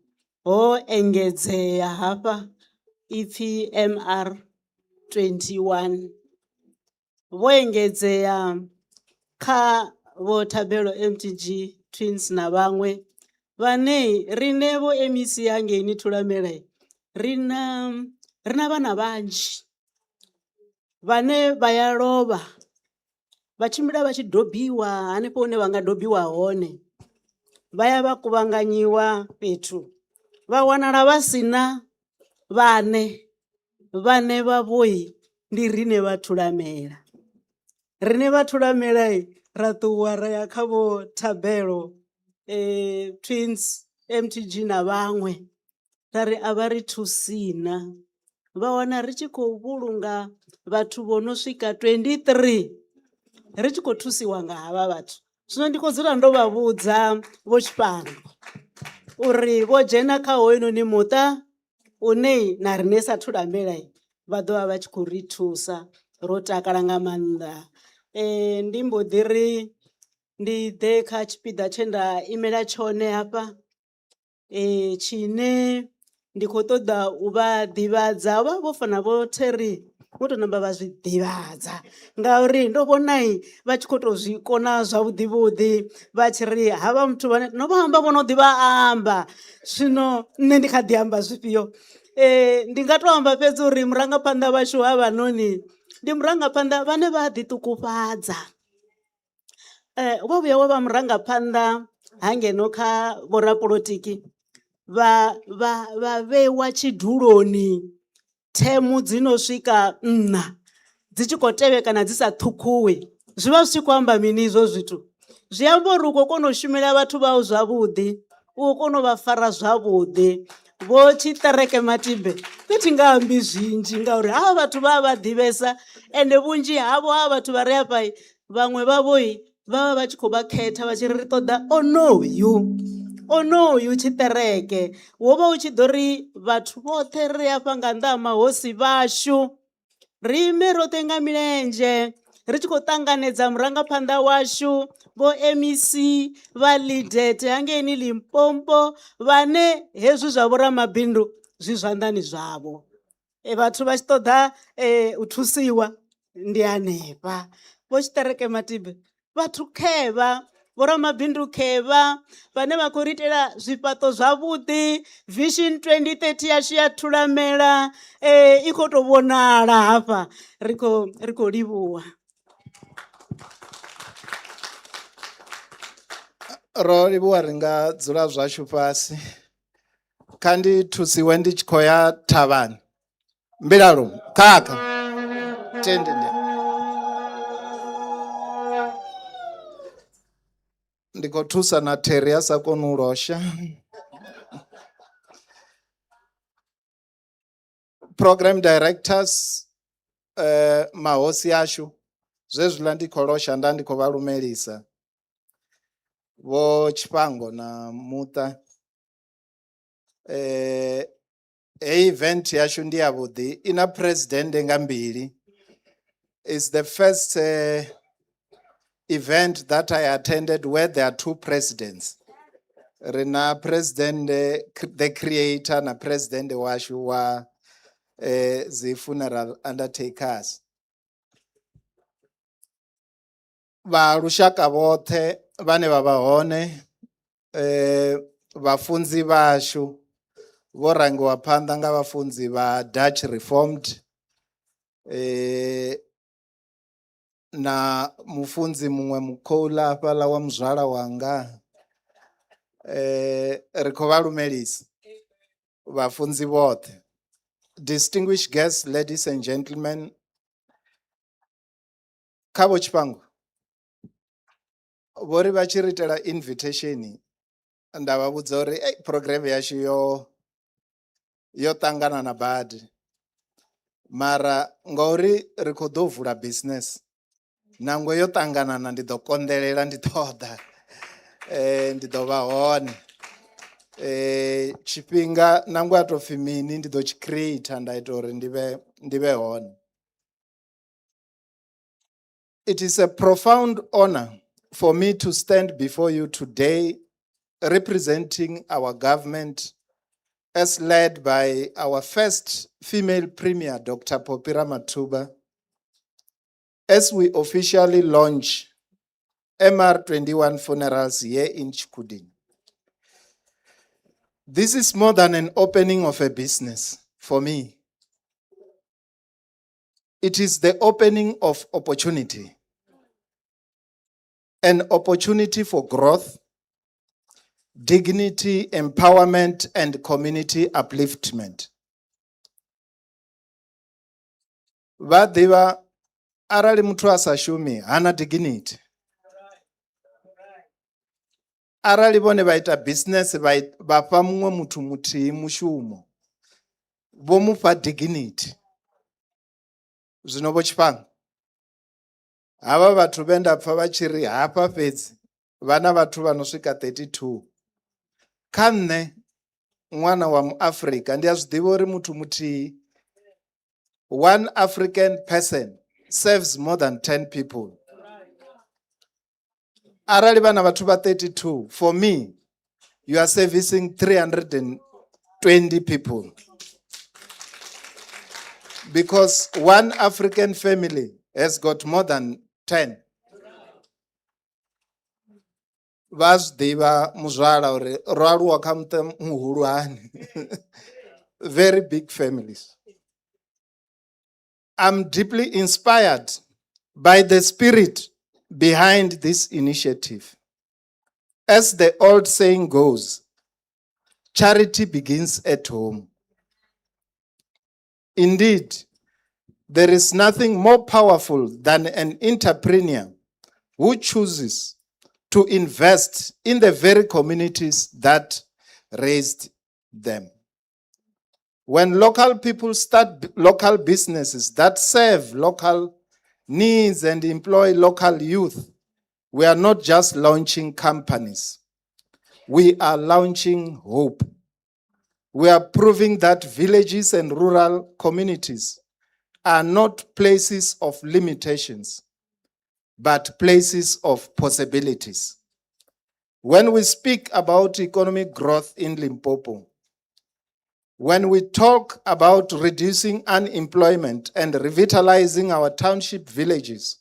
ho engedzea hafha ipfi MR21 vho engedzea kha vho Thabelo MTG Twins na vhaṅwe vhane rine vho MEC hangeini Thulamela rina vhana vhanzhi
vhane vha ya lovha vha tshimbila vha tshi dobiwa hanefho hune vha nga dobiwa hone, vha ya vha kuvhanganyiwa fhethu, vha wanala vha sina vhane vha vhoi ndi rine vha thulamela. Rine vha thulamela ra ṱuwa ra ya kha vho Thabelo, Twins, MTG na vhaṅwe ra ri a vha ri thusina, vha wana ri tshi khou vhulunga vhathu vho no swika 23 ri tshi khou thusiwa nga havha vhathu. Zwino ndi khou dzula ndo vha vhudza vho Tshifhango uri vho dzhena kha hoyunoni muṱa une na rine sa thulamela vha ḓo vha vha tshi khou ri thusa, ro takala nga maanḓa. Ndi mbo ḓi ri ndi ḓe kha tshipiḓa tshe nda imela tshone hafha, tshine ndi khou ṱoḓa u vha ḓivhadza, vha vho fana vho Theri vho tou namba vha zwi ḓivhadza ngauri ndo vhona vha tshi khou tou zwi kona zwavhuḓi vhuḓi, vha tshi ri havha muthu vhane no vha amba vho no ḓivha amba. Zwino nṋe ndi kha ḓi amba zwifhio? Ndi nga to amba fhedzi uri murangaphanḓa vhashu havhanoni ndi murangaphanḓa vhane vha ḓi ṱungufhadza. Wa vhuya wa vha murangaphanḓa ha ngeno kha vhorapolotiki vha vhewa tshiduloni themu dzi no swika 4 dzi tshi khou tevhekana dzi sa ṱhukhuwi. Zwi vha zwi tshi khou amba mini izwo zwithu? Zwi amba uri u khou kona u shumela vhathu vhau zwavhuḓi, u khou kona u vha fara zwavhuḓi. Vho Tshiṱereke Matibe nṋe thi nga ambi zwinzhi ngauri havha vhathu vha vha ḓivhesa, ende vhunzhi havho havha vhathu vha re afha vhaṅwe vhavho vha vha vha tshi khou vha khetha vha tshi ri ṱoḓa onoyu Tshiṱereke. Wo vha u tshi ḓo ri vhathu vhoṱhe ri afha nga nnḓa ha mahosi vhashu ri ime roṱhe nga milenzhe ri tshi khou ṱanganedza murangaphanḓa washu vho MEC vha Lidet hangeini Limpopo, vhane hezwi zwa vho ramabindu zwi zwanḓani zwavho. Vhathu vha tshi ṱoḓa u thusiwa ndi hanefha. Vho Tshiṱereke Matibe vhathu khevha, vho ramabindu khevha vhane vha khou ri itela zwifhaṱo zwavhuḓi. Vision 2030 yashu ya thulamela i khou tou vhonala hafha, ri khou livhuwa.
Ro livhuwa ri nga dzula zwashu fhasi, kha ndi thusiwe ndi tshi khou ya thavhani. Mbilalo kaka tende ndi khou thusa na Theri a sa koni u losha. Program directors mahosi ashu zwezwiḽa ndi khou losha nda ndi khou vha lumelisa. Vho Tshifhango na muṱa, hei event yashu ndi ya vhuḓi, ina president nga mbili. It's the first event that I attended where there are 2 presidents. Rina president the creator na president washu wa the funeral undertakers. Vha lushaka vhoṱhe vhane vha vha hone, vhafunzi vhashu vho rangiwa phanḓa nga vhafunzi vha Dutch Reformed, na mufunzi muṅwe mukhoula hafhaḽa wa muzwala wanga, ri khou vha lumelisa vhafunzi vhoṱhe. Distinguished guests, ladies and gentlemen, kha vho Tshifhango vho ri vha tshi ri itela invitation, nda vha vhudza uri program yashu yo ṱangana na badi, mara ngauri ri khou ḓo vula business nangwe yo ṱanganana ndi ḓo konḓelela, ndi ṱoḓa ndi ḓo vha hone tshifhinga nangwe a tou pfhi mini ndi ḓo tshi create nda ita uri ndi vhe hone. It is a profound honor for me to stand before you today representing our government as led by our first female premier, Dr. Popira Matuba, as we officially launch MR21 funerals here in Tshikhudini. This is more than an opening of a business for me. It is the opening of opportunity. An opportunity for growth, dignity, empowerment, and community upliftment. Vadiva arali muthu asashumi hana dignity. Arali vone vaita business vapa mumwe muthu muthihi mushumo vho mufha dignity. Zwino vho Tshifanga hava vathu vhe nda pfa vha tshi ri hafha fhedzi vana vathu vha no swika 32. Kha nṋe ṅwana wa muAfrika ndi a zwi ḓivha uri muthu muthihi, one African person serves more than 10 people. Arali vana vathu vha 32, for me you are servicing 320 people. Because one African family has got more than 10. Vazdiva muzvala uri rwaluwa kha muṱa muhulwane. Very big families. I'm deeply inspired by the spirit behind this initiative. As the old saying goes, charity begins at home. Indeed, there is nothing more powerful than an entrepreneur who chooses to invest in the very communities that raised them. When local people start local businesses that serve local needs and employ local youth, we are not just launching companies. We are launching hope. We are proving that villages and rural communities are not places of limitations, but places of possibilities. When we speak about economic growth in Limpopo, when we talk about reducing unemployment and revitalizing our township villages,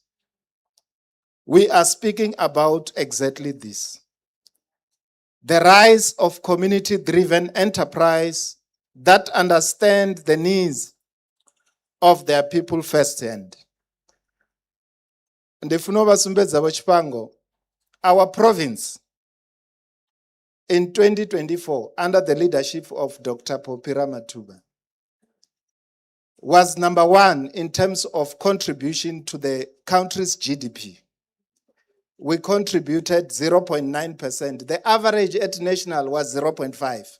we are speaking about exactly this. The rise of community-driven enterprise that understand the needs of their people firsthand. Ndifuna vasumbedza vo Tshifanga, our province in 2024, under the leadership of Dr. Popira Matuba, was number 1 in terms of contribution to the country's GDP. We contributed 0.9%. The average at national was 0.5.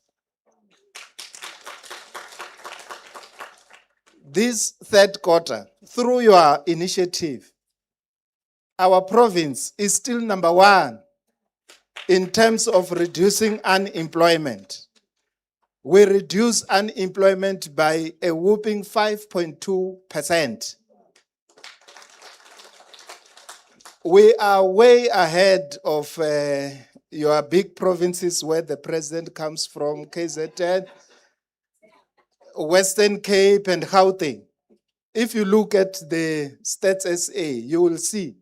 This third quarter, through your initiative, our province is still number 1 in terms of reducing unemployment. We reduce unemployment by a whooping 5.2%. We are way ahead of your big provinces where the president comes from, KZN, Western Cape and Gauteng. If you look at the Stats SA, you will see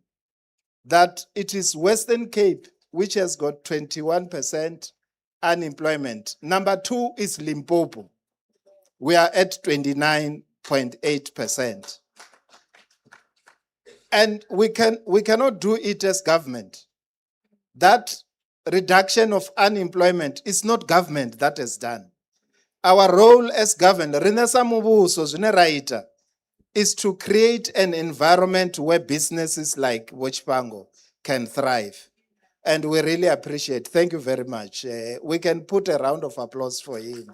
that it is Western Cape which has got 21% unemployment. Number 2 is Limpopo. We are at 29.8%. And we cannot do it as government. That reduction of unemployment is not government that has done. Our role as government, is to create an environment where businesses like Wochpango can thrive. And we really appreciate. Thank you very much. We can put a round of applause for him.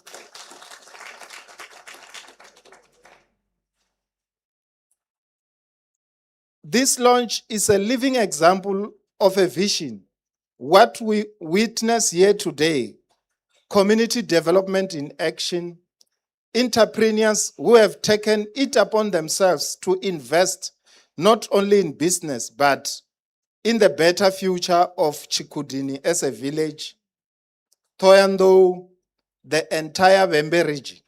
This launch is a living example of a vision. What we witness here today, community development in action, entrepreneurs who have taken it upon themselves to invest not only in business, but in the better future of Tshikhudini as a village, Thohoyandou, the entire Vembe region.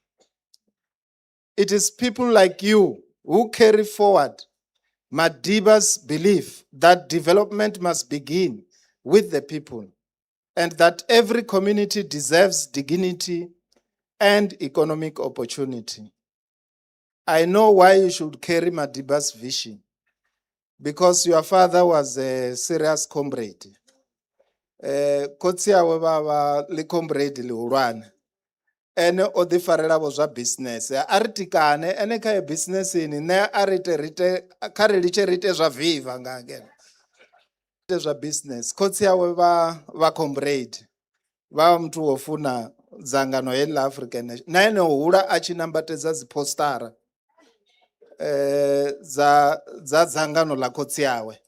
It is people like you who carry forward Madiba's belief that development must begin with the people and that every community deserves dignity and economic opportunity. I know why you should carry Madiba's vision. Because your father was a serious comrade. Kotsi yawe baba le comrade le ulwana. Ene o di farela bo zwa business. A re tikane ene kha business ini ne a rite kha re liche rite zwa viva nga ngena. Rite zwa business. Kotsi yawe ba comrade. Ba mtu ofuna dzangano heḽi ḽa African Nation. Na ene hula a tshi nambatedza dzi postara za dzangano ḽa khotsi yawe.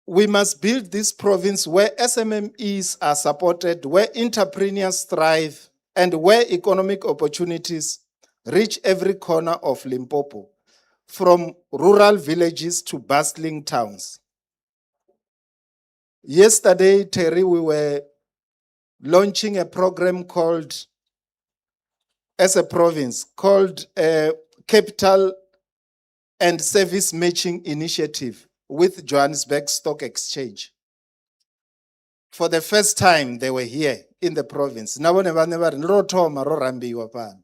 We must build this province where SMMEs are supported, where entrepreneurs thrive, and where economic opportunities reach every corner of Limpopo, from rural villages to bustling towns. Yesterday, Terry, we were launching a program called, as a province, called Capital and Service Matching Initiative with Johannesburg Stock Exchange. For the first time, they were here in the province. Nabone vane vari ro thoma ro rambiwa pano.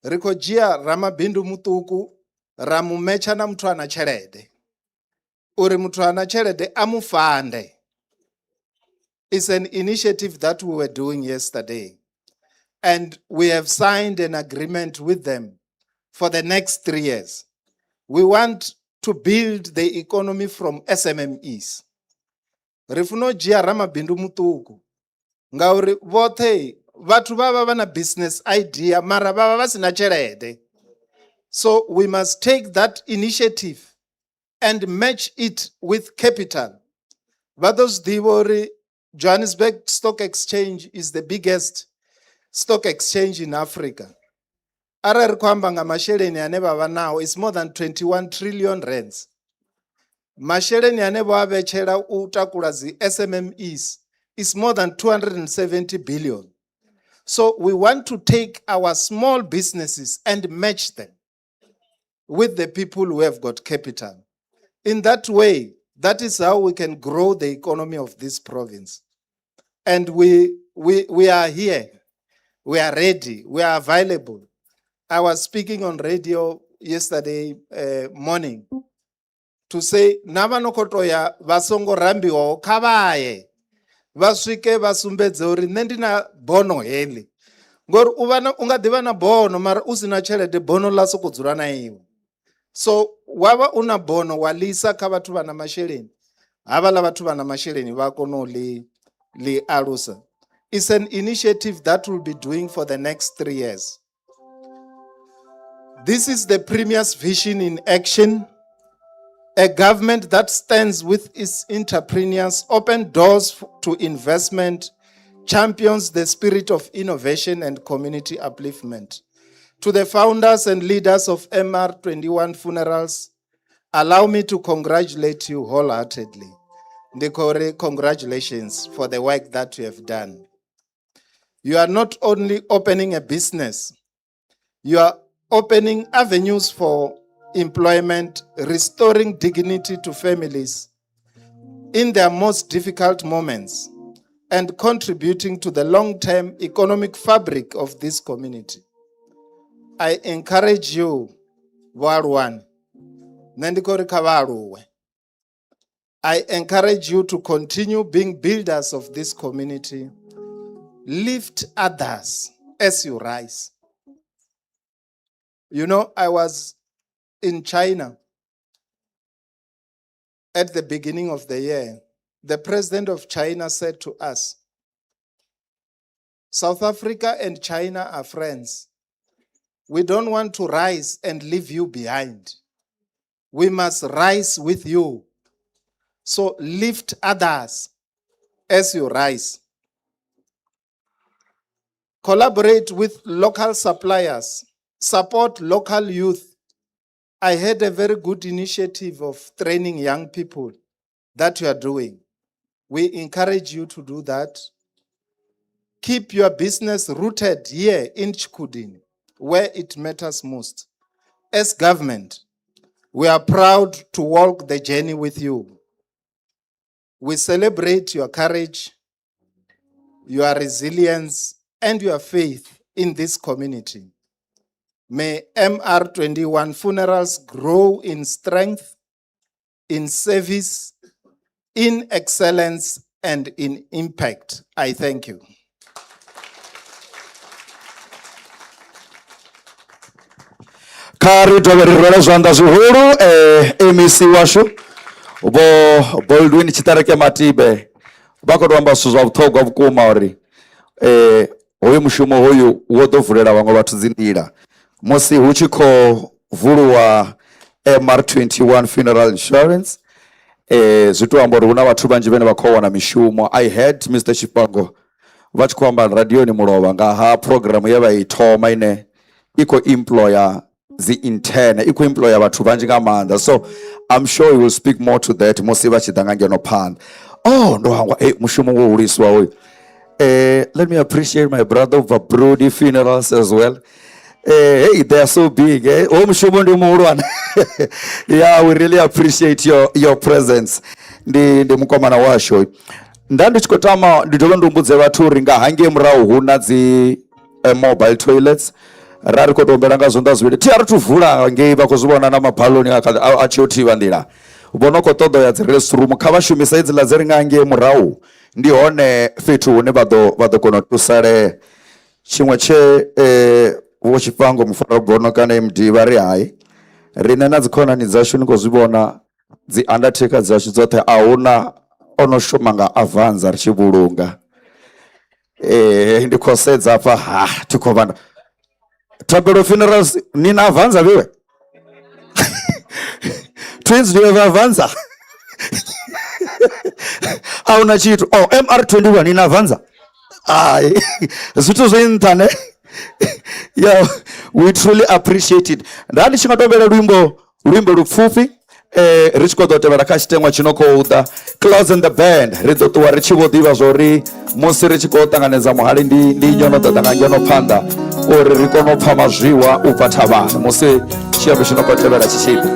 Riko jia ramabindu mutuku ramu mecha na mtu ana chelede. Uri mtu ana chelede amufande. It's an initiative that we were doing yesterday. And we have signed an agreement with them for the next 3 years. We want to build the economy from SMMEs. Rifuno jia ramabindu mutuku. Ngauri vote vatu baba vana business idea mara baba vasina chelede. So we must take that initiative and match it with capital. Vados Divori, Johannesburg Stock Exchange is the biggest stock exchange in Africa. Ara kwamba nga masheleni ane baba now is more than 21 trillion rands. Masheleni ane baba vechela utakula zi SMMEs is more than 270 billion. So we want to take our small businesses and match them with the people who have got capital. In that way, that is how we can grow the economy of this province. And we are here. We are ready. We are available. I was speaking on radio yesterday morning to say, Navanokotoya vasongo rambiwa kabaye. Vaswike vasumbedze uri nendina bono heli. Ngor unga divana bono mara usina chelede bono laso kudzura na iwe. So wava una bono walisa ka vatu vana masheleni. Hava la vatu vana masheleni vakono li alusa. It's an initiative that we'll be doing for the next 3 years. This is the Premier's vision in action. A government that stands with its entrepreneurs, open doors to investment, champions the spirit of innovation and community upliftment. To the founders and leaders of MR21 Funerals, allow me to congratulate you wholeheartedly. Ndikore, congratulations for the work that you have done. You are not only opening a business, you are opening avenues for employment, restoring dignity to families in their most difficult moments, and contributing to the long-term economic fabric of this community. I encourage you, Warwan, I encourage you to continue being builders of this community. Lift others as you rise. You know, I was in China at the beginning of the year. The president of China said to us, South Africa and China are friends. We don't want to rise and leave you behind. We must rise with you. So lift others as you rise. Collaborate with local suppliers. Support local youth. I had a very good initiative of training young people that you are doing. We encourage you to do that. Keep your business rooted here in Tshikhudini, where it matters most. As government, we are proud to walk the journey with you. We celebrate your courage, your resilience, and your faith in this community. May MR21 funerals grow in strength, in service, in excellence, and in impact. I thank you.
Kari toverirwela zvanza zvihuru MEC washo vo Boldwin Chitareke Matibe vakotwamba zwithu zwa vhuṱhogwa vhukuma uri hoyu mushumo hoyu wo ḓo vulela vhaṅwe vhathu dzi nḓila musi hu tshi khou vuluwa MR21 funeral insurance zwi tou amba uri hu na vhathu vhanzhi vhane vha khou wana mishumo. I heard Mr. Chipango vha tshi khou amba radioni Mulovha nga ha program ye vha i thoma ine i khou employer the intern, i khou employer vhathu vhanzhi nga maanḓa, so I'm sure he will speak more to that musi vha tshi ḓa nga ngeno phanḓa. Ndo hangwa mushumo wo huliswa hoyu. Let me appreciate my brother of Brody Funerals as well. Hey, they are so big. Yeah, we really appreciate your presence. Ndi mukomana washo. Ndandi chikotama nditolo ndumbudze vhathu uri nga hange murahu huna dzi mobile toilets. Rari kotombera nga zonda zwile. Ti ari tuvula ngei vha khou zwivhona na mabhaloni a tshi othivha nḓila. Vhono khou ṱoḓa ya dzi restroom kha vha shumisa idziḽa dzi ri nga ngei murahu. Ndi hone fhethu hune vha ḓo kona u thusalea. Tshiṅwe tshe vho Tshipango Mufarabono kana MD vha ri hai rine na dzikhonani dzashu ni khou zwi vhona dzi undertaker dzashu dzoṱhe a huna ono shuma nga Avanza ri tshi vhulunga. Ndi khou sedza hafha thi khou vhana Tabelo Funerals ni na Avanza viwe Twins do you have Avanza? Hauna chitu. MR21 ni na Avanza? Zwithu zwi nthane. Yeah, we truly appreciate it. Ndani chingatobera luimbo lupfupi ri tshi khou ḓo tevhela kha tshiteṅwa tshi no khou ḓa Close and the Band ri ḓo ṱuwa ri tshi vho ḓivha zwori musi ri tshi khou ṱanganedza muhali ndi nyono ḓo ḓa nga ngeno phanḓa uri ri kone u pfha mazwiwa u bva thavhani musi tshiambo tshi no khou tevhela tshi tshi ḓa.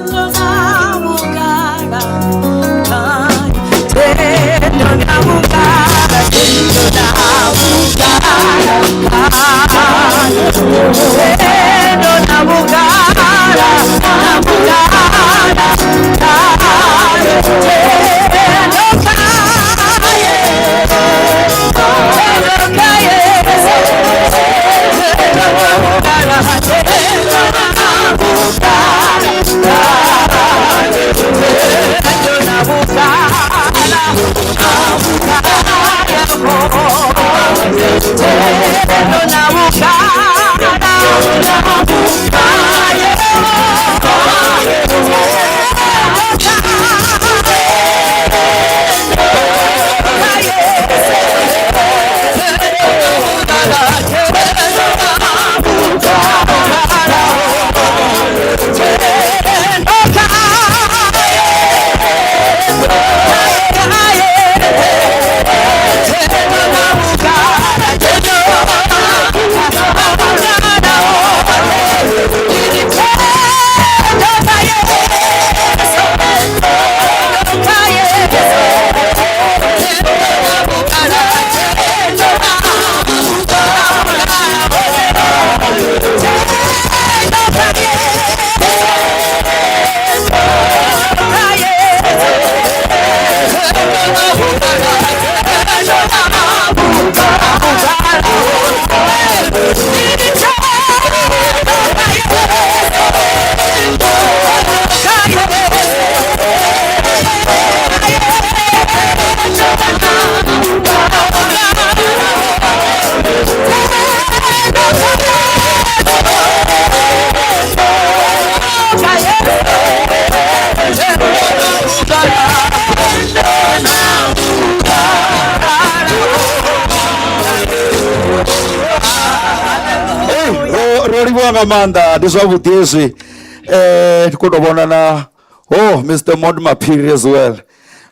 Amanda, this one with this could have won na Mr. Modma Piri as well.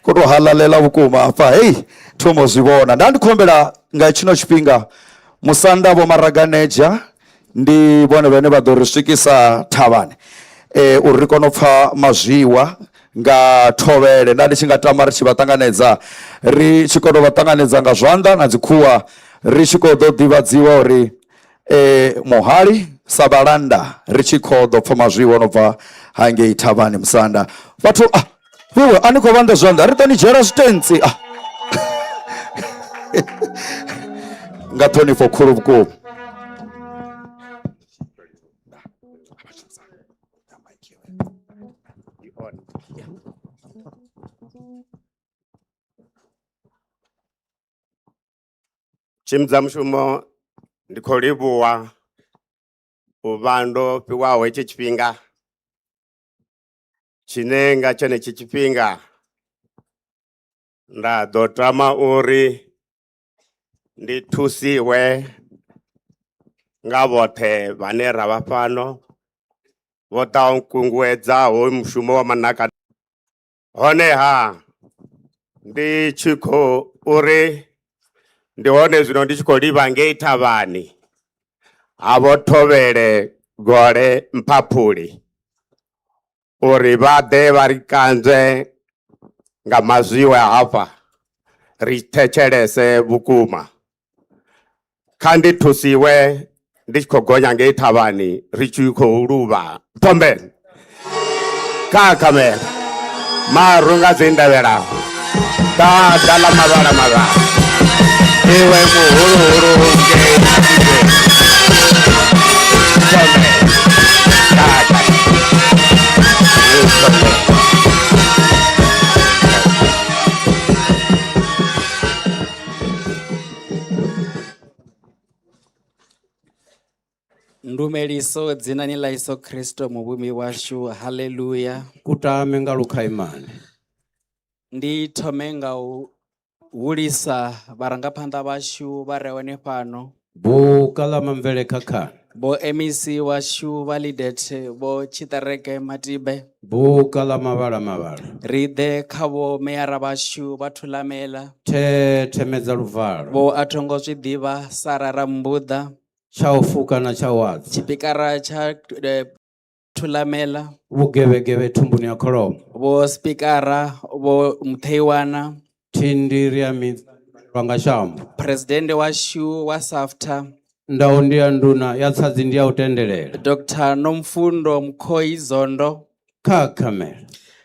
Could have halalela vukuma apa hey Thomas Ivona and Kombela Ngachino Chipinga Musanda Bomaraga ndi bona vhane vha ḓo ri swikisa thavhani uri ri kone u pfha mazwiwa nga thovhele nda ndi tshi nga tama ri tshi vha ṱanganedza ri tshi kone u vha ṱanganedza nga zwanḓa na dzikhuwa ri tshi khou ḓo ḓivhadziwa uri muhali Sabalanda richikodo pfama zwiwo no bva hangei Thavhani Musanda. Vhathu viwe ani khou vhanda zwanḓa ri ṱani dzhiela zwitentsi nga ṱhonifho khulu vhukuma.
Tshimbidza mushumo ndi khou livhuwa u vha ndo fhiwaho hetshi tshifhinga tshine nga tshenetshi tshifhinga nda ḓo tama uri ndi thusiwe nga vhoṱhe vhane ra vha fhano vho ḓaho nkunguwedzaho mushumo wa manaka. Honeha ndi tshi khou uri ndi hone zwino ndi tshi khou livha ngei Thavhani ha vho Thovhele Gole Mphaphuli uri vha ḓe vha ri kanzwe nga mazwiwe hafha ri thetshelese vhukuma. Kha ndi thusiwe ndi tshi khou gonya ngei Thavhani ri tshi khou luvha Thombeni kha kamera maru nga dzi ndavhela ḓaḓa ḽa mavhala mavhala iwe muhuluhulu ngei
Ndumeliso dzinani la Yesu Kristo muvhumi washu. Haleluya.
Kutame nga lukhaimane.
Ndi thome nga u hulisa vharangaphanḓa vhashu vha re hone fhano.
Buka ḽa mamvele khakhani.
Bo MEC washu vha Lidethe vho Tshiṱereke Matibe.
Buka ḽa mavhala mavhala.
Ri ḓe kha vho meyara vhashu vha Thulamela.
Themedza luvalo.
Vho athongo zwi ḓivha Sarara Mbuḓa.
Tsha u fuka na tsha u adza.
Tshipikara tsha Thulamela.
Vhugevhegevhe thumbuni ya kholomo.
Vho spikara vho Mtheiwana.
Thindiri ya miṱa nga shambo.
President washu wa SAFTA.
Ndau ndi ya nduna ya tsadzi ndi ya u tendelela.
Dr. Nomfundo Mkhoi Zondo.
Kha kamera.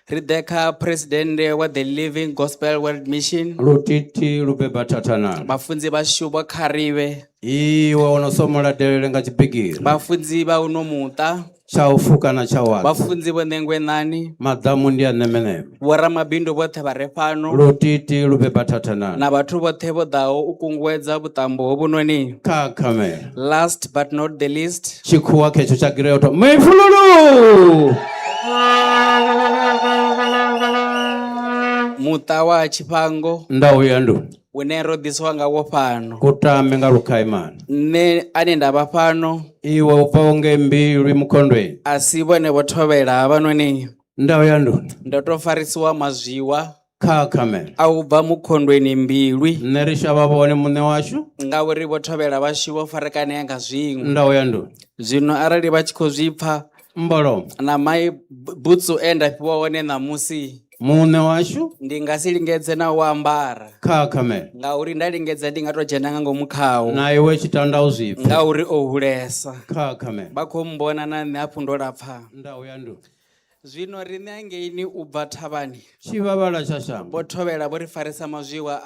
Ri ḓe kha President wa the Living Gospel World Mission.
Lutiti lubeba thathanana.
Vhafunzi vhashu vho Kharive.
Iwe ono somola delele nga tshibigiri.
Vhafunzi vha uno muṱa.
Tsha u fuka na tsha u adza.
Vhafunzi vho Ṋengwenani.
Maḓamu ndi a nemeneme.
Vho ramabindu vhoṱhe vha re fhano.
Lutiti lubeba thathanana.
Na vhathu vhoṱhe vho ḓaho u kunguwedza vhuṱambo hovhunoni.
Kha kamera.
Last but not the least.
Tshikhuwa khetsho tsha gireoto mifululu.
Muṱa wa Tshifhango.
Thohoyandou.
Une ro ḓiswa ngawo fhano.
Kutame nga lukhaimane.
Nṋe ane nda vha fhano.
Iwe u bvaho nge Mbilwi Mukhondweni.
A si vhone vho Thovhela havhanoni.
Thohoyandou.
Ndo to farisiwa mazwiwa.
Kha kamera.
A u bva Mukhondweni Mbilwi.
Nṋe ri shavha vhone muṋe washu.
Ngauri vho Thovhela vhashu vho farakanea nga zwiṅwe.
Thohoyandou.
Zwino arali vha tshi khou zwi pfa.
Mbolomo.
Na mai butsu enda fhiwa hone ṋamusi.
Muṋe washu.
Ndi nga si lingedze na u ambara.
Kha kamera.
Ngauri nda lingedza ndi nga to dzhena nga ngomu khawo.
Na iwe tshitanda u zwipfa.
Ngauri o hulesa.
Kha kamera.
Vha khou mbona na nṋe hafhu ndo lapfa.
Thohoyandou.
Zwino riṋe hangeini u bva Thavhani.
Tshivhavhala tsha shango.
Vho Thovhela vho ri farisa mazwiwa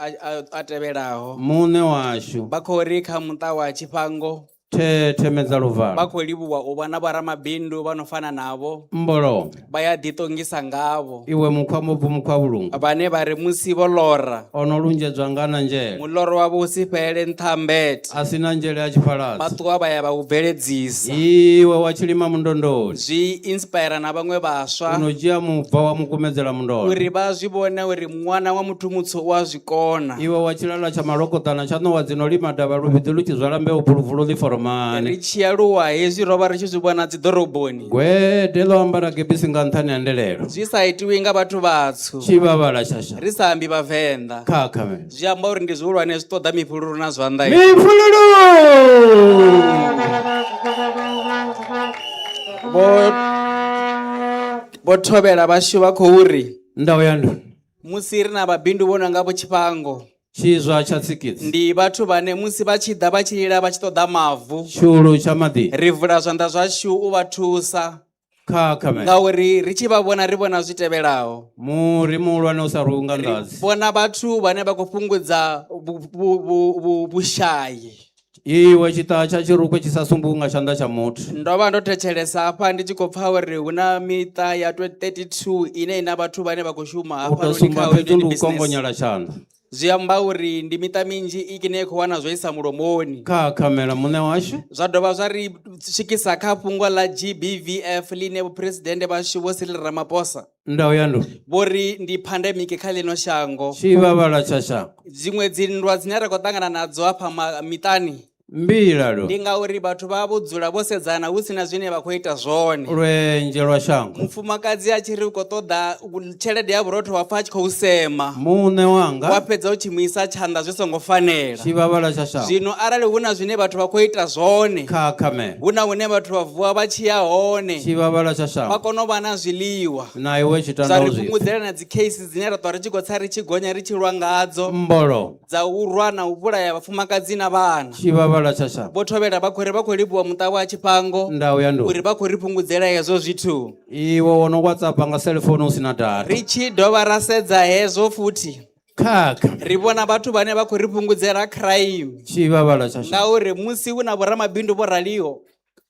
a tevhelaho.
Muṋe washu.
Vha khou ri kha muṱa wa Tshifhango.
Themedza luvalo.
Vha khou livhuwa u vha na vharamabindu vha no fana navho.
Mbolomo.
Vha ya ḓiṱongisa ngavho.
Iwe mukhwa mubvu mukhwa vhulungu.
Vhane vha ri musi vho ḽora.
Ono lunzhedzwa nga na nzhele.
Muḽoro wavho u si fhele nṱha mbete.
A si na nzhele ya tshiphaladzi.
Maṱuwa vha ya vha u bveledzisa.
Iwe wa tshilima mundondoni.
Zwi inspire na vhaṅwe vhaswa.
Uno dzhia mubva wa mukumedzela mundondo.
Uri vha zwi vhone uri ṅwana wa muthu mutswu wa zwikona.
Iwe wa tshilala tsha malokotana tsha ṋowa dzino lima davha luvhidzi lu tshi zwala mbeu phuluvulu ḽi foromani. Aluwa hezwi ro vha ri tshi zwi vhona dzi ḓoroboni. Gwede ḽo ambara gebisi nga nṱhani ha ndelelo. Zwi sa itiwi nga vhathu vhatswu. Tshivhavhala shasha. Ri sa ambi vhavenḓa. Kha kamera. Zwi amba uri ndi zwihulwane zwi ṱoḓa mifhululu na zwanḓa. Mifhululu. Vho Thovhela vhashu vha khou ri. Thohoyandou. Musi ri na vhabindu vho no nga vho Tshifhango. Chizwa cha tsikidzi.
ndi vhathu vhane musi vha tshi ḓa vha tshi lila vha tshi ṱoḓa mavu
Tshulu cha maḓi.
ri vula zwanḓa zwashu u vha thusa
Khakhame.
ngauri ri tshi vha vhona ri vhona zwi tevhelaho.
Muri muhulwane u sa runga ndadzi.
Vhona vhathu vhane vha khou fhungudza vhushayi.
Iwe tshiṱa tsha tshirukwe tshi sa sumbuwi nga tshanḓa tsha muthu.
Ndo vha ndo thetshelesa hafha ndi tshi khou pfha uri hu na miṱa ya 32 ine ina vhathu vhane vha khou shuma
U
hafha
to
noni
sumba
kha
fhethu ndi
Unveil
u
business.
kongonyela tshanḓa.
Zwi amba uri ndi miṱa minzhi ine khou wana zwo isa mulomoni.
Khakhamela muṋe washu.
Zwa dovha zwa ri swikisa kha fhungo ḽa GBVF line vhupresidennde vhashu vho Cyril Ramaphosa
Thohoyandou.
vho ri ndi pandemic kha ḽino shango.
Tshivhavhala tsha shango.
Dziṅwe dzinndwa dzine ra khou ṱangana nadzo hafha miṱani
Mbilalo.
ndi ngauri vhathu vha vho dzula vho sedzana hu sina zwine vha khou ita zwone.
Lwenje lwa shango.
Mufumakadzi a tshi ri u khou ṱoḓa tshelede ya vhurotho wa pfa a tshi khou sema.
Muṋe wanga.
Wa fhedza u tshi mu isa tshanḓa zwi songo fanela.
Tshivhavhala tsha shango.
Zwino arali hu na zwine vhathu vha khou ita zwone
Khakhamela.
hu na hune vhathu vha vuwa vha tshi ya hone
Tshivhavhala tsha
vha
shango.
kona u vha na zwiḽiwa.
Na iwe
Zwa
tshitanda
ri
uzwi.
fhungudzela na dzi cases dzine ra ṱwa ri tshi khou tsa ri tshi gonya ri tshi lwa ngadzo
Mbolo.
dza u rwa na u vhulaya vhafumakadzi na vhana.
Tshivhavhala tsha shango.
Vho Thobela vha khou ri vha khou livhuwa muṱa wa Tshipango
Thohoyandou.
uri vha khou ri fhungudzela hezwo zwithu.
Iwe wono WhatsApp nga cellphone u sina data.
Ri tshi dovha ra sedza hezwo futhi
Khakha.
ri vhona vhathu vhane vha khou ri fhungudzela crime
Tshivhavhala tsha shango.
ngauri musi hu na vhoramabindu vho raliho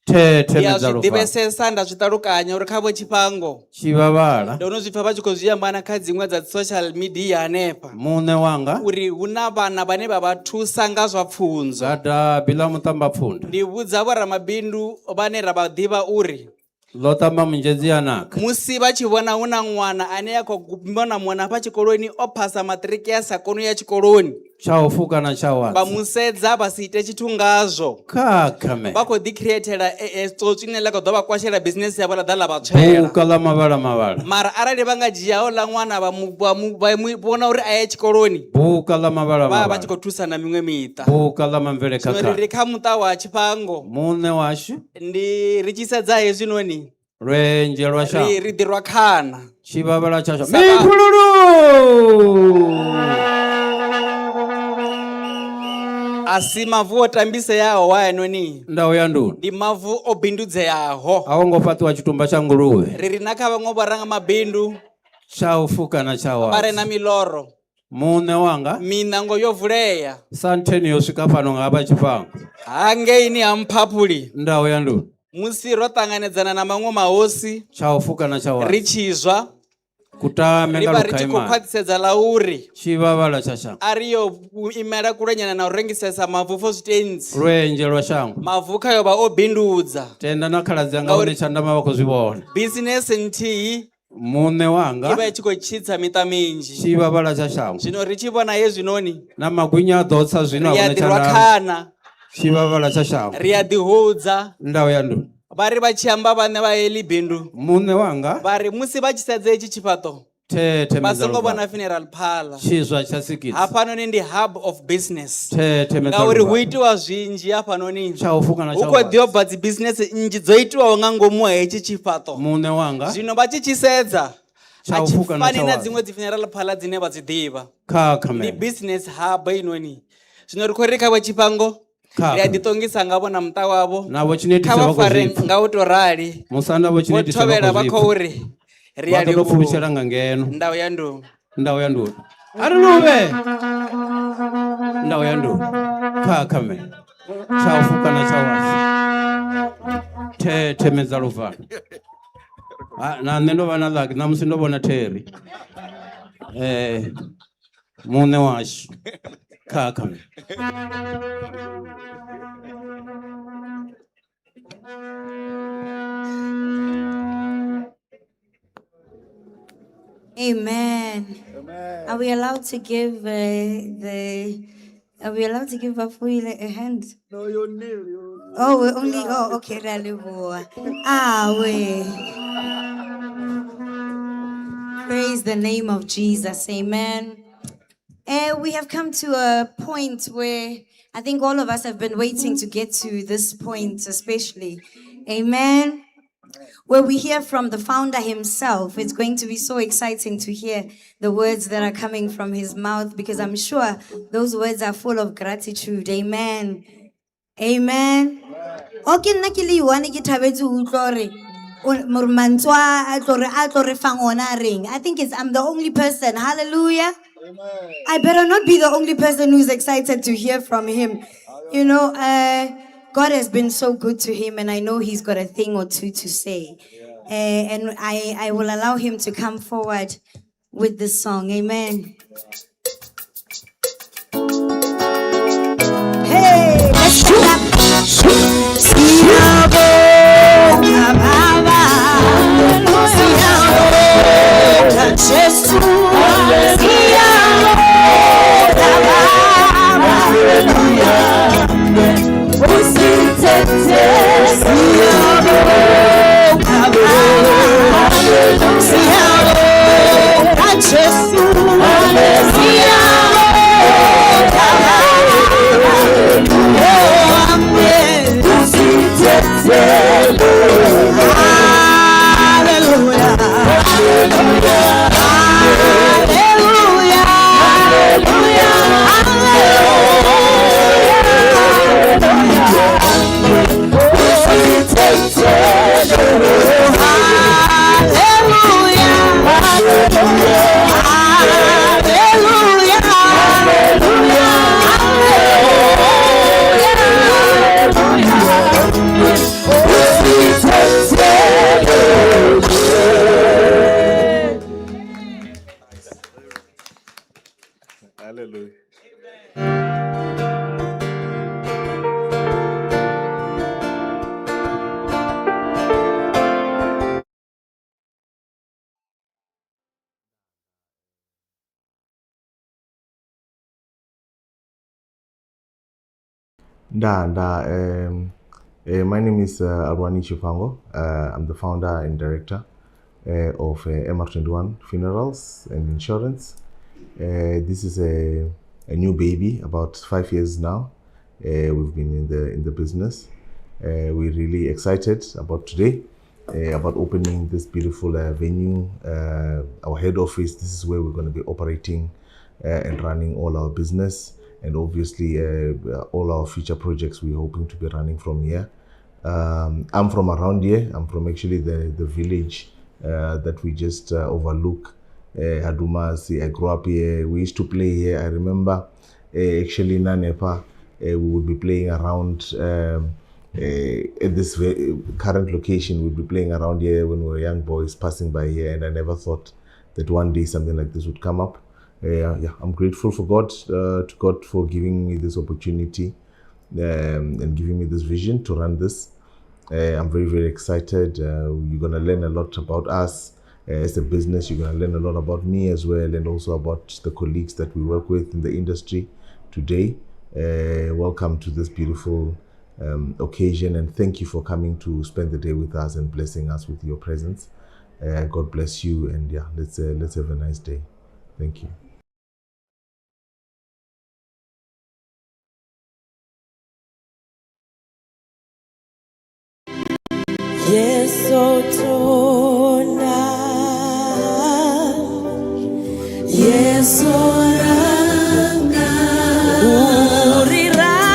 Thethe
ndi a
medza
zwi
lufhanga.
ḓivhesesa nda zwi ṱalukanya uri kha vho Tshipango
Tshivhavhala.
ndo no zwi pfha vha tshi khou zwi amba na kha dziṅwe dza social media hanefha
Muṋe wanga.
uri hu na vhana vhane vha vha thusa nga zwa pfunzo.
Gada bila muṱamba pfunda.
Ndi vhudza vhoramabindu vhane ra vha ḓivha uri
Ḽo tamba munzhedzi ya naka.
musi vha tshi vhona hu na ṅwana ane a khou vhona mwana hafha tshikoloni o phasa maṱiriki a sa koni u ya tshikoloni
Tsha u fuka na tsha
vha
wadzi.
mu sedza vha si ite tshithu ngazwo.
Khakhamela.
Vha khou ḓi createla tsotsi ine ḽa khou ḓo vha kwashela business yavho ḽa ḓa ḽa vha tswela.
Buka ḽa mavhala mavhala.
Mara arali vha nga dzhia hoḽa ṅwana vha mu vhona uri a ye tshikoloni
Buka ḽa mavhala
vha vha tshi
mavhala.
khou thusa na miṅwe miṱa.
Buka ḽa mamvele
Zwino ri
khakha.
ri kha muṱa wa Tshipango
Muṋe washu.
ndi ri tshi sedza hezwinoni
Lwenje lwa shango.
ri ḓi rwa khana.
Tshivhavhala tsha shango.
Sa vha-
Mikhululu.
A si mavu o tambiseaho wa henoni
Thohoyandou.
ndi mavu o bindudzeaho.
A hu ngo fhaṱiwa tshitumba tsha nguluvhe.
Ri ri na kha vhaṅwe vharanga mabindu
Tsha u fuka na tsha
vha re
wadzi.
na miḽoro
Muṋe wanga.
minango yo vulea
Santheni yo swika fhano nga hafha Tshipango.
hangeini ha Mphaphuli
Thohoyandou.
musi ro ṱanganedzana na maṅwe mahosi
Tsha u fuka na tsha
ri
wadzi.
tshi zwa
Kutame
ri
nga
vha ri tshi khou
lukhaimana.
khwaṱhisedza ḽa uri
Tshivhavhala tsha shango.
a ri yo imela kulenyana na u rengisesa mavu for zwitenzi.
Lwenje lwa shango.
Mavu khayo vha o bindudza
Tenda na khaladzi anga hune tshandama vha khou zwi vhona.
business nthihi
Muṋe wanga.
i vha i tshi khou tshitsa miṱa minzhi.
Tshivhavhala tsha shango.
Zwino ri tshi vhona hezwinoni
Na magwinya a ḓo tsa zwino a
ri a
hune
ḓi rwa
tshandama.
khana
Tshivhavhala tsha shango.
ri a ḓi hudza.
Thohoyandou.
Vha ri vha tshi amba vhaṋe vha heḽi bindu
Muṋe wanga.
vha ri musi vha tshi sedza hetshi tshifhaṱo
Thethe
vha
medza
songo vhona
lufhanga.
funeral parlour.
Tshizwa tsha tsikidzi.
Hafhanoni ndi hub of business
Thethe medza
ngauri hu
lufhanga.
itiwa zwinzhi hafhanoni.
Tsha u fuka na
Hu
tsha
khou
wadzi.
ḓi bva dzi business nnzhi dzo itiwaho nga ngomu ha hetshi tshifhaṱo.
Muṋe wanga.
Zwino vha tshi sedza
Tsha
a
u
tshi
fuka na
fani
tsha
na
wadzi.
dziṅwe dzi funeral parlour dzine vha dzi ḓivha. Ndi
Khakhamela.
business hub inoni. Zwino ri khou ri kha vha Tshipango ri a ḓi ṱongisa ngavho na muṱa wavho.
Navho tshine
Kha
tisa
vha
vha khou
fare
zwipfa.
nga u to rali.
Musanda vho
Vho
tshine tisa
Thobela
vha
vha
khou
khou
zwipfa.
ri ri a
Vha ḓo
livhuwa.
pfulutshela nga ngeno.
Thohoyandou.
Thohoyandou. Ari luvhe. Thohoyandou. Khakhamela. Tsha u fuka na tsha wadzi. Thethe medza lufhanga. Na nṋe ndo vha na lucky na musi ndo vhona Terry. Muṋe washu. Khakhamela.
Amen. Are we allowed to give Are we allowed to give Bafuile a hand?
No, you're nil.
Oh, we're only. Oh, okay. Raliboa. We. Praise the name of Jesus. Amen. We have come to a point where I think all of us have been waiting to get to this point, especially. Amen. where we hear from the founder himself. It's going to be so exciting to hear the words that are coming from his mouth, because I'm sure those words are full of gratitude. Amen. Amen. Okay, nna ke le one ke thabetse ho utlwa hore more mantswa a tlo re fang ona a reng. I think I'm the only person. Hallelujah. I better not be the only person who's excited to hear from him. You know, God has been so good to him, and I know he's got a thing or two to say. And I will allow him to come forward with this song. Amen. Hey, let's clap. Siyabonga Baba, siyabonga Jesu, siyabonga Baba, usithethe. Siyabonga Baba, siyabonga Jesu, siyabonga Baba. Oh, amen. Hallelujah. Hallelujah. Hallelujah.
Hallelujah.
My name is Arwani Chifango. I'm the founder and director of MR21 Funerals and Insurance. This is a new baby, about 5 years now. We've been in the business. We're really excited about today, about opening this beautiful venue, our head office. This is where we're going to be operating and running all our business, and obviously all our future projects we're hoping to be running from here. I'm from around here. I'm from actually the village that we just overlook, Hadumasi. I grew up here. We used to play here. I remember actually Nanepa, we would be playing around at this current location. We'd be playing around here when we were young boys passing by here, and I never thought that one day something like this would come up. I'm grateful for God, to God for giving me this opportunity and giving me this vision to run this. I'm very, very excited. You're going to learn a lot about us as a business. You're going to learn a lot about me as well, and also about the colleagues that we work with in the industry today. Welcome to this beautiful occasion, and thank you for coming to spend the day with us and blessing us with your presence. God bless you, and yeah, let's have a nice day. Thank you.
Yes, Otona. Yes, Oranga. Urirange,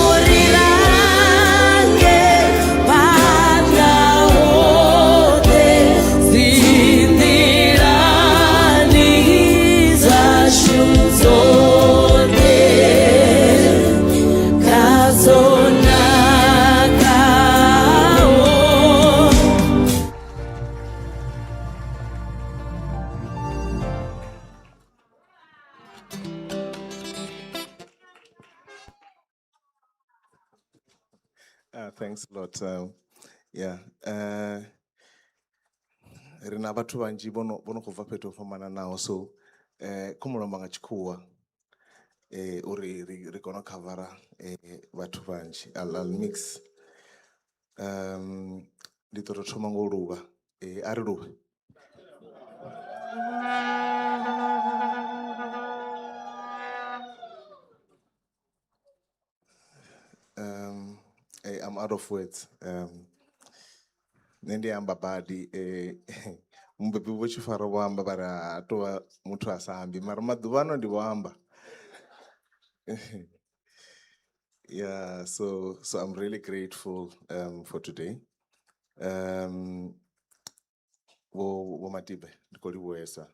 Urirange. Panda wote. Zindirani za shumzote. Kazona.
Thanks a lot. Rina batho banji bono go va pheto famana now, so kumulomba nga chikuwa uri re gonna cover batho banji. I'll mix ndi to thoma ngo luva ari luva. I'm out of words. Nende amba badi mbebi vochifara wamba bara atova mutu asambi mara madhuvano ndiwamba. Yeah, so I'm really grateful for today. Wo matibe ndikoli wesa.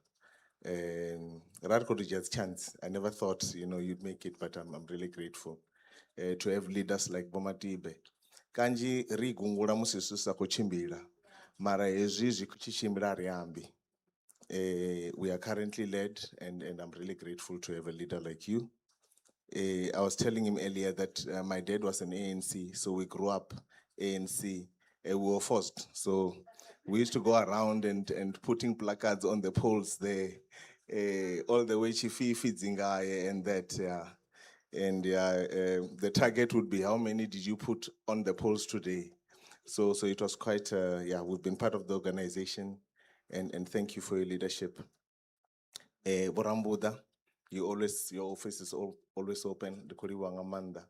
Radko to just chance. I never thought you'd make it, but I'm really grateful to have leaders like Bomatibe. Kanji rigungura musisusa kuchimbira. Mara hezvi kuchichimbira riambi. We are currently led, and I'm really grateful to have a leader like you. I was telling him earlier that my dad was an ANC, so we grew up ANC. We were forced, so we used to go around and putting placards on the poles there, all the way Chifi Fidzingaye and that. And the target would be how many did you put on the polls today? So it was quite, we've been part of the organization, and thank you for your leadership. Borambuda, your office is always open. The Koriwanga Manda.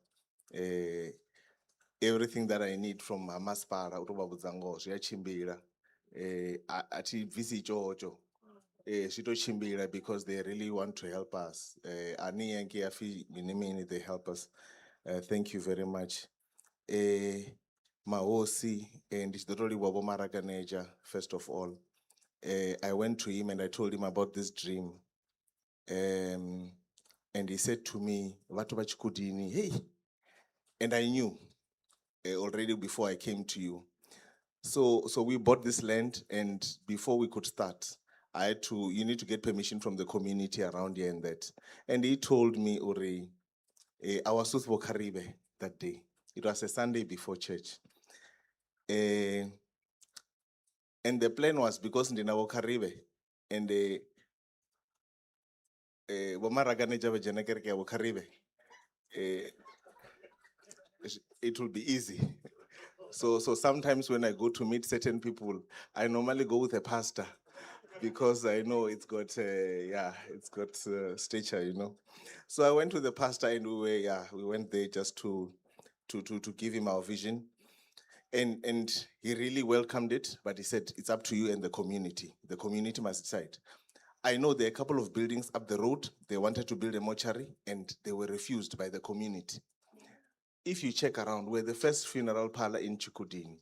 Everything that I need from Amaspara, Utoba Buzango, Chimbira, Ati Visi Jojo, Shito Chimbira, because they really want to help us. Ani and Kiafi, Minimini, they help us. Thank you very much. Maosi and Isdoroli Wabomaraga first of all. I went to him and I told him about this dream. And he said to me, Watu Tshikhudini, hey. And I knew already before I came to you. So we bought this land, and before we could start, you need to get permission from the community around here and that. And he told me, Uri, I was supposed to Karibe that day. It was a Sunday before church. And the plan was because in our Karibe, and it will be easy. So sometimes when I go to meet certain people, I normally go with a pastor because I know it's got stature, So I went to the pastor and we went there just to give him our vision. And he really welcomed it, but he said, it's up to you and the community. The community must decide. I know there are a couple of buildings up the road. They wanted to build a mortuary and they were refused by the community. If you check around, we're the first funeral parlor in Tshikhudini.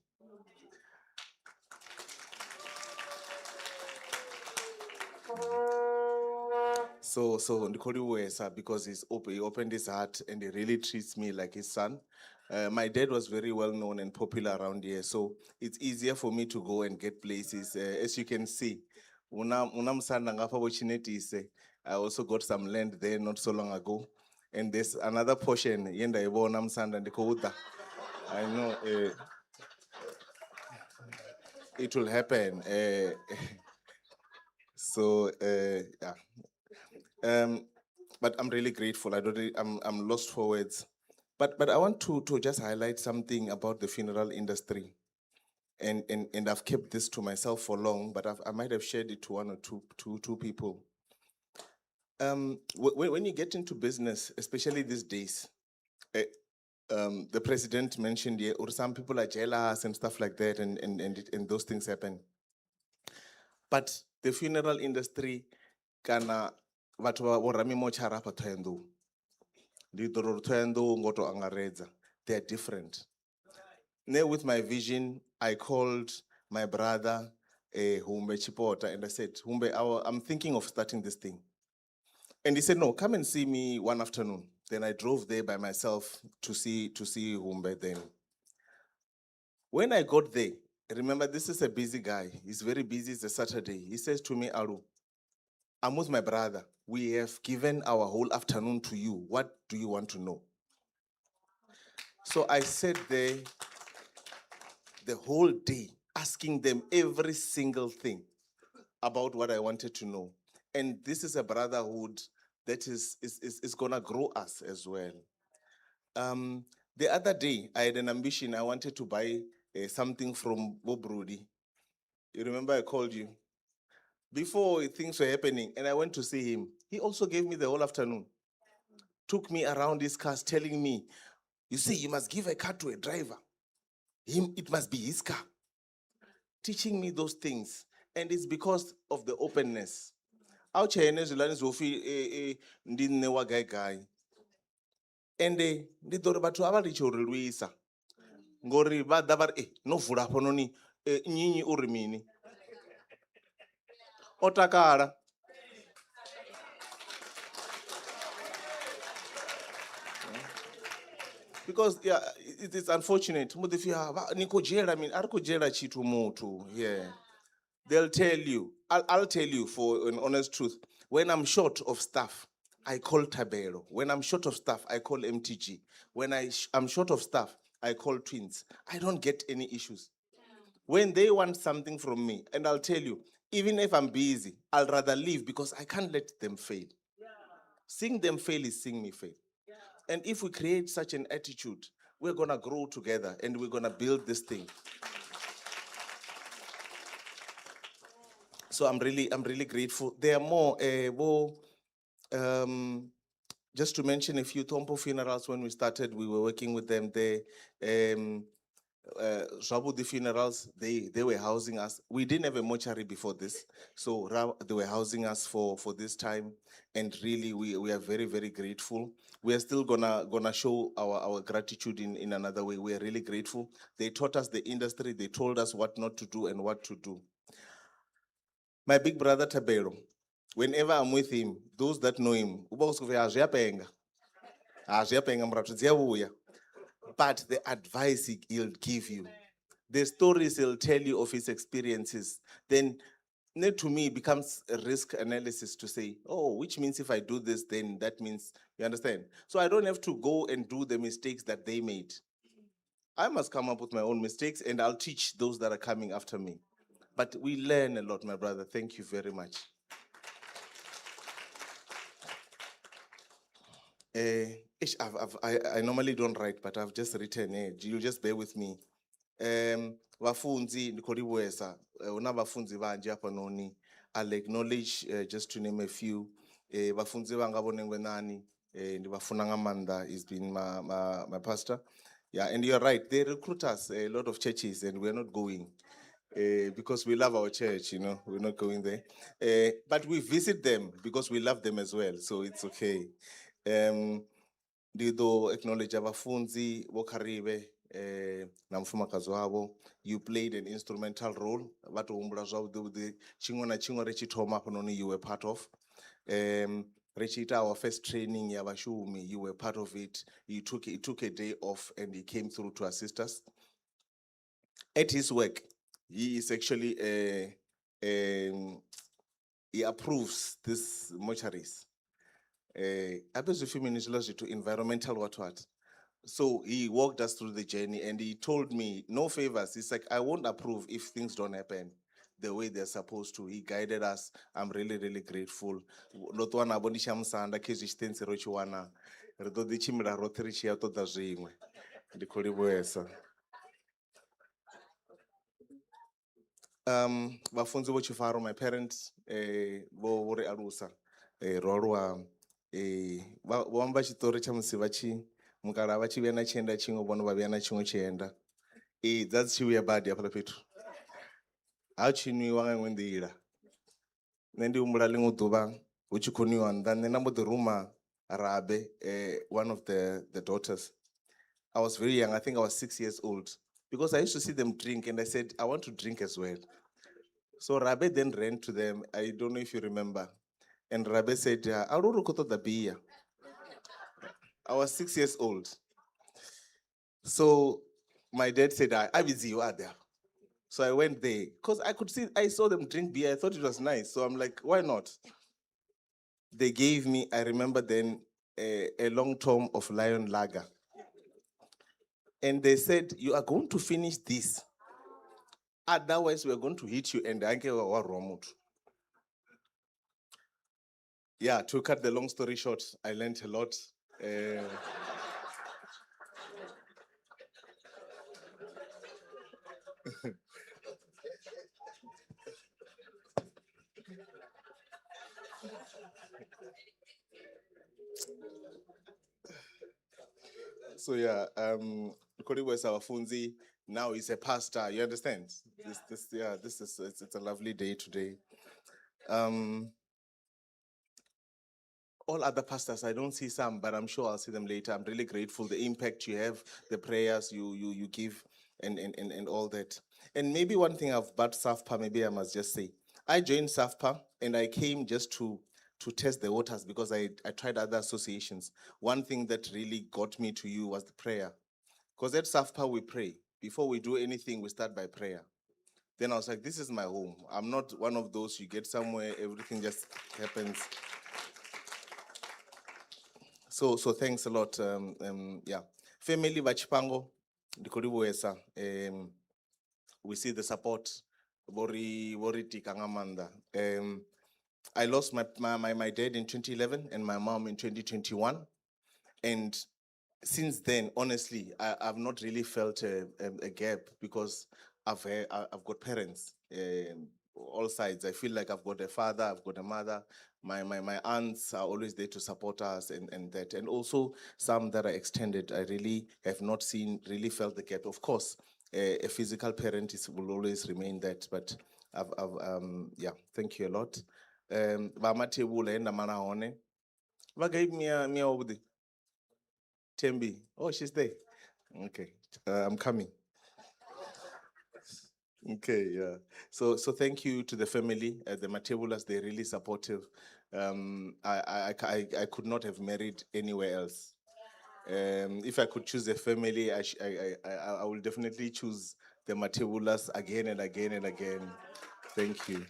So Ndikoli Wesa, because he opened his heart and he really treats me like his son. My dad was very well known and popular around here, so it's easier for me to go and get places. As you can see, I also got some land there not so long ago. And there's another portion, I know it will happen. But I'm really grateful. I'm lost for words. But I want to just highlight something about the funeral industry. And I've kept this to myself for long, but I might have shared it to one or two people. When you get into business, especially these days, the president mentioned here, or some people are jealous and stuff like that, and those things happen. But the funeral industry, kana vatu vorami mochara pa Thohoyandou. Ndidoro Thohoyandou ngoto angareza. They are different. Now with my vision, I called my brother Humbe Chipota and I said, Humbe, I'm thinking of starting this thing. And he said, no, come and see me one afternoon. Then I drove there by myself to see Humbe then. When I got there, remember this is a busy guy. He's very busy, it's a Saturday. He says to me, Aru, I'm with my brother. We have given our whole afternoon to you. What do you want to know? So I sat there the whole day asking them every single thing about what I wanted to know. And this is a brotherhood that is gonna grow us as well. The other day, I had an ambition. I wanted to buy something from Bobrudi. You remember I called you? Before things were happening, and I went to see him. He also gave me the whole afternoon. Took me around his cars telling me, you see, you must give a car to a driver. It must be his car.
teaching me those things. And it's because of the openness. Our Chinese learners will feel didn't know what guy. And they thought about to have a Luisa. Ngori ba dabar no vula pononi nyinyi urimini. Otakara. Because yeah, it is unfortunate. Niko jela, I mean, arko jela chitu mutu. Yeah. They'll tell you, I'll tell you for an honest truth. When I'm short of staff, I call Tabero. When I'm short of staff, I call MTG. When I'm short of staff, I call Twins. I don't get any issues. When they want something from me, and I'll tell you, even if I'm busy, I'll rather leave because I can't let them fail. Seeing them fail is seeing me fail. And if we create such an attitude, we're gonna grow together and we're gonna build this thing. So I'm really grateful. There are more, just to mention a few Tompo funerals. When we started, we were working with them. Zwabudi funerals, they were housing us. We didn't have a mortuary before this, so they were housing us for this time, and really we are very, very grateful. We are still gonna show our gratitude in another way. We are really grateful. They taught us the industry. They told us what not to do and what to do. My big brother Tabero, whenever I'm with him, those that know him, but the advice he'll give you, the stories he'll tell you of his experiences, then to me becomes a risk analysis to say, oh, which means if I do this, then that means, you understand? So I don't have to go and do the mistakes that they made. I must come up with my own mistakes and I'll teach those that are coming after me. But we learn a lot, my brother. Thank you very much. I normally don't write, but I've just written. You'll just bear with me. Vafunzi ndikoriwesa una vafunzi vanje apa noni. I'll acknowledge just to name a few. Vafunzi vanga vonengwe nani ndivafunanga manda is been my pastor. Yeah, and you're right. They recruit us a lot of churches, and we're not going. Because we love our church, we're not going there. But we visit them because we love them as well, so it's okay. Ndido acknowledge abafunzi bokharibe na mfumakazi wabo. You played an instrumental role. Vatu umbula zwavhuḓi chimwe na chimwe ri tshi thoma hafhanoni you were part of. Rechita, our first training ya vashumi, you were part of it. It took a day off and he came through to assist us. At his work, he is actually he approves this mortuaries. To environmental what. So he walked us through the journey and he told me no favors. He's like, I won't approve if things don't happen the way they're supposed to. He guided us. I'm really, really grateful. Lotwana bonisha msanda kezi chitense rochiwana. Redo di chimira roterichi ya toda zimwe. Ndikoliwesa. Vafunzi vochifaro, my parents, vo vori alusa, rorwa, vamba chitori chamusi vachi, mukara vachi viana chienda chingo bono vaviana chingo chienda. That's chiwi ya badi ya palapetu. Achini wanga ngwendira. Nendi umulali nguduba, uchikuni wanda, nenambo the ruma Rabe, one of the daughters. I was very young, I think I was 6 years old. Because I used to see them drink and I said, I want to drink as well. So Rabe then ran to them. I don't know if you remember. And Rabe said, Aruru koto da beer. I was 6 years old. So my dad said, I busy, you are there. So I went there. Because I saw them drink beer. I thought it was nice. So I'm like, why not? They gave me, I remember then, a long tom of lion lager. And they said, you are going to finish this. Otherwise, we're going to hit you and anke wa romut. Yeah, to cut the long story short, I learned a lot. So yeah, Kori was our funzi. Now he's a pastor. You understand? It's a lovely day today. All other pastors, I don't see some, but I'm sure I'll see them later. I'm really grateful the impact you have, the prayers you give, and all that. And maybe one thing about SAFPA, maybe I must just say, I joined SAFPA and I came just to test the waters because I tried other associations. One thing that really got me to you was the prayer. Because at SAFPA we pray. Before we do anything, we start by prayer. Then I was like, this is my home. I'm not one of those you get somewhere, everything just happens. So thanks a lot. Yeah, family Bachipango, Dikoribuesa. We see the support. Bori Tikangamanda. I lost my dad in 2011 and my mom in 2021, and since then, honestly, I've not really felt a gap because I've got parents. All sides. I feel like I've got a father, I've got a mother. My aunts are always there to support us and that. And also some that are extended. I really have not really felt the gap. Of course, a physical parent will always remain that, but yeah, thank you a lot. Bamatebula enda mana hone. Vagaibi mia obudi. Tembi. Oh, she's there. Okay. I'm coming. Okay, yeah. So thank you to the family, the Matebulas. They're really supportive. I could not have married anywhere else. If I could choose a family, I will definitely choose the Matebulas again and again and again. Thank you.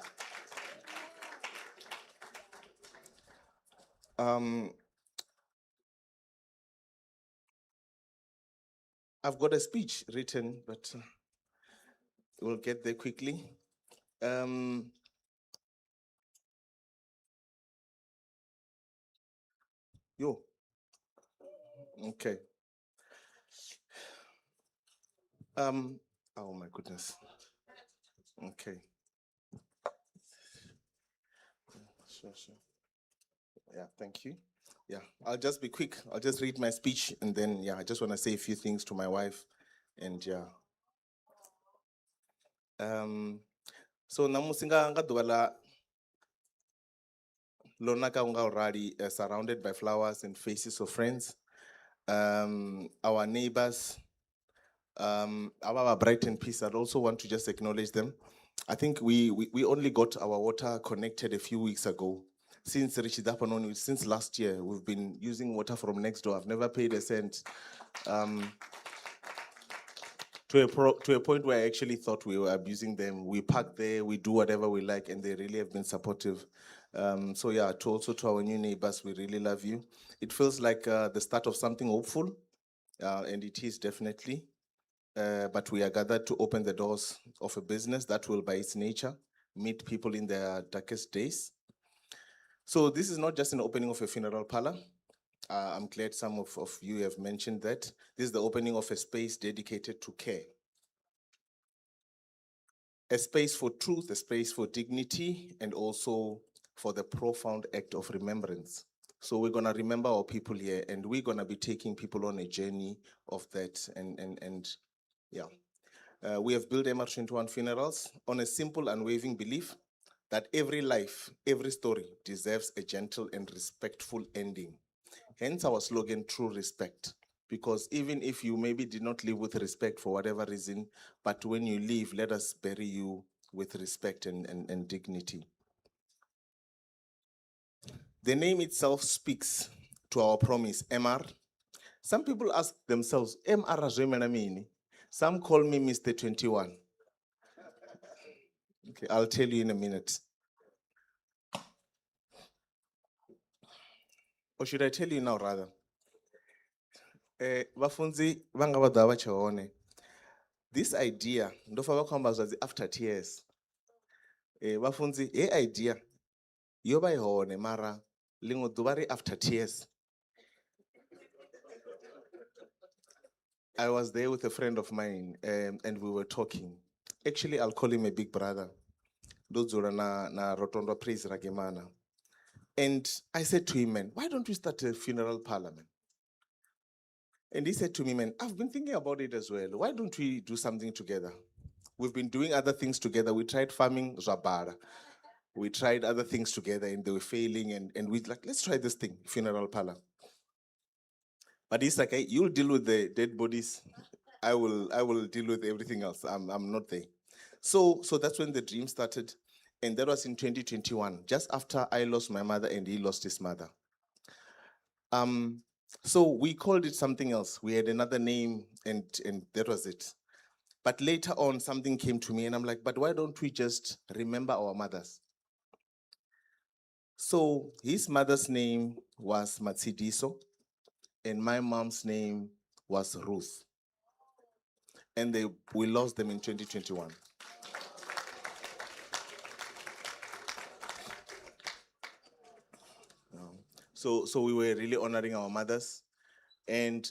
I've got a speech written, but we'll get there quickly. Yo. Okay. Oh my goodness. Okay. Sure. Yeah, thank you. Yeah, I'll just be quick. I'll just read my speech and then, yeah, I just want to say a few things to my wife. And yeah. So namusinga ngadwala lonaka unga already surrounded by flowers and faces of friends. Our neighbors, our Bright and Peace, I'd also want to just acknowledge them. I think we only got our water connected a few weeks ago. Since since last year, we've been using water from next door. I've never paid a cent. To a point where I actually thought we were abusing them. We park there, we do whatever we like, and they really have been supportive. So yeah, to our new neighbors, we really love you. It feels like the start of something hopeful, and it is definitely. But we are gathered to open the doors of a business that will, by its nature, meet people in their darkest days. So this is not just an opening of a funeral parlor. I'm glad some of you have mentioned that. This is the opening of a space dedicated to care. A space for truth, a space for dignity, and also for the profound act of remembrance. So we're gonna remember our people here, and we're gonna be taking people on a journey of that, and yeah. We have built MR21 Funerals on a simple unwavering belief that every life, every story deserves a gentle and respectful ending. Hence our slogan, True Respect. Because even if you maybe did not live with respect for whatever reason, but when you leave, let us bury you with respect and dignity. The name itself speaks to our promise, MR. Some people ask themselves, MR Rajwemanamini. Some call me Mr. 21. Okay, I'll tell you in a minute. Or should I tell you now rather? Bafunzi vangavadwa vachaone. This idea, ndofa vakwamba zvazi after tears. Bafunzi, idea, yoba ihone mara, lingo duvari after tears. I was there with a friend of mine and we were talking. Actually, I'll call him a big brother. Dozura na rotondo praise ragemana. And I said to him, man, why don't we start a funeral parliament? And he said to me, man, I've been thinking about it as well. Why don't we do something together? We've been doing other things together. We tried farming Zabara. We tried other things together and they were failing. And we like, let's try this thing, funeral parlor. But he's like, hey, you'll deal with the dead bodies. I will deal with everything else. I'm not there. So that's when the dream started. And that was in 2021, just after I lost my mother and he lost his mother. So we called it something else. We had another name and that was it. But later on, something came to me and I'm like, but why don't we just remember our mothers? So his mother's name was Matsidiso and my mom's name was Ruth. And we lost them in 2021. So we were really honoring our mothers. And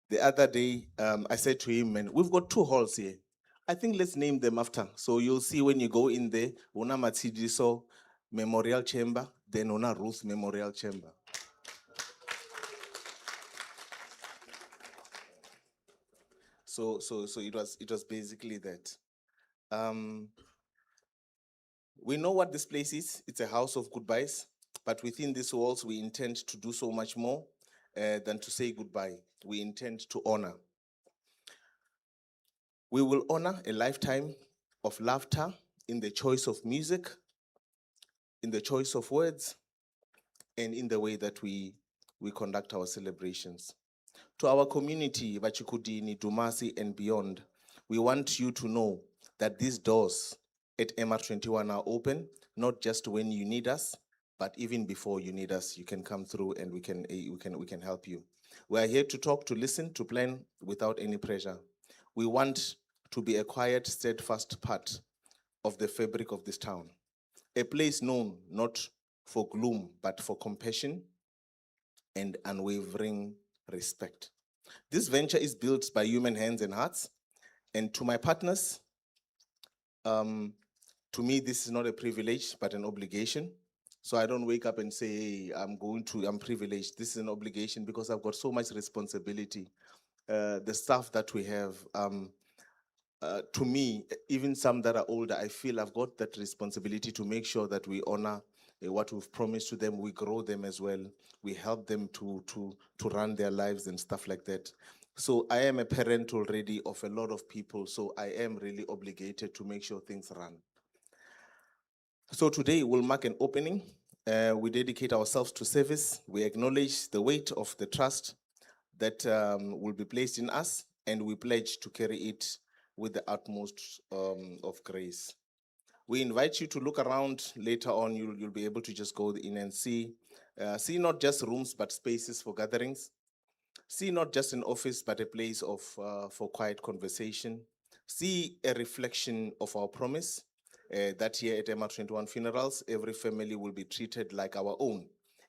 the other day, I said to him, man, we've got 2 halls here. I think let's name them after. So you'll see when you go in there, Una Matsidiso Memorial Chamber, then Una Ruth Memorial Chamber. So it was basically that. We know what this place is. It's a house of goodbyes, but within these walls, we intend to do so much more than to say goodbye. We intend to honor. We will honor a lifetime of laughter in the choice of music, in the choice of words, and in the way that we conduct our celebrations. To our community, Tshikhudini, Dumasi, and beyond, we want you to know that these doors at MR21 are open, not just when you need us, but even before you need us, you can come through and we can help you. We are here to talk, to listen, to plan without any pressure. We want to be a quiet, steadfast part of the fabric of this town. A place known not for gloom, but for compassion and unwavering respect. This venture is built by human hands and hearts. And to my partners, to me, this is not a privilege, but an obligation. So I don't wake up and say, hey, I'm privileged. This is an obligation because I've got so much responsibility. The staff that we have, to me, even some that are older, I feel I've got that responsibility to make sure that we honor what we've promised to them. We grow them as well. We help them to run their lives and stuff like that. So I am a parent already of a lot of people, so I am really obligated to make sure things run. So today we'll mark an opening. We dedicate ourselves to service. We acknowledge the weight of the trust that will be placed in us, and we pledge to carry it with the utmost of grace. We invite you to look around later on. You'll be able to just go in and see not just rooms, but spaces for gatherings. See not just an office, but a place for quiet conversation. See a reflection of our promise that here at MR21 Funerals, every family will be treated like our own,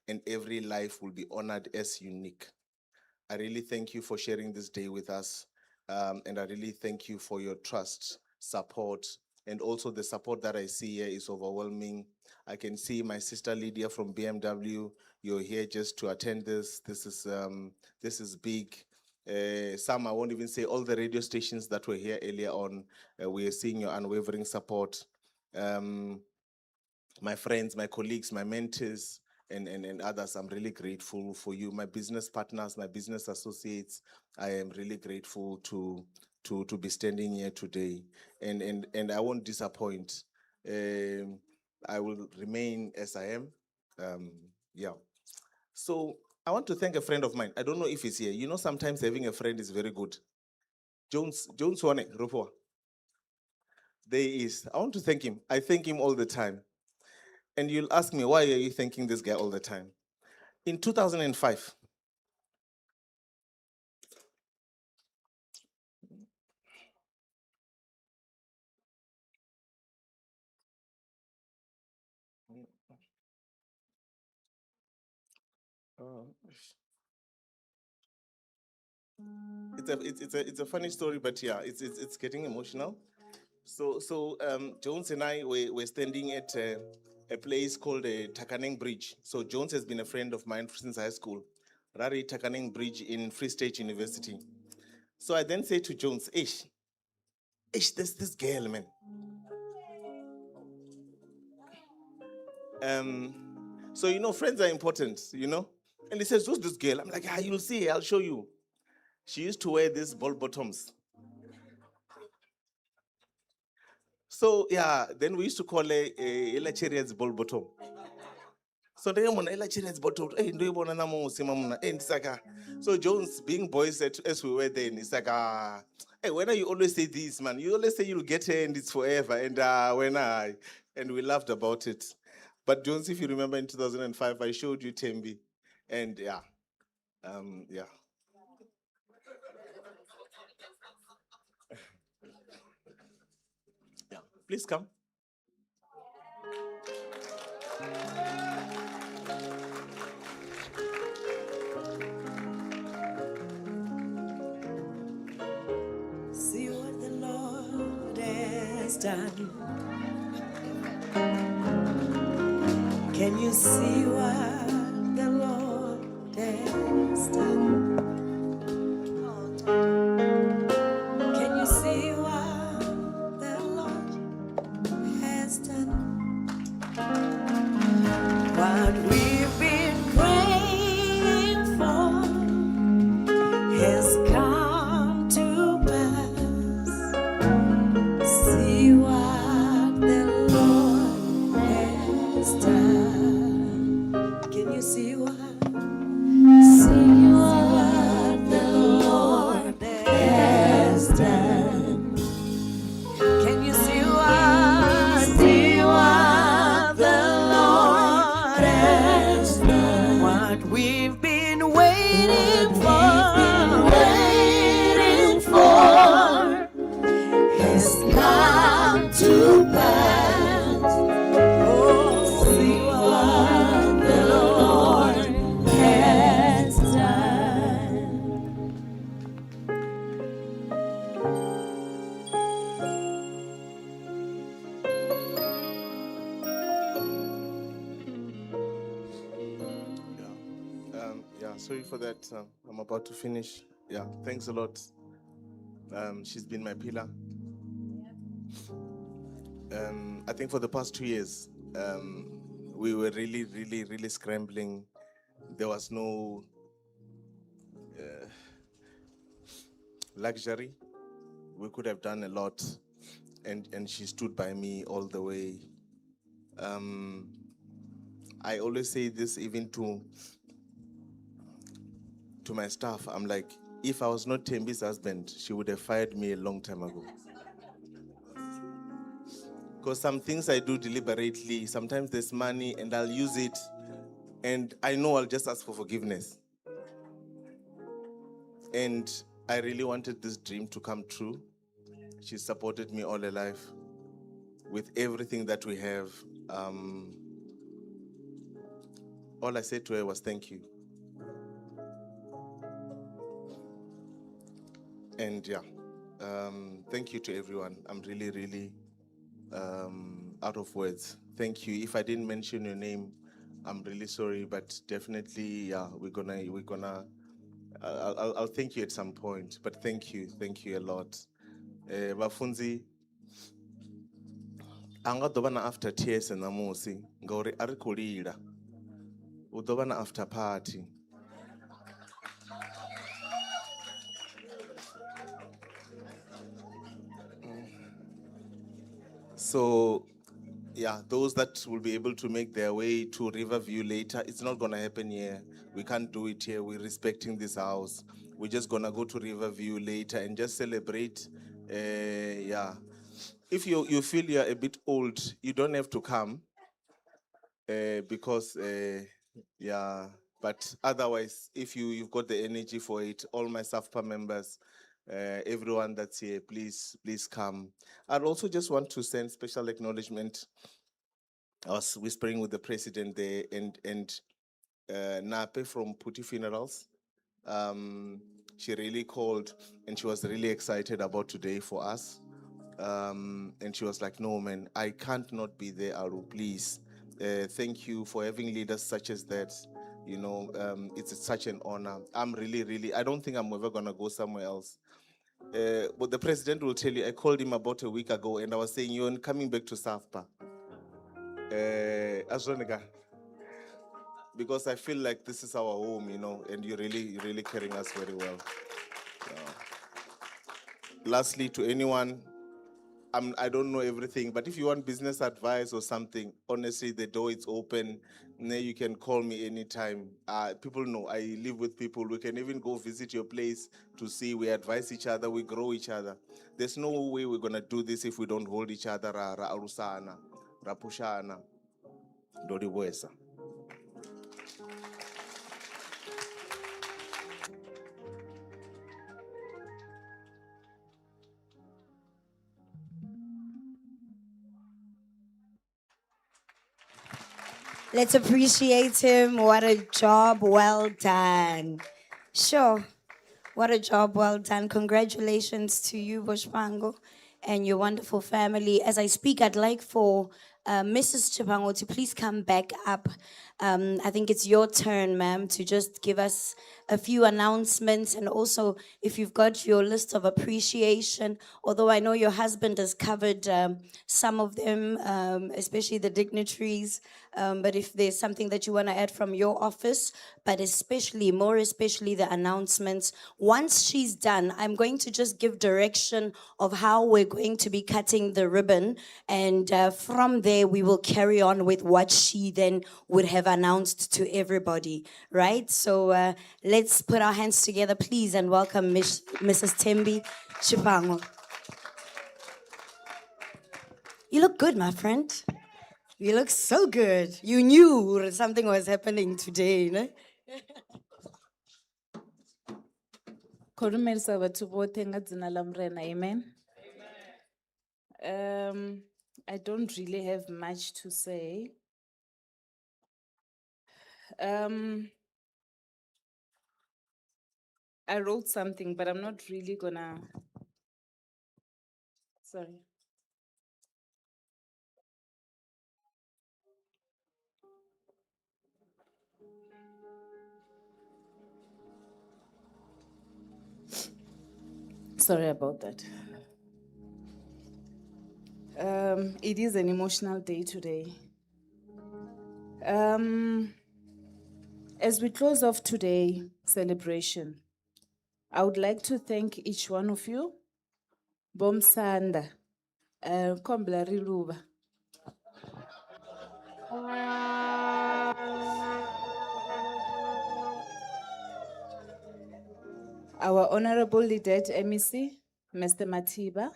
and every life will be honored as unique. I really thank you for sharing this day with us, and I really thank you for your trust, support, and also the support that I see here is overwhelming. I can see my sister Lydia from BMW. You're here just to attend this. This is big. Some, I won't even say, all the radio stations that were here earlier on, we are seeing your unwavering support. My friends, my colleagues, my mentors, and others, I'm really grateful for you. My business partners, my business associates, I am really grateful to be standing here today. And I won't disappoint. I will remain as I am. Yeah. So I want to thank a friend of mine. I don't know if he's here. You know, sometimes having a friend is very good. Jones Wane, Rupua. There he is. I want to thank him. I thank him all the time. And you'll ask me, why are you thanking this guy all the time? In 2005, it's a funny story, but yeah, it's getting emotional. So Jones and I were standing at a place called Takaneng Bridge. So Jones has been a friend of mine since high school. Rari Takaning Bridge in Free State University. So I then say to Jones, Ish, there's this girl, man. So you know, friends are important, you know? And he says, who's this girl? I'm like, you'll see, I'll show you. She used to wear these ball bottoms. So yeah, then we used to call her Ella Cheria's ball bottom. So they want Ella Cheria's bottom. Hey, do you want to know? So Jones, being boys as we were then, it's like, hey, when you always say this, man, you always say you'll get her and it's forever. And we laughed about it. But Jones, if you remember in 2005, I showed you Tembi, and yeah. Yeah, please come.
See what the Lord has done. Can you see what the Lord has done? Can you see what the Lord has done? What we've been praying for has come to pass. See what the Lord has done. Can you see what? See what the Lord has done. Can you see what? See what the Lord has done. What we've been waiting for has come to pass. Oh, see what the Lord has done.
Yeah, sorry for that. I'm about to finish. Yeah, thanks a lot. She's been my pillar. I think for the past 2 years, we were really scrambling. There was no luxury. We could have done a lot, and she stood by me all the way. I always say this even to my staff. I'm like, if I was not Tembi's husband, she would have fired me a long time ago. Because some things I do deliberately, sometimes there's money and I'll use it, and I know I'll just ask for forgiveness. And I really wanted this dream to come true. She supported me all her life with everything that we have. All I said to her was thank you. And yeah, thank you to everyone. I'm really out of words. Thank you. If I didn't mention your name, I'm really sorry, but definitely, yeah, we're gonna. I'll thank you at some point. But thank you a lot. Bafunzi, anga ḓovha na after tears namusi ngauri a ri khou lila. U ḓovha na after party. So, yeah, those that will be able to make their way to Riverview later, it's not going to happen here. We can't do it here. We're respecting this house. We're just going to go to Riverview later and just celebrate. Yeah. If you feel you're a bit old, you don't have to come because, yeah. But otherwise, if you've got the energy for it, all my SAFPA members, everyone that's here, please come. I'd also just want to send special acknowledgement. I was whispering with the president there, and Nape from Puti Funerals. She really called, and she was really excited about today for us. And she was like, no, man, I can't not be there, Aru, please. Thank you for having leaders such as that. It's such an honor. I'm really, I don't think I'm ever gonna go somewhere else. But the president will tell you, I called him about a week ago and I was saying, you're coming back to SAFPA. Azronika, because I feel like this is our home, and you're really carrying us very well. Lastly, to anyone, I don't know everything, but if you want business advice or something, honestly, the door is open. You can call me anytime. People know I live with people. We can even go visit your place to see. We advise each other. We grow each other. There's no way we're going to do this if we don't hold each other. Ra alusana, ra pushana, dodi boesa.
Let's appreciate him. What a job well done. Sure. What a job well done. Congratulations to you, Bushpango, and your wonderful family. As I speak, I'd like for Mrs. Chipango to please come back up. I think it's your turn, ma'am, to just give us a few announcements, and also if you've got your list of appreciation, although I know your husband has covered some of them, especially the dignitaries, but if there's something that you want to add from your office, but more especially the announcements. Once she's done, I'm going to just give direction of how we're going to be cutting the ribbon, and from there we will carry on with what she then would have announced to everybody, right? So let's put our hands together, please, and welcome Mrs. Tembi Chipango. You look good, my friend. You look so good. You knew something was happening today, no?
Khulumelisa batho bote nga dzina la Mrena, amen. I don't really have much to say. I wrote something, but I'm not really gonna. Sorry. Sorry about that. It is an emotional day today. As we close off today's celebration, I would like to thank each one of you. Bomsanda, Kombla Riluba. Our Honorable Leader at MEC, Mr. Matiba,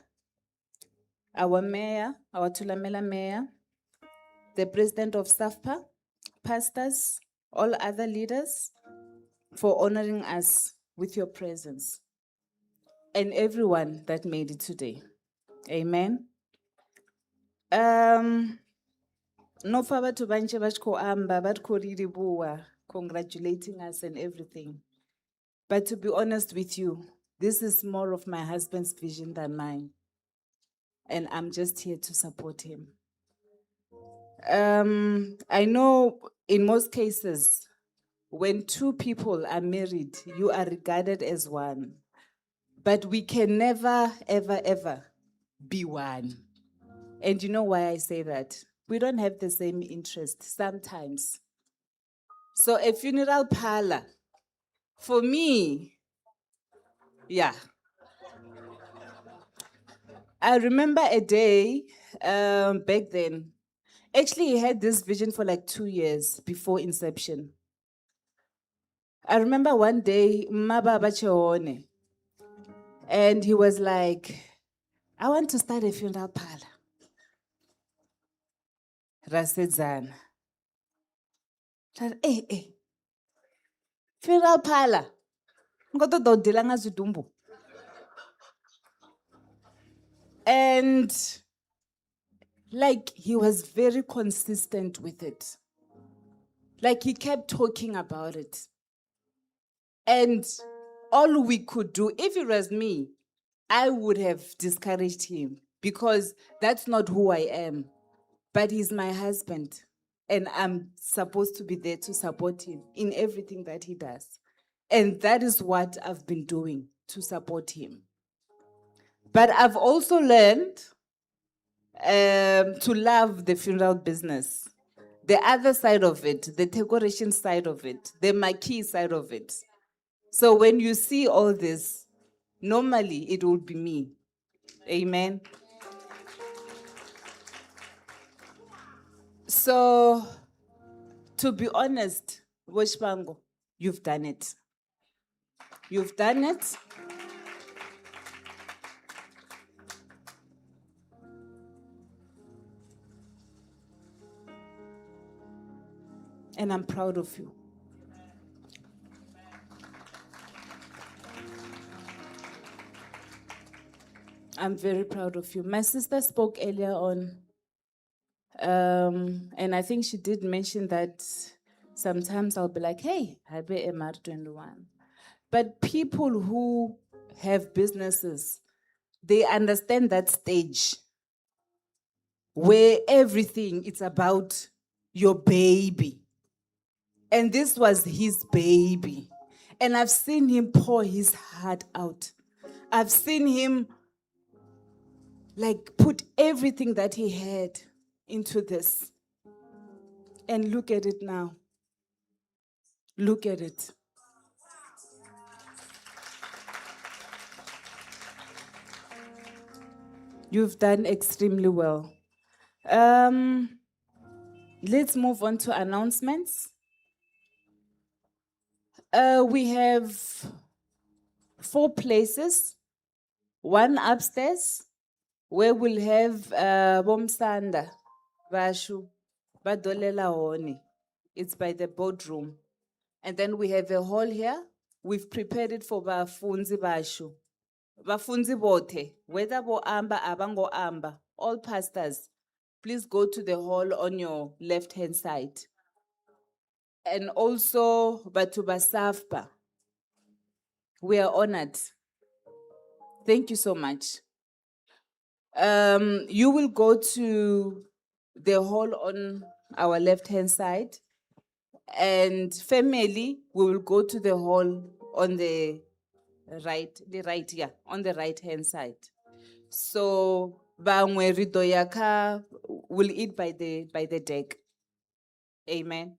our Mayor, our Tulamela Mayor, the President of SAFPA, pastors, all other leaders, for honoring us with your presence, and everyone that made it today. Amen. No further to banche bachko amba, batko ridibuwa, congratulating us and everything. But to be honest with you, this is more of my husband's vision than mine. And I'm just here to support him. I know in most cases, when two people are married, you are regarded as one. But we can never, ever, ever be one. And you know why I say that? We don't have the same interest sometimes. So a funeral parlor, for me, yeah. I remember a day back then. Actually, he had this vision for like 2 years before inception. I remember one day, Mababa Cheone, and he was like, I want to start a funeral parlor. Rasedzana. Hey. Funeral parlor. Ngoto dodilanga zudumbu. And like he was very consistent with it. Like he kept talking about it. And all we could do, if it was me, I would have discouraged him because that's not who I am. But he's my husband. And I'm supposed to be there to support him in everything that he does. And that is what I've been doing to support him. But I've also learned to love the funeral business. The other side of it, the decoration side of it, the marquee side of it. So when you see all this, normally it will be me. Amen. So, to be honest, Weshpango, you've done it. You've done it. And I'm proud of you. I'm very proud of you. My sister spoke earlier on, and I think she did mention that sometimes I'll be like, hey, I be MR21. But people who have businesses, they understand that stage where everything is about your baby. And this was his baby. And I've seen him pour his heart out. I've seen him like put everything that he had into this. And look at it now. Look at it. You've done extremely well. Let's move on to announcements. We have 4 places. One upstairs, where we'll have Bomsanda, Vashu, Badolela Honi. It's by the boardroom. And then we have a hall here. We've prepared it for Bafunzi Bashu. Bafunzi bote, whether bo amba, abango amba, all pastors, please go to the hall on your left-hand side. And also Batuba Safpa. We are honored. Thank you so much. You will go to the hall on our left-hand side, and family, we will go to the hall on the right, on the right-hand side. So, bangwe rito yaka will eat by the deck. Amen.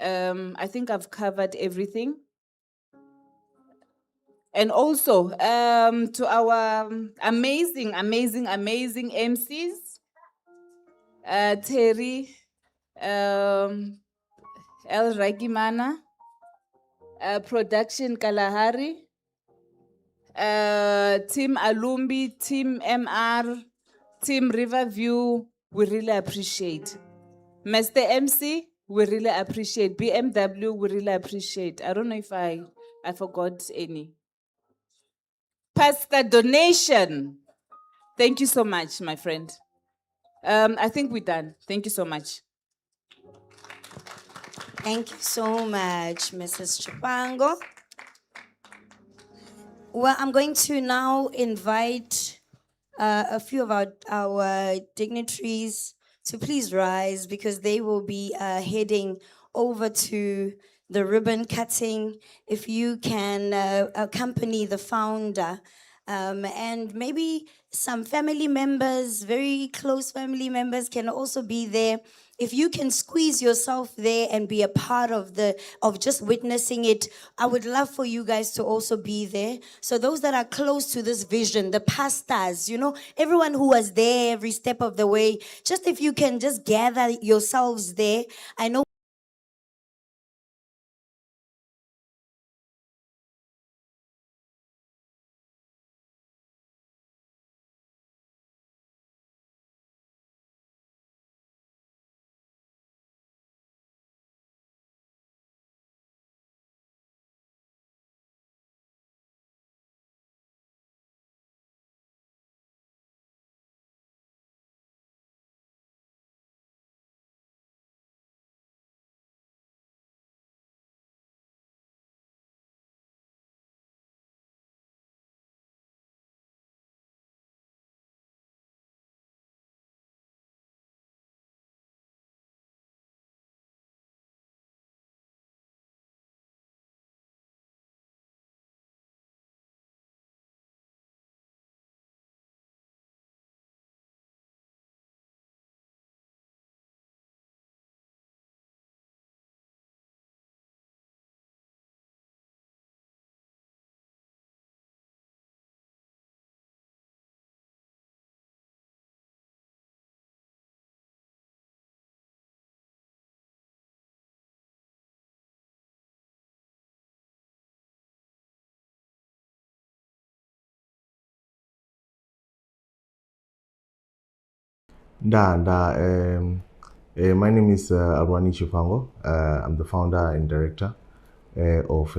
I think I've covered everything. And also, to our amazing MCs, Terry, El Ragimana, Production Kalahari, Team Alumbi, Team MR, Team Riverview, we really appreciate. Mr. MC, we really appreciate. BMW, we really appreciate. I don't know if I forgot any. Pastor Donation. Thank you so much, my friend. I think we're done. Thank you so much.
Thank you so much, Mrs. Chipango. Well, I'm going to now invite a few of our dignitaries to please rise, because they will be heading over to the ribbon cutting. If you can accompany the founder, and maybe some family members, very close family members, can also be there. If you can squeeze yourself there and be a part of just witnessing it, I would love for you guys to also be there. So those that are close to this vision, the pastors, everyone who was there every step of the way, just if you can just gather yourselves there. I know
My name is Alwani Chifango. I'm the founder and director of